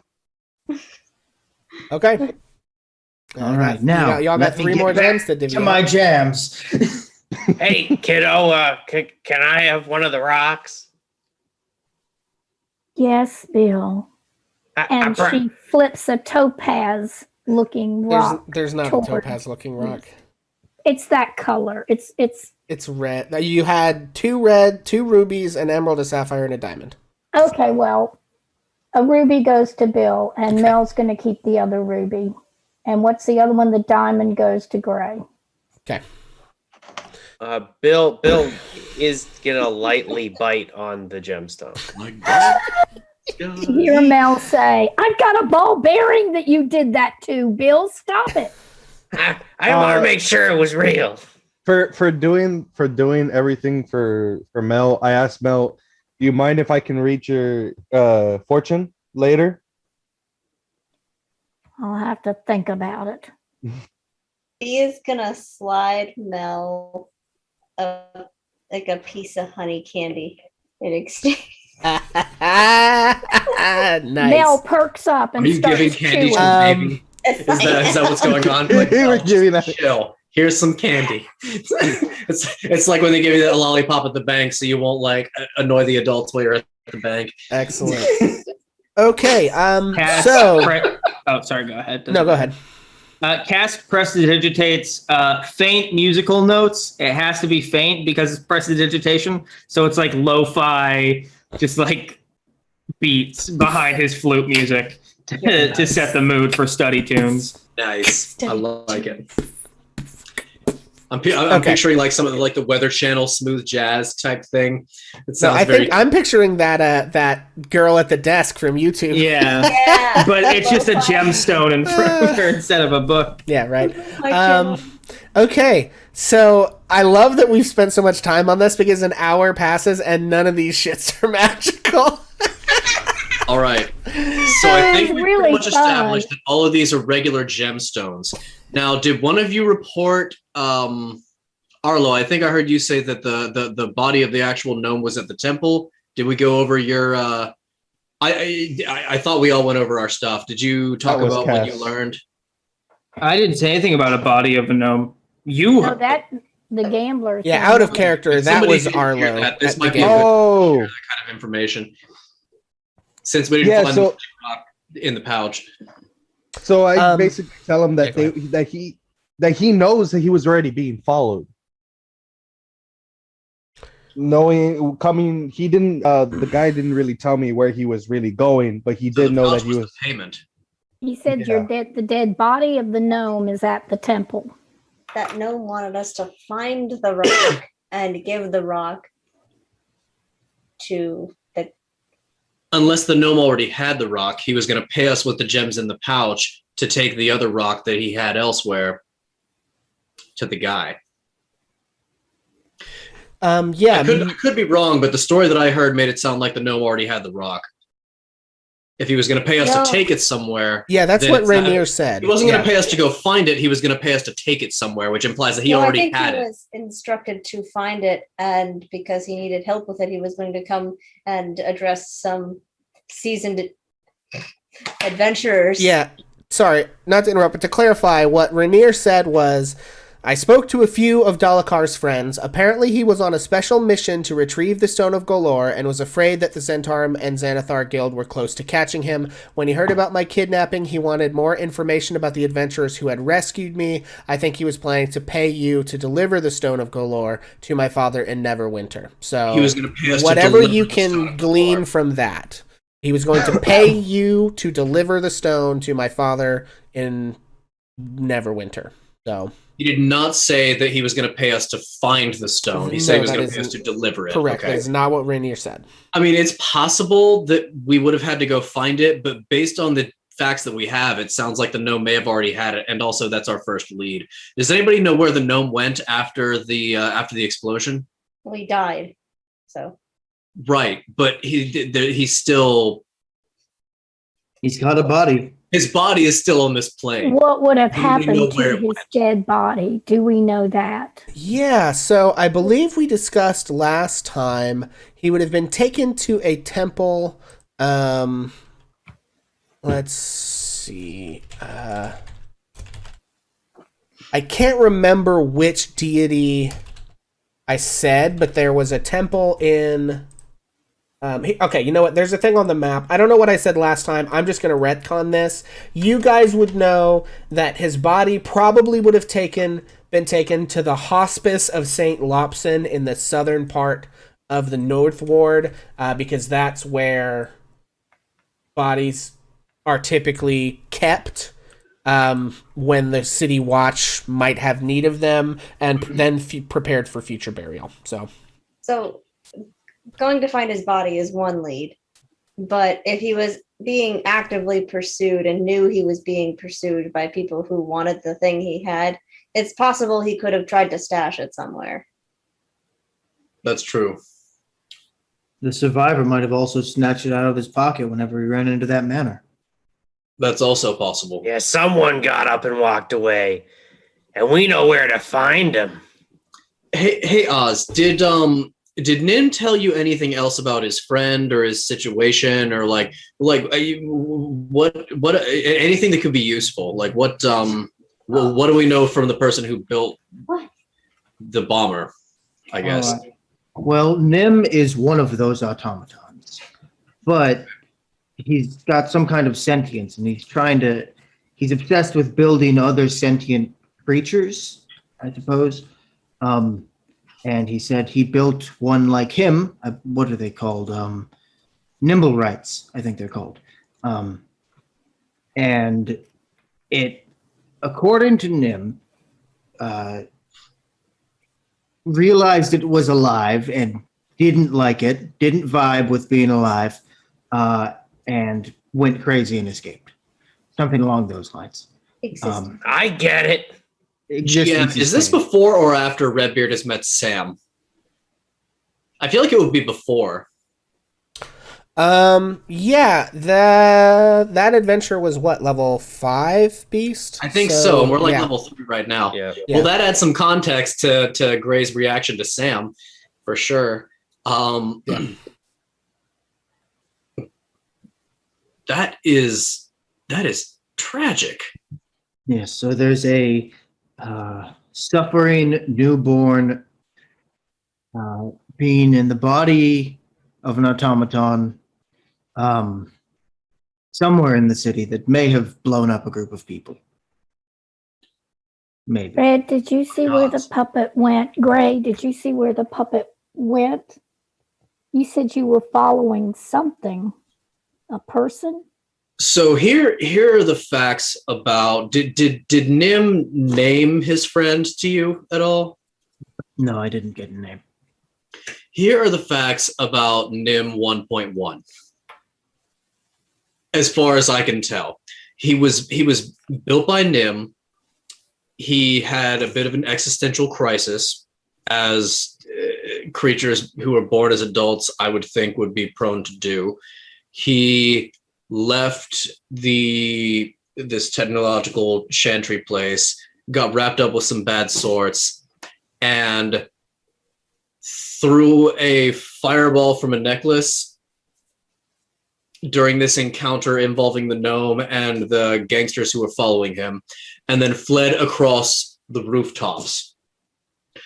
Okay. All right, now y'all let got me 3 get more back gems to divvy to my up. jams. Hey, kiddo, can I have one of the rocks? Yes, Bill. I And pro- she flips a topaz looking rock. There's not a toward- topaz looking rock. It's that color. It's It's red. Now, you had 2 red, 2 rubies, an emerald, a sapphire, and a diamond. okay, well, a ruby goes to Bill and Mel's going to keep the other ruby. And what's the other one? The diamond goes to Gray. Okay. Bill is gonna lightly bite on the gemstone. My God. Hear Mel say, I've got a ball bearing that you did that to, Bill. Stop it. I want to make sure it was real. For doing everything for Mel, I asked Mel, do you mind if I can read your fortune later? I'll have to think about it. He is gonna slide Mel like a piece of honey candy in exchange. Nice. Mel perks up and Are you starts giving candy chewing. to the baby? Is that what's going on? Like, He was just giving that. chill. Here's some candy. It's like when they give you that lollipop at the bank, so you won't like annoy the adults while you're at the bank. Excellent. Okay. Cass sorry, go ahead. No, go ahead. Cass prestidigitates faint musical notes. It has to be faint because it's prestidigitation. So it's like lo-fi, just like beats behind his flute music to set the mood for study tunes. Nice. I like it. I'm Okay. picturing like some of the Weather Channel smooth jazz type thing. It So sounds I very. think I'm picturing that girl at the desk from YouTube. Yeah. Yeah. But it's just a gemstone in front of her instead of a book. Yeah, right. My channel. Okay, so I love that we've spent so much time on this because an hour passes and none of these shits are magical. All right. So I think we Really pretty much fun. established that all of these are regular gemstones. Now, did one of you report, Arlo? I think I heard you say that the body of the actual gnome was at the temple. Did we go over your? I thought we all went over our stuff. Did you talk That was about what you Cass. learned? I didn't say anything about a body of a gnome. You No, that the gamblers. Yeah, don't out of know. character, If that somebody was didn't hear Arlo. that, this at might the be a game. good- Oh, That kind of information. Since we didn't yeah. find So the rock in the pouch. so I Um, basically tell him that yeah, go that he knows that he was already being followed. Knowing coming, he didn't. The guy didn't really tell me where he was really going, but he So did the know pouch that he was. the payment. He said Yeah. the dead body of the gnome is at the temple. That gnome wanted us to find the rock and give the rock to the. Unless the gnome already had the rock, he was going to pay us with the gems in the pouch to take the other rock that he had elsewhere to the guy. Yeah, I could be wrong, but the story that I heard made it sound like the gnome already had the rock. If he was going to pay us No. to take it somewhere, yeah, that's then what it's not- Rainier said. he wasn't going Yeah. to pay us to go find it. He was going to pay us to take it somewhere, which implies that he Well, already I think had he it. was instructed to find it, and because he needed help with it, he was going to come and address some seasoned adventurers. Yeah, sorry, not to interrupt, but to clarify, what Rainier said was I spoke to a few of Dalakar's friends. Apparently, he was on a special mission to retrieve the Stone of Golor and was afraid that the Zentarum and Xanathar Guild were close to catching him. When he heard about my kidnapping, he wanted more information about the adventurers who had rescued me. I think he was planning to pay you to deliver the Stone of Golor to my father in Neverwinter. So, He was going to pay us whatever to deliver you the Stone can of glean Golor. from that. He was going to pay you to deliver the stone to my father in Neverwinter. So He did not say that he was going to pay us to find the stone. He said No, he was that going to pay us isn't to deliver it. correct. Okay. That is not what Rainier said. I mean, it's possible that we would have had to go find it, but based on the facts that we have, it sounds like the gnome may have already had it, and also that's our first lead. Does anybody know where the gnome went after the explosion? Well, he died. So Right, but he's still, He's got a body. his body is still on this plane. What would have Do we know happened where to it his went? dead body? Do we know that? Yeah, so I believe we discussed last time he would have been taken to a temple. Let's see. I can't remember which deity I said, but there was a temple in. Okay, you know what? There's a thing on the map. I don't know what I said last time. I'm just going to retcon this. You guys would know that his body probably would have been taken to the Hospice of St. Lopson in the southern part of the North Ward, because that's where bodies are typically kept when the City Watch might have need of them, and then prepared for future burial. So going to find his body is one lead. But if he was being actively pursued and knew he was being pursued by people who wanted the thing he had, it's possible he could have tried to stash it somewhere. That's true. The survivor might have also snatched it out of his pocket whenever he ran into that manor. That's also possible. Yeah, someone got up and walked away, and we know where to find him. Hey Oz, did Nim tell you anything else about his friend or his situation, or what anything that could be useful? Like what do we know from the person who built the bomber? I guess. Well, Nim is one of those automatons, but he's got some kind of sentience, and he's obsessed with building other sentient creatures, I suppose. And he said he built one like him. What are they called? Nimble Rights, I think they're called. And it, according to Nim, realized it was alive and didn't like it, didn't vibe with being alive, and went crazy and escaped. Something along those lines. I get it. Yeah, is this before or after Redbeard has met Sam? I feel like it would be before. Yeah, that adventure was what, level 5 beast? I think so. And we're like yeah. level 3 right now. Yeah. Yeah. Well, that adds some context to Gray's reaction to Sam, for sure. That is tragic. Yes, so there's a suffering newborn being in the body of an automaton somewhere in the city that may have blown up a group of people. Maybe. Fred, did you see where the puppet went? Gray, did you see where the puppet went? You said you were following something. A person? So here are the facts about did Nim name his friend to you at all? No, I didn't get a name. Here are the facts about Nim 1.1. As far as I can tell, he was built by Nim. He had a bit of an existential crisis, as creatures who are born as adults, I would think, would be prone to do. He left this technological chantry place, got wrapped up with some bad sorts, and threw a fireball from a necklace during this encounter involving the gnome and the gangsters who were following him, and then fled across the rooftops.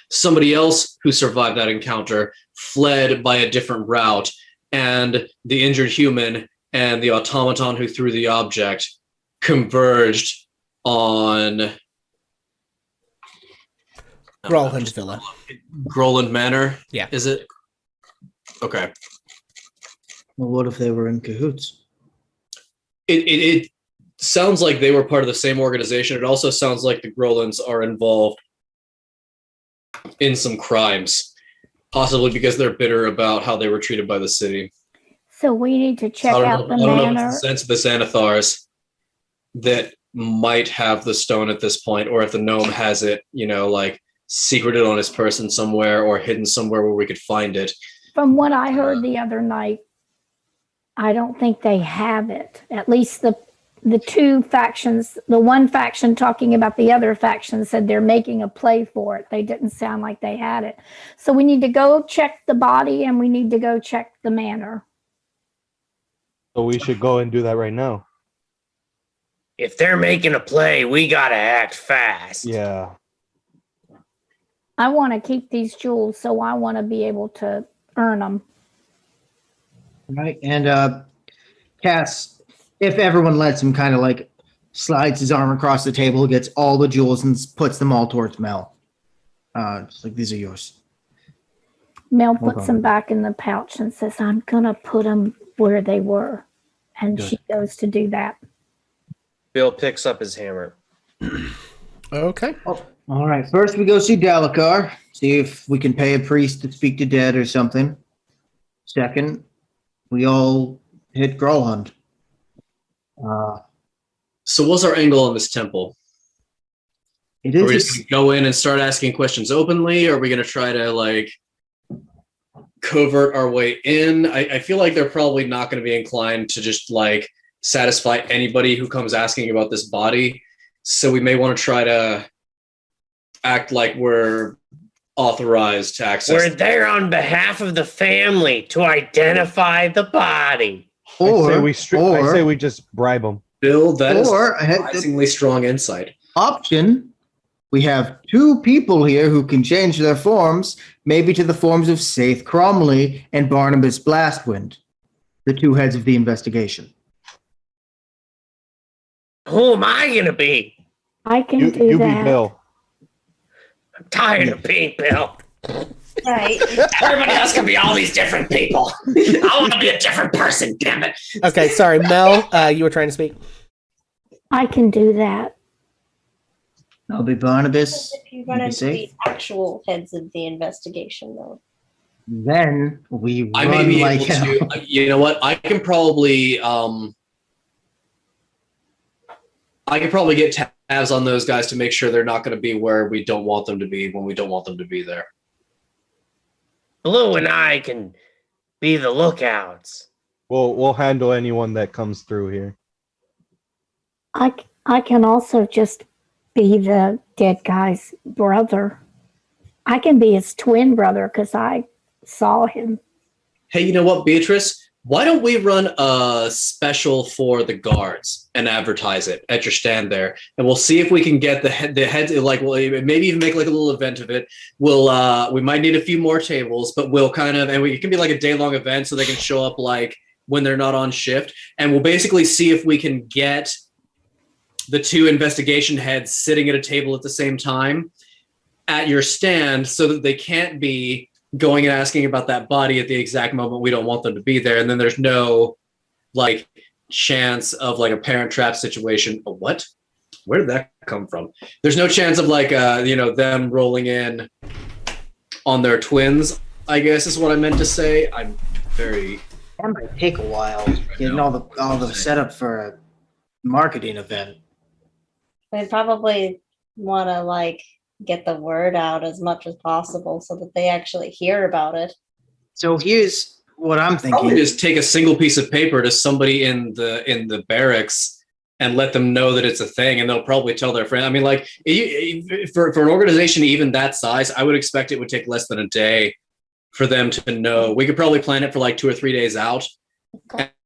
Somebody else who survived that encounter fled by a different route, and the injured human and the automaton who threw the object converged on Grolland Villa. Groland Manor. Yeah. Is it? Okay. Well, what if they were in cahoots? It sounds like they were part of the same organization. It also sounds like the Grolands are involved in some crimes, possibly because they're bitter about how they were treated by the city. So we need to check out the I don't know if manor. it's the sense of the Xanathars that might have the stone at this point, or if the gnome has it, like secreted on his person somewhere or hidden somewhere where we could find it. From what I heard the other night, I don't think they have it. At least the two factions, the one faction talking about the other faction said they're making a play for it. They didn't sound like they had it. So we need to go check the body and we need to go check the manor. So we should go and do that right now. If they're making a play, we gotta act fast. Yeah. I want to keep these jewels, so I want to be able to earn them. Right. And Cass, if everyone lets him, kind of like slides his arm across the table, gets all the jewels and puts them all towards Mel. Just like, these are yours. Mel Hold puts on. them back in the pouch and says, I'm going to put them where they were. And Good. she goes to do that. Bill picks up his hammer. Okay. Oh, all right. First, we go see Dalakar, see if we can pay a priest to speak to dead or something. Second, we all hit Grolhund. So what's our angle on this temple? It Are we is. just going to go in and start asking questions openly? Or are we going to try to covert our way in? I feel like they're probably not going to be inclined to just satisfy anybody who comes asking about this body. So we may want to try to act like we're authorized to access. We're there on behalf of the family to identify the body. Or, I say we just bribe them. Bill, that is or surprisingly strong insight. option, we have two people here who can change their forms, maybe to the forms of Saith Cromley and Barnabas Blastwind, the two heads of the investigation. Who am I gonna be? I can You do be that. Bill. I'm tired of being Bill. Right. Everybody else can be all these different people. I want to be a different person, damn it. Okay, sorry, Mel, you were trying to speak. I can do that. I'll be Barnabas. If you run You be into the safe. actual heads of the investigation, though. Then we I may run be like able hell. to. You know what? I can probably get tabs on those guys to make sure they're not going to be where we don't want them to be when we don't want them to be there. Blue and I can be the lookouts. We'll handle anyone that comes through here. I can also just be the dead guy's brother. I can be his twin brother because I saw him. Hey, you know what, Beatrice? Why don't we run a special for the guards and advertise it at your stand there, and we'll see if we can get the heads. Maybe even make a little event of it. We might need a few more tables, but we'll it can be a day-long event so they can show up when they're not on shift, and we'll basically see if we can get the two investigation heads sitting at a table at the same time at your stand so that they can't be going and asking about that body at the exact moment we don't want them to be there. And then there's no chance of a parent trap situation. What? Where did that come from? There's no chance of them rolling in on their twins, I guess is what I meant to say. I'm very... That might take a while getting all the setup for a marketing event. They probably want to get the word out as much as possible so that they actually hear about it. So here's what I'm Probably thinking. just take a single piece of paper to somebody in the barracks and let them know that it's a thing, and they'll probably tell their friend. I mean, for an organization even that size, I would expect it would take less than a day for them to know. We could probably plan it for 2 or 3 days out,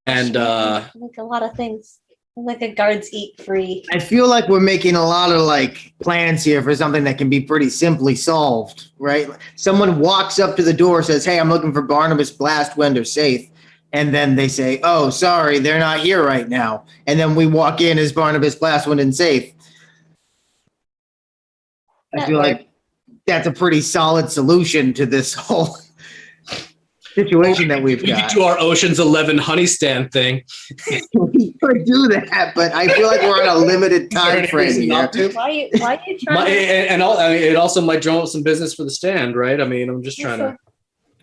and like a lot of things. Like a guards eat free. I feel like we're making a lot of like plans here for something that can be pretty simply solved, right? Someone walks up to the door, says, "Hey, I'm looking for Barnabas Blastwind or Safe," and then they say, "Oh, sorry, they're not here right now." And then we walk in as Barnabas Blastwind and Safe. I That feel works. like that's a pretty solid solution to this whole situation that we've We could got. do our Ocean's 11 honey stand thing. We could do that, but I feel like we're on a limited time frame here. Not to. Why you trying to It also might drum up some business for the stand, right? I mean, I'm just trying to.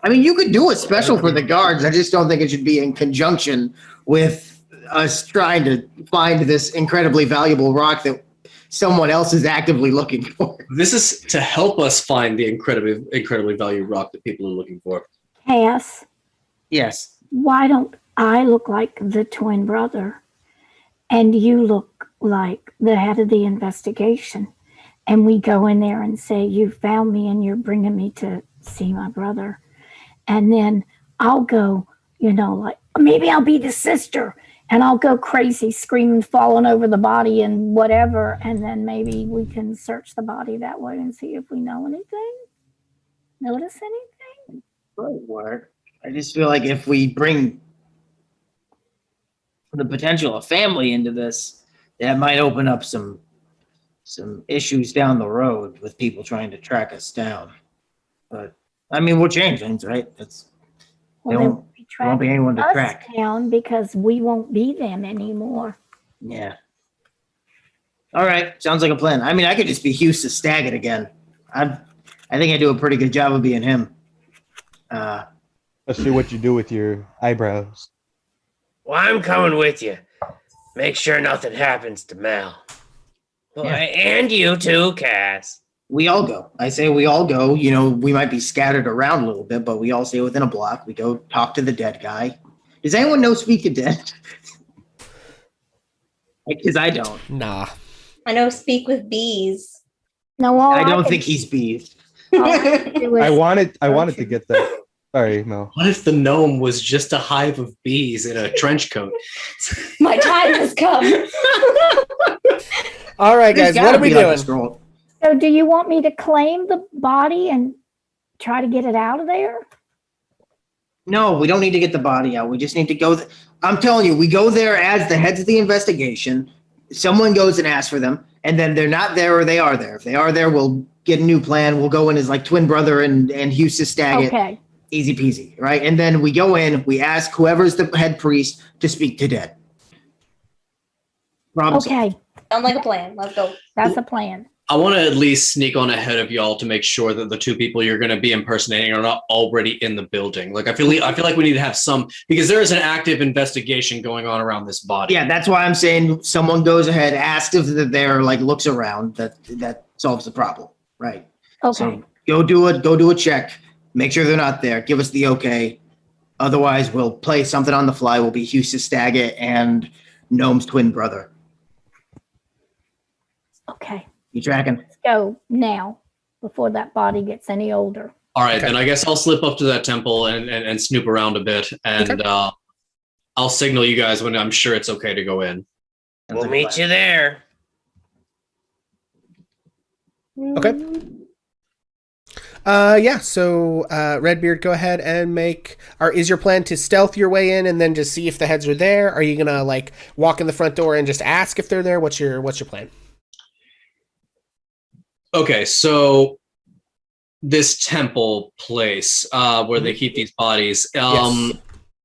I mean, you could do a special for the guards. I just don't think it should be in conjunction with us trying to find this incredibly valuable rock that someone else is actively looking for. This is to help us find the incredibly valuable rock that people are looking for. Cass, Yes. why don't I look like the twin brother and you look like the head of the investigation? And we go in there and say, "You found me and you're bringing me to see my brother." And then I'll go, like maybe I'll be the sister and I'll go crazy, screaming, falling over the body and whatever. And then maybe we can search the body that way and see if we know anything, notice anything. Good work. I just feel like if we bring the potential of family into this, that might open up some issues down the road with people trying to track us down. But I mean, we'll change things, right? That's Well, They they won't- won't be there won't be tracking anyone to us track. down because we won't be them anymore. Yeah. All right. Sounds like a plan. I mean, I could just be Hughes Staggett again. I think I do a pretty good job of being him. Let's see what you do with your eyebrows. Well, I'm coming with you. Make sure nothing happens to Mel. Well, Yeah. and you too, Cass. We all go. I say we all go. We might be scattered around a little bit, but we all stay within a block. We go talk to the dead guy. Does anyone know Speak of Dead? Because I don't. Nah. I know speak with bees. No, I don't think he's bees. I wanted to get that. Sorry, Mel. What if the gnome was just a hive of bees in a trench coat? My time has come. All right, guys, what are we doing? Scroll. So do you want me to claim the body and try to get it out of there? No, we don't need to get the body out. We just need to go. I'm telling you, we go there as the heads of the investigation. Someone goes and asks for them, and then they're not there or they are there. If they are there, we'll get a new plan. We'll go in as like twin brother and Eustace Staggett. Okay. Easy peasy, right? And then we go in, we ask whoever's the head priest to speak to dead. Problem solved. Okay. Sounds like a plan. Let's go. That's a plan. I want to at least sneak on ahead of y'all to make sure that the two people you're going to be impersonating are not already in the building. Like I feel like we need to have some, because there is an active investigation going on around this body. Yeah, that's why I'm saying someone goes ahead, asks if they're there, like looks around. That solves the problem, right? Okay. So go do a check. Make sure they're not there. Give us the okay. Otherwise, we'll play something on the fly. We'll be Eustace Staggett and Gnome's twin brother. Okay. You tracking? Let's go now before that body gets any older. All right, Okay. then I guess I'll slip up to that temple and snoop around a bit, and I'll signal you guys when I'm sure it's okay to go in. We'll meet you there. Okay. Yeah, so Redbeard, go ahead and is your plan to stealth your way in and then just see if the heads are there? Are you gonna like walk in the front door and just ask if they're there? What's your plan? Okay, so this temple place where they keep these bodies, Yes.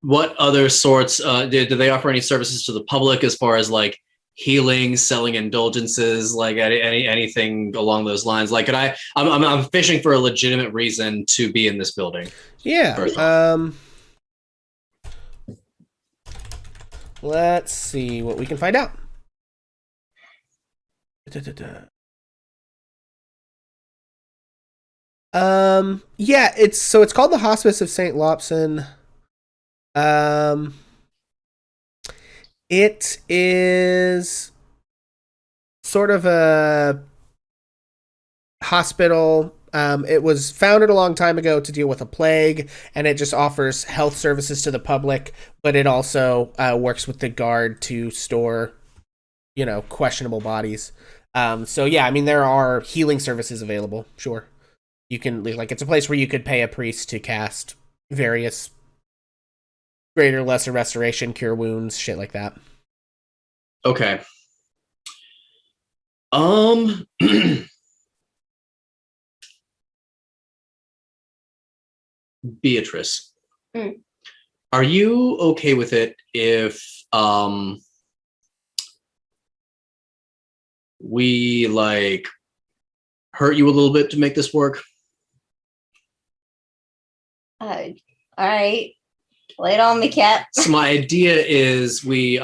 what other sorts, do they offer any services to the public as far as like healing, selling indulgences, like anything along those lines? Like, I'm fishing for a legitimate reason to be in this building. Yeah. First off. Let's see what we can find out. Da-da-da. Yeah, it's called the Hospice of St. Lopson. It is sort of a hospital. It was founded a long time ago to deal with a plague, and it just offers health services to the public, but it also works with the guard to store questionable bodies. So yeah, I mean, there are healing services available. Sure, you can it's a place where you could pay a priest to cast various greater, lesser restoration, cure wounds, shit like that. Okay. Beatrice, are you okay with it if we like hurt you a little bit to make this work? All right. Lay it on me, cat. So my idea is we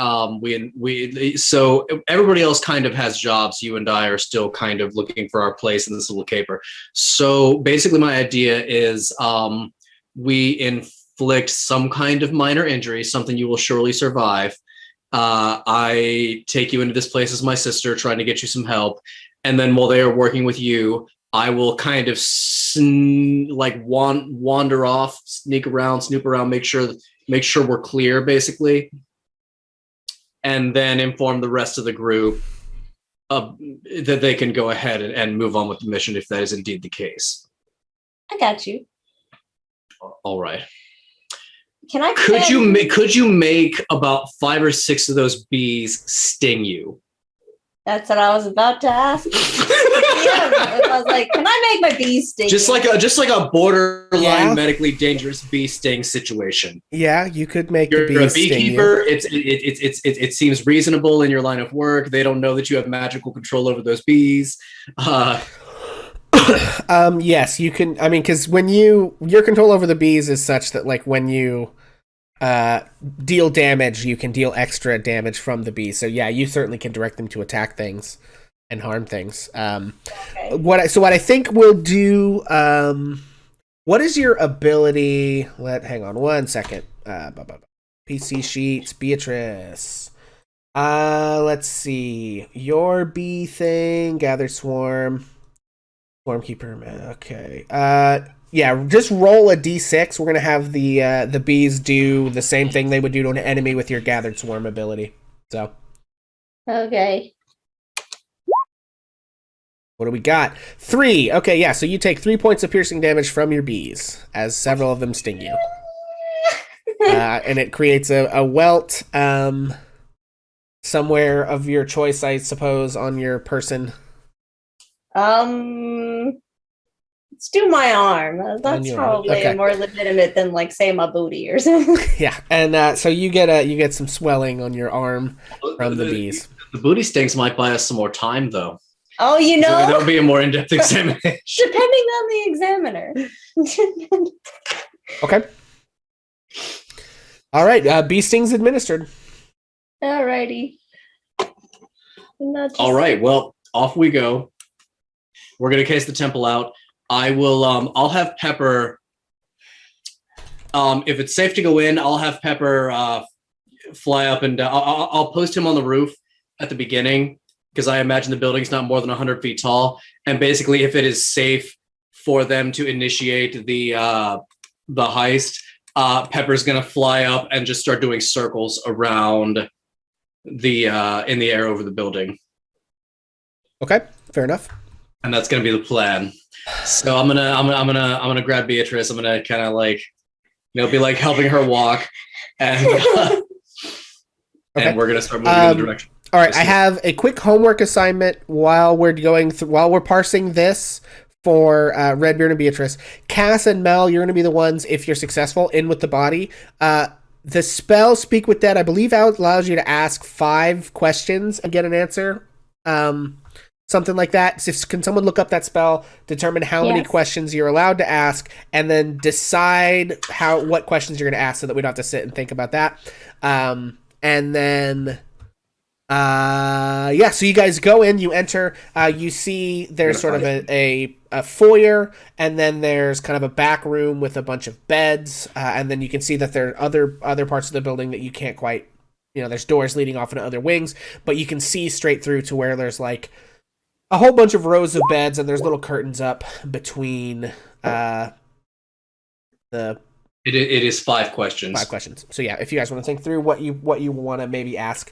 so everybody else kind of has jobs. You and I are still kind of looking for our place in this little caper. So basically my idea is we inflict some kind of minor injury, something you will surely survive. I take you into this place as my sister, trying to get you some help. And then while they are working with you, I will kind of wander off, snoop around, make sure we're clear, basically, and then inform the rest of the group that they can go ahead and move on with the mission if that is indeed the case. I got you. All right. Can I? Could you make about 5 or 6 of those bees sting you? That's what I was about to ask. I was like, can I make my bees sting? Just like a borderline medically dangerous bee sting situation. Yeah, you could make You're the bees a beekeeper. It seems reasonable in your line of work. They don't know that you have magical control over those bees. Yes, you can. I mean, because when your control over the bees is such that when you deal damage, you can deal extra damage from the bees. So yeah, you certainly can direct them to attack things and harm things. Okay. What I think we'll do. What is your ability? Hang on one second. PC sheets, Beatrice. Let's see. Your bee thing, gather swarm. Swarmkeeper, man. Okay. Yeah, just roll a d6. We're gonna have the bees do the same thing they would do to an enemy with your gathered swarm ability. So. Okay. What do we got? 3. Okay, yeah. So you take 3 points of piercing damage from your bees, as several of them sting you, and it creates a welt somewhere of your choice, I suppose, on your person. Let's do my arm. That's probably more legitimate than say my booty or something. Yeah, and so you get some swelling on your arm from the bees. The booty stings might buy us some more time, though. Oh, so that'll be a more in-depth examination. Depending on the examiner. Okay. All right. Bee stings administered. Alrighty. All right. Well, off we go. We're gonna case the temple out. I will. I'll have Pepper. If it's safe to go in, I'll have Pepper fly up and I'll post him on the roof at the beginning because I imagine the building's not more than 100 feet tall. And basically, if it is safe for them to initiate the heist, Pepper's gonna fly up and just start doing circles around the in the air over the building. Okay, fair enough. And that's gonna be the plan. So I'm gonna grab Beatrice. I'm gonna kind of be helping her walk, and okay. And we're gonna start moving in the direction. All right, I have a quick homework assignment while we're parsing this for Redbeard and Beatrice. Cass and Mel, you're gonna be the ones, if you're successful, in with the body. The spell Speak with Dead, I believe, allows you to ask 5 questions and get an answer. Something like that. So can someone look up that spell, determine how many questions you're allowed to ask, and then decide what questions you're going to ask so that we don't have to sit and think about that. And then, so you guys go in, you enter, you see there's sort of a foyer, and then there's kind of a back room with a bunch of beds, and then you can see that there are other parts of the building that you can't quite, there's doors leading off into other wings, but you can see straight through to where there's a whole bunch of rows of beds, and there's little curtains up between It is 5 questions. 5 questions. So yeah, if you guys want to think through what you want to maybe ask,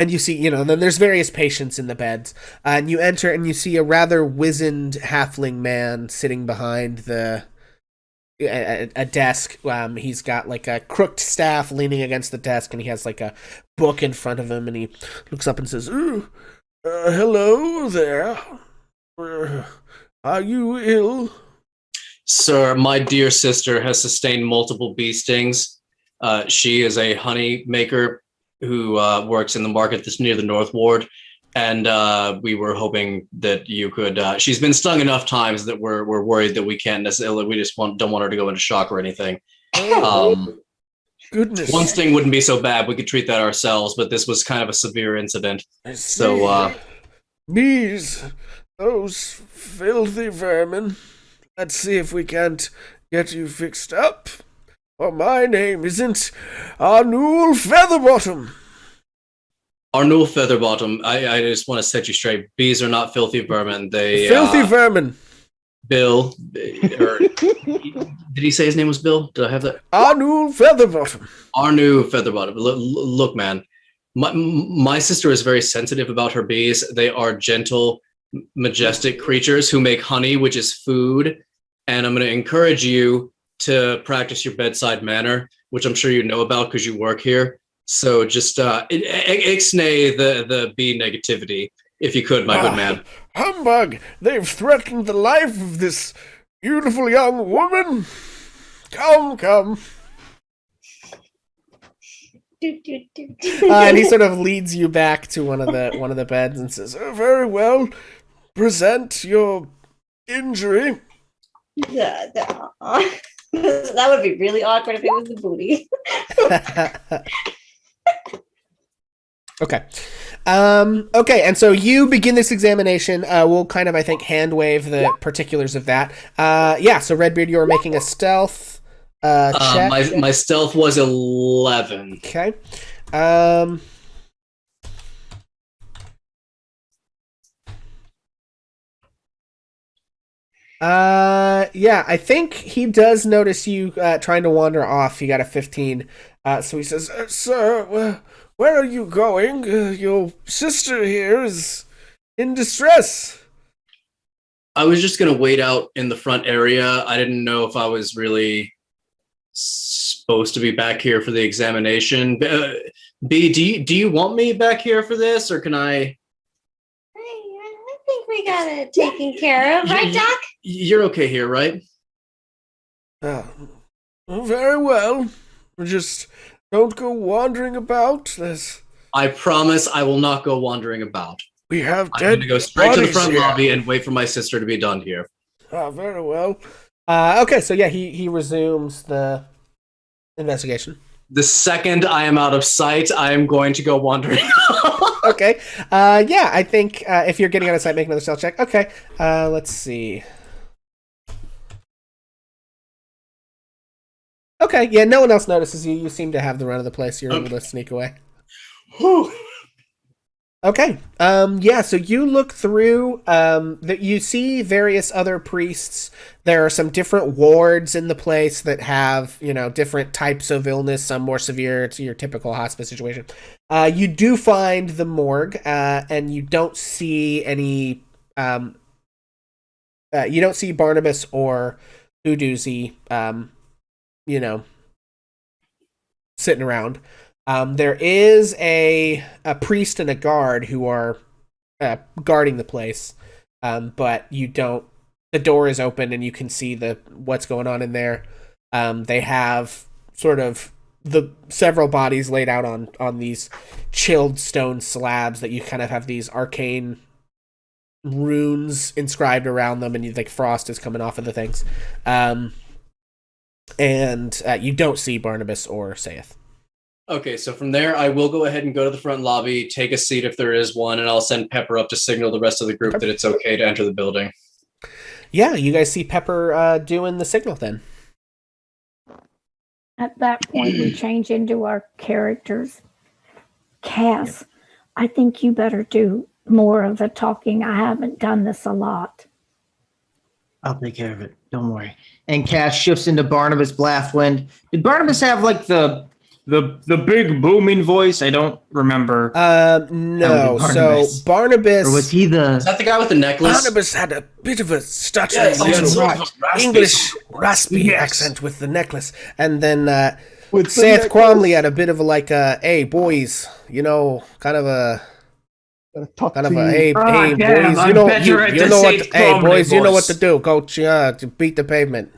And you see, then there's various patients in the beds. And you enter and you see a rather wizened halfling man sitting behind a desk. He's got like a crooked staff leaning against the desk, and he has like a book in front of him, and he looks up and says, hello there. Are you ill? Sir, my dear sister has sustained multiple bee stings. She is a honey maker who works in the market that's near the North Ward, and we were hoping that you could. She's been stung enough times that we're worried that we can't necessarily. We just don't want her to go into shock or anything. Goodness. One sting wouldn't be so bad. We could treat that ourselves, but this was kind of a severe incident. So, bees, those filthy vermin. Let's see if we can't get you fixed up. Well, my name isn't Arnoul Featherbottom. Arnoul Featherbottom, I just want to set you straight. Bees are not filthy vermin. They filthy vermin. Bill, did he say his name was Bill? Did I have that? Arnoul Featherbottom. Arnoul Featherbottom. Look, man, my sister is very sensitive about her bees. They are gentle, majestic creatures who make honey, which is food. And I'm going to encourage you to practice your bedside manner, which I'm sure you know about because you work here. So just ixnay the bee negativity, if you could, my good man. Humbug! They've threatened the life of this beautiful young woman. Come. And he sort of leads you back to one of the beds and says, very well, present your injury. That would be really awkward if it was the booty. Okay. Okay, and so you begin this examination. We'll kind of, I think, hand wave the particulars of that. So Redbeard, you are making a stealth check. My stealth was 11. Okay. I think he does notice you trying to wander off. You got a 15. So he says, sir, where are you going? Your sister here is in distress. I was just going to wait out in the front area. I didn't know if I was really supposed to be back here for the examination. B, do you want me back here for this, or can I? I think we got it taken care of, right, Doc? You're okay here, right? Very well. Just don't go wandering about. I promise I will not go wandering about. We have I'm going to go straight to the front lobby and wait for my sister to be done here. Very well. Okay, so yeah, he resumes the investigation. The second I am out of sight, I am going to go wandering. Okay. I think if you're getting out of sight, make another stealth check. Okay. Let's see. Okay, yeah, no one else notices you. You seem to have the run of the place. You're able to sneak away. Whew. Okay. So you look through that you see various other priests. There are some different wards in the place that have, different types of illness, some more severe to your typical hospice situation. You do find the morgue, and you don't see any you don't see Barnabas or Udoozy, sitting around. There is a priest and a guard who are guarding the place, but you don't. The door is open and you can see what's going on in there. They have sort of the several bodies laid out on these chilled stone slabs that you kind of have these arcane runes inscribed around them, and frost is coming off of the things. And you don't see Barnabas or Saith. Okay, so from there, I will go ahead and go to the front lobby, take a seat if there is one, and I'll send Pepper up to signal the rest of the group that it's okay to enter the building. Yeah, you guys see Pepper doing the signal then. At that point, we change into our characters. Cass, I think you better do more of the talking. I haven't done this a lot. I'll take care of it. Don't worry. And Cass shifts into Barnabas Blathwind. Did Barnabas have the big booming voice. I don't remember. No. That was So Barnabas. Barnabas. Or was he Is the? that the guy with the necklace? Barnabas had a bit of a stuttering Yes, he had little sort of a raspy English raspy Yes. accent with the necklace, and then With the Seth necklace. Cromley had a bit of a like hey boys, you know, kind of a Gotta talk kind of to a you. hey damn, boys, you I'm know better at you the know what Seth hey Cromley boys, you know what to voice. do, coach. To beat the pavement.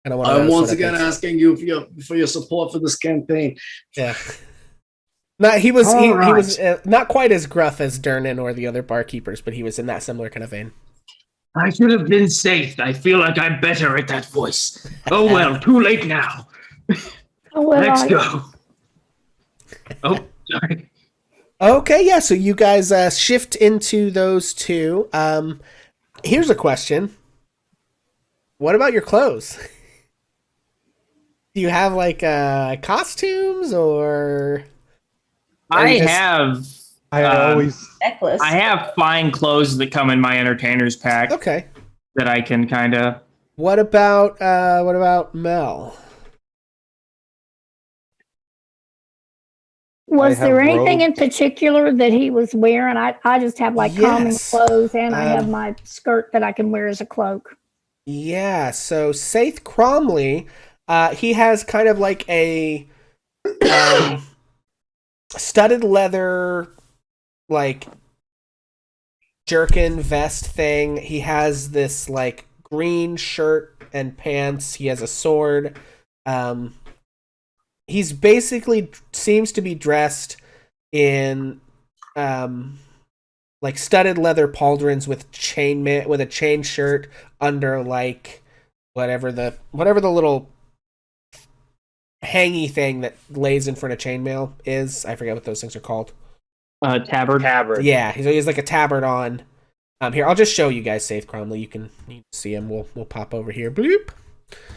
Kind of one of I'm those once sort of again things. asking you for your support for this campaign. Yeah. No, he was he All was not quite as gruff as Dernan or the other barkeepers, but he was in that similar kind of vein. I should have been safe. I feel like I'm better at that voice. Oh well, too late now. Oh, well, Let's I- go. Oh, sorry. Okay, yeah. So you guys shift into those two. Here's a question. What about your clothes? Do you have like costumes or? I you just- have I always Necklace. I have fine clothes that come in my entertainer's pack Okay. that I can kind of. What about Mel? Was I have there anything in robes. particular that he was wearing? I just have like common Yes. clothes, and I have Um, my skirt that I can wear as a cloak. Yeah. So Seth Cromley, he has kind of like a studded leather like jerkin vest thing. He has this like green shirt and pants. He has a sword. He's basically seems to be dressed in like studded leather pauldrons with with a chain shirt under like whatever the little hangy thing that lays in front of chainmail is. I forget what those things are called. Tabard. Tabard. Yeah, so he has like a tabard on. Here, I'll just show you guys Seth Cromley. You can see him. We'll pop over here. Bloop.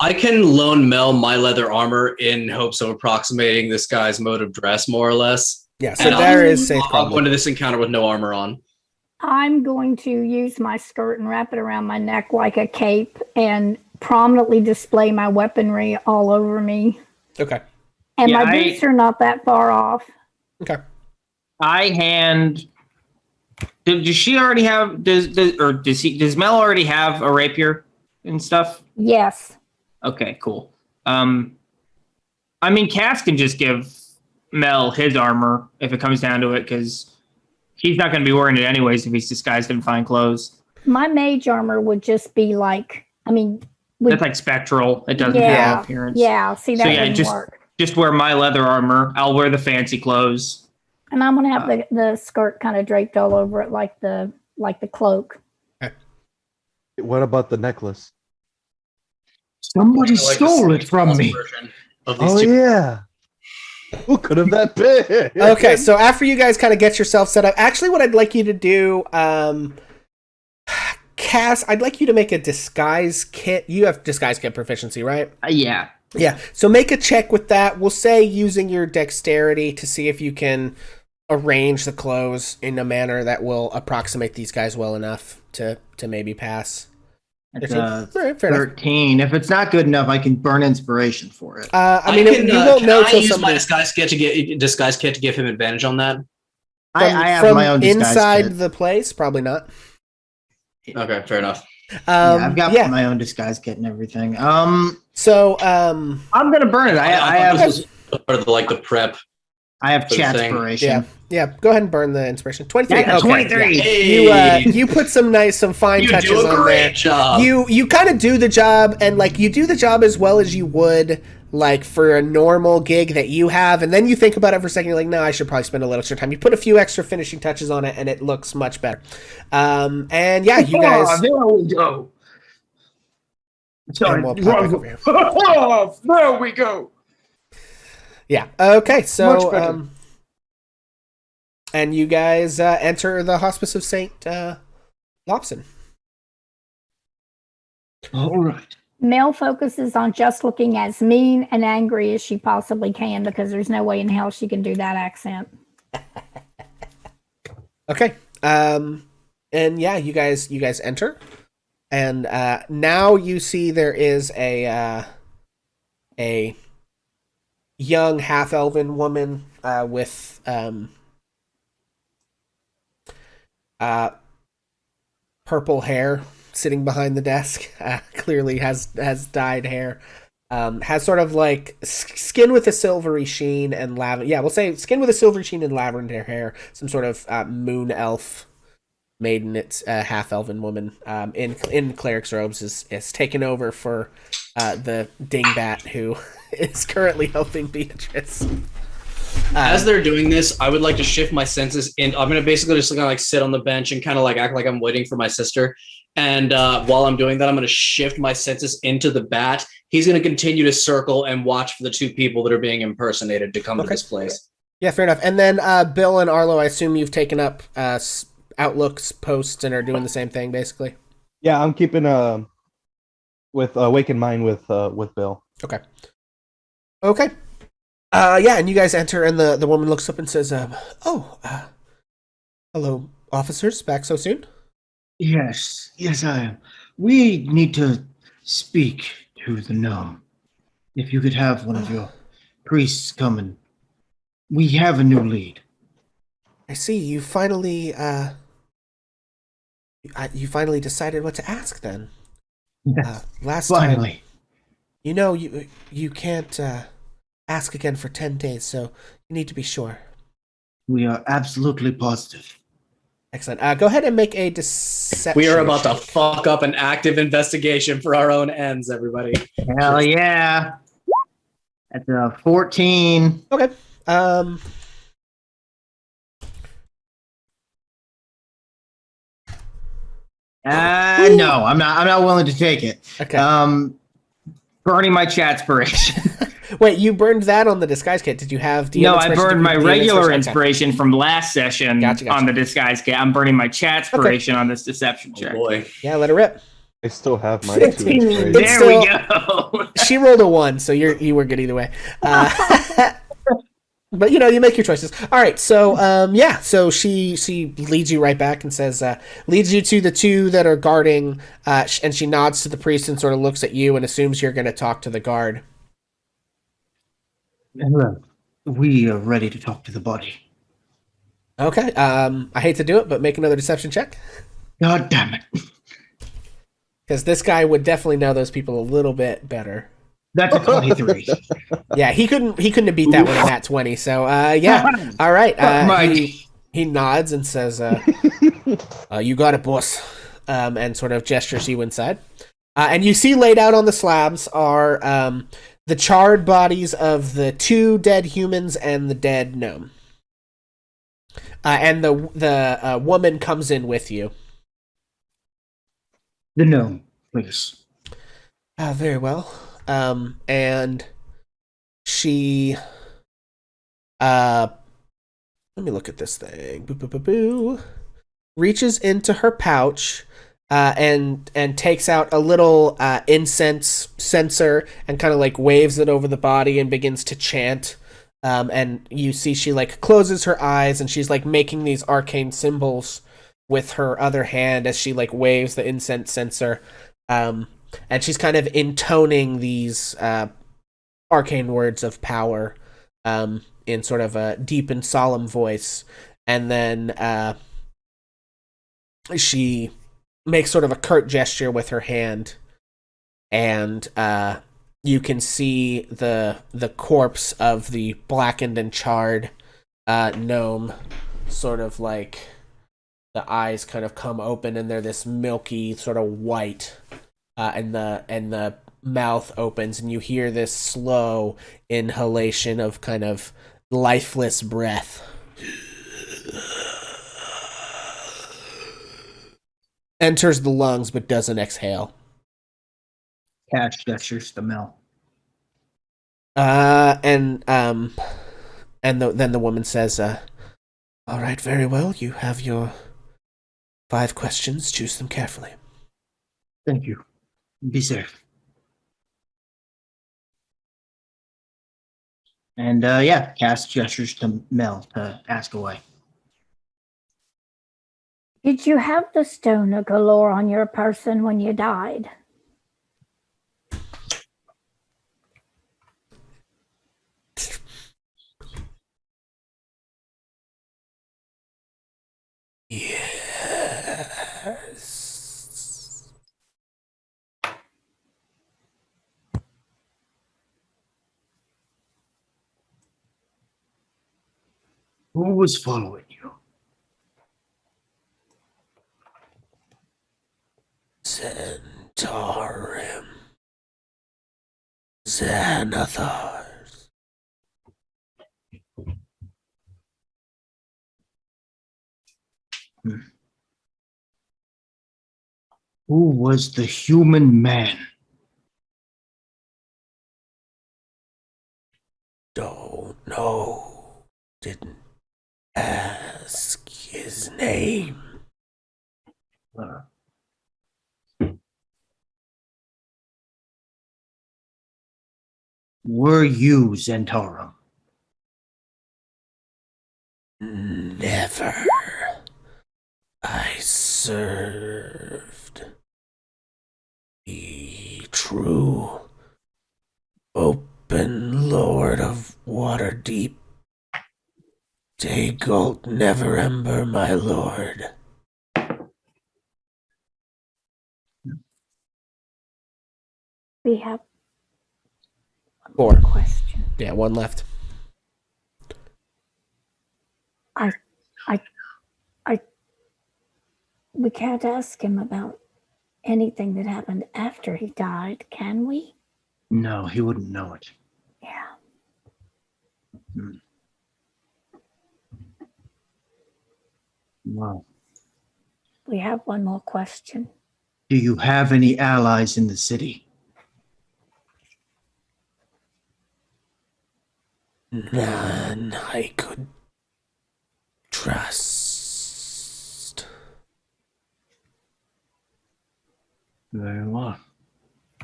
I can loan Mel my leather armor in hopes of approximating this guy's mode of dress, more or less. Yeah, so And there is Seth I'll go into Cromley. this encounter with no armor on. I'm going to use my skirt and wrap it around my neck like a cape and prominently display my weaponry all over me. Okay. And Yeah, my boots are not that far off. Okay. I hand. Does she already have? Does Mel already have a rapier and stuff? Yes. Okay, cool. I mean, Cass can just give Mel his armor if it comes down to it, because he's not going to be wearing it anyways if he's disguised in fine clothes. My mage armor would just be like, would, That's like spectral. It doesn't Yeah, have appearance. yeah, see, that So, yeah, wouldn't work. Just wear my leather armor. I'll wear the fancy clothes. And I'm going to have the skirt kind of draped all over it like the cloak. What about the necklace? Somebody I like to stole see it from the me. version Of these Oh two. yeah. Who could have that been? Okay, so after you guys kind of get yourself set up, actually, what I'd like you to do, Cass, I'd like you to make a disguise kit. You have disguise kit proficiency, right? Yeah. Yeah. So make a check with that. We'll say using your dexterity to see if you can arrange the clothes in a manner that will approximate these guys well enough to maybe pass. It's 13? All right, fair enough. 13. If it's not good enough, I can burn inspiration for it. I mean, you won't can know I till use my somebody disguise kit to give him advantage on that? I have my own disguise inside kit. the place. Probably not. Okay, fair enough. I've got yeah. my own disguise kit and everything. So I'm gonna burn it. I thought have this was part of the prep. I have For the thing. chatspiration. yeah. Go ahead and burn the inspiration. 23. Yeah, Okay, 23. yeah. Hey, You put some fine you touches do a on great there. job. You kind of do the job, and you do the job as well as you would for a normal gig that you have, and then you think about it for a second. You're like, no, I should probably spend a little extra time. You put a few extra finishing touches on it, and it looks much better. And yeah, you guys. Oh, there we go. Sorry, And we'll pop back over here. Oh, there we go. Yeah. Okay. Much So, better. and you guys enter the Hospice of Saint Lobson. All right. Mel focuses on just looking as mean and angry as she possibly can because there's no way in hell she can do that accent. Okay. And yeah, you guys enter, and now you see there is a young half-elven woman with purple hair sitting behind the desk. Clearly has dyed hair. Has sort of like skin with a silvery sheen and lavender. Yeah, we'll say skin with a silvery sheen and lavender hair. Some sort of moon elf maiden. It's a half elven woman in cleric's robes is taken over for the dingbat who is currently helping Beatrice. As they're doing this, I would like to shift my senses in. I'm gonna basically just kind of like sit on the bench and kind of like act like I'm waiting for my sister. And while I'm doing that, I'm gonna shift my senses into the bat. He's gonna continue to circle and watch for the two people that are being impersonated to come to this place. Yeah, fair enough. And then Bill and Arlo, I assume you've taken up Outlook's posts and are doing the same thing, basically. Yeah, I'm keeping with Awaken Mind with Bill. Okay. Yeah, and you guys enter, and the woman looks up and says, hello, officers, back so soon? Yes, I am. We need to speak to the gnome. If you could have one of your priests come and we have a new lead. I see, you finally decided what to ask, then. Last Finally. time, you know, you can't ask again for 10 days, so you need to be sure. We are absolutely positive. Excellent. Go ahead and make a deception. We are about to fuck up an active investigation for our own ends, everybody. Hell yeah. That's a 14. Okay. No, I'm not willing to take it. Okay. Burning my chatspiration. Wait, you burned that on the disguise kit. Did you have DM No, I inspiration? burned my DM regular Okay. inspiration from last session Gotcha. on the disguise kit. I'm burning my chatspiration on this deception Oh check. boy. Yeah, let her rip. I still have my 2 inspiration. There still- we go. She rolled a 1, so you were good either way. But you know, you make your choices. All right, so so she leads you right back and says, leads you to the two that are guarding, and she nods to the priest and sort of looks at you and assumes you're going to talk to the guard. Hello. We are ready to talk to the body. Okay, I hate to do it, but make another deception check. God damn it. Because this guy would definitely know those people a little bit better. That's a 23. Yeah, he couldn't have beat that one in that 20. So yeah, all right. He nods and says, "You got it, boss," and sort of gestures you inside. And you see laid out on the slabs are the charred bodies of the 2 dead humans and the dead gnome. And the woman comes in with you. The gnome, please. Very well. And she, let me look at this thing. Boo, boo, boo, boo. Reaches into her pouch, and takes out a little incense censer and kind of like waves it over the body and begins to chant. And you see she like closes her eyes and she's like making these arcane symbols with her other hand as she like waves the incense censer. And she's kind of intoning these arcane words of power in sort of a deep and solemn voice. And then she makes sort of a curt gesture with her hand. And you can see the corpse of the blackened and charred gnome sort of like the eyes kind of come open and they're this milky sort of white. And the mouth opens, and you hear this slow inhalation of kind of lifeless breath. Enters the lungs, but doesn't exhale. Cash gestures to Mel. Then the woman says, "All right, very well. You have your 5 questions. Choose them carefully." Thank you. Be safe. And Cass gestures to Mel to ask away. Did you have the stone of galore on your person when you died? Yes. Who was following you? Zentarim. Xanathars. Who was the human man? Don't know. Didn't ask his name. Were you Zentarum? Never. I served the true open lord of Waterdeep. Daygalt Neverember, my lord. We have Four. one question. Yeah, one left. We can't ask him about anything that happened after he died, can we? No, he wouldn't know it. Yeah. Wow. We have one more question. Do you have any allies in the city? None I could trust. Very well.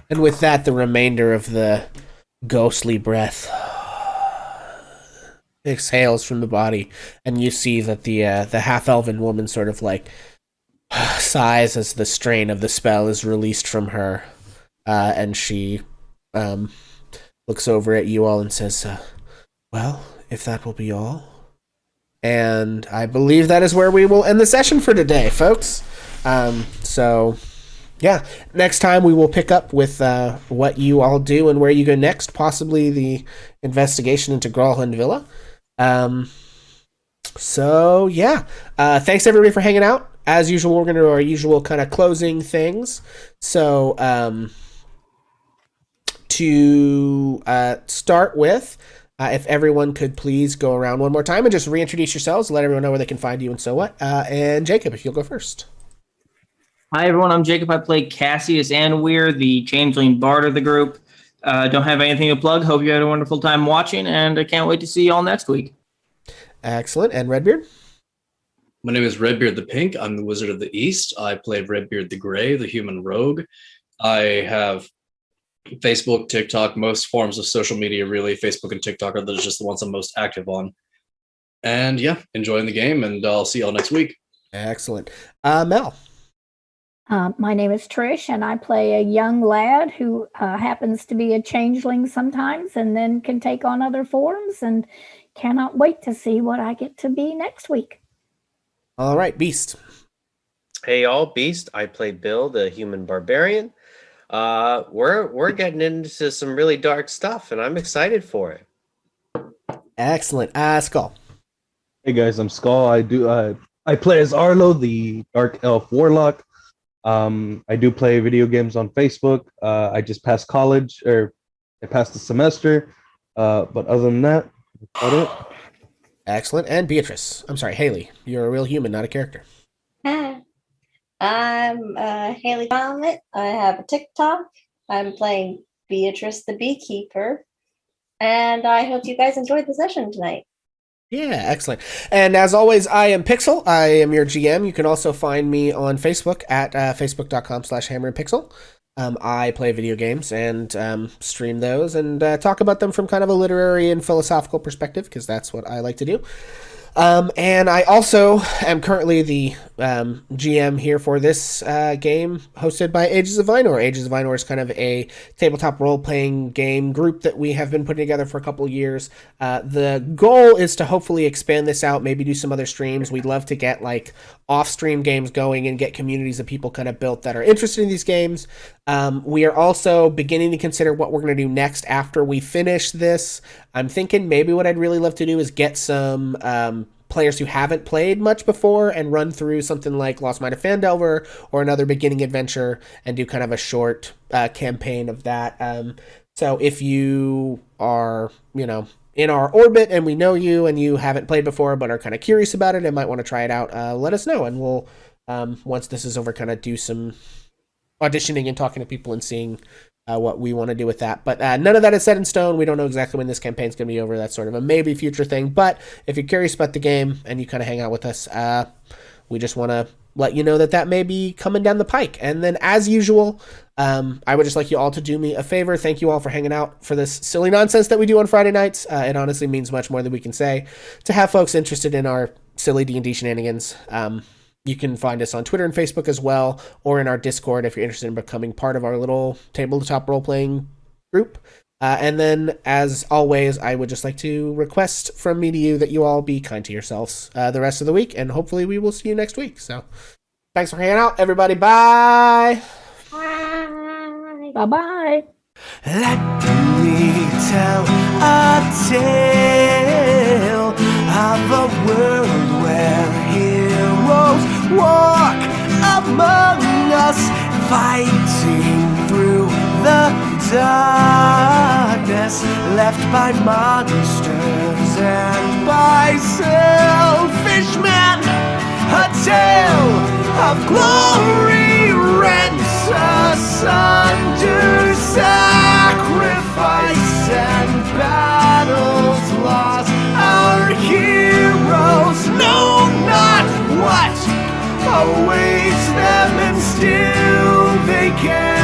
And with that, the remainder of the ghostly breath exhales from the body, and you see that the half-elven woman sort of like sighs as the strain of the spell is released from her, and she looks over at you all and says, well, if that will be all. And I believe that is where we will end the session for today, folks. So, yeah, next time we will pick up with what you all do and where you go next, possibly the investigation into Gralhund Villa. So, yeah, thanks everybody for hanging out. As usual, we're going to do our usual kind of closing things. So, to start with, if everyone could please go around one more time and just reintroduce yourselves, let everyone know where they can find you and so what. And Jacob, if you'll go first. Hi, everyone. I'm Jacob. I play Cassius Anweir, the changeling bard of the group. Don't have anything to plug. Hope you had a wonderful time watching, and I can't wait to see you all next week. Excellent. And Redbeard? My name is Redbeard the Pink. I'm the Wizard of the East. I play Redbeard the Gray, the human rogue. I have Facebook, TikTok, most forms of social media, really. Facebook and TikTok are just the ones I'm most active on. And yeah, enjoying the game, and I'll see y'all next week. Excellent. Mel? My name is Trish, and I play a young lad who happens to be a changeling sometimes and then can take on other forms, and cannot wait to see what I get to be next week. All right, Beast. Hey y'all, Beast. I play Bill, the human barbarian. We're getting into some really dark stuff, and I'm excited for it. Excellent. Skull. Hey guys, I'm Skull. I play as Arlo, the Dark Elf Warlock. I do play video games on Facebook. I just passed college, or I passed the semester. But other than that, that's about it. Excellent. And Beatrice. I'm sorry, Haley. You're a real human, not a character. Hi. I'm Haley Comet. I have a TikTok. I'm playing Beatrice the Beekeeper. And I hope you guys enjoyed the session tonight. Yeah, excellent. And as always, I am Pixel. I am your GM. You can also find me on Facebook at facebook.com/hammerandpixel. I play video games and stream those and talk about them from kind of a literary and philosophical perspective, because that's what I like to do. And I also am currently the GM here for this game hosted by Ages of Einor. Ages of Einor is kind of a tabletop role-playing game group that we have been putting together for a couple of years. The goal is to hopefully expand this out, maybe do some other streams. We'd love to get like off-stream games going and get communities of people kind of built that are interested in these games. We are also beginning to consider what we're going to do next after we finish this. I'm thinking maybe what I'd really love to do is get some players who haven't played much before and run through something like Lost Mine of Phandelver or another beginning adventure and do kind of a short campaign of that. So if you are, in our orbit and we know you and you haven't played before but are kind of curious about it and might want to try it out, let us know, and we'll, once this is over, kind of do some auditioning and talking to people and seeing what we want to do with that. But none of that is set in stone. We don't know exactly when this campaign's going to be over. That's sort of a maybe future thing. But if you're curious about the game and you kind of hang out with us, we just want to let you know that may be coming down the pike. And then, as usual, I would just like you all to do me a favor. Thank you all for hanging out for this silly nonsense that we do on Friday nights. It honestly means much more than we can say to have folks interested in our silly D&D shenanigans. You can find us on Twitter and Facebook as well, or in our Discord if you're interested in becoming part of our little tabletop role-playing group. And then, as always, I would just like to request from me to you that you all be kind to yourselves the rest of the week, and hopefully we will see you next week. So, thanks for hanging out, everybody. Bye! Bye-bye. Let me tell a tale of a world where heroes walk among us, fighting through the darkness, left by monsters and by selfish men. A tale of glory rents asunder, sacrifice and battles lost. Our heroes know not what awaits them, and still they can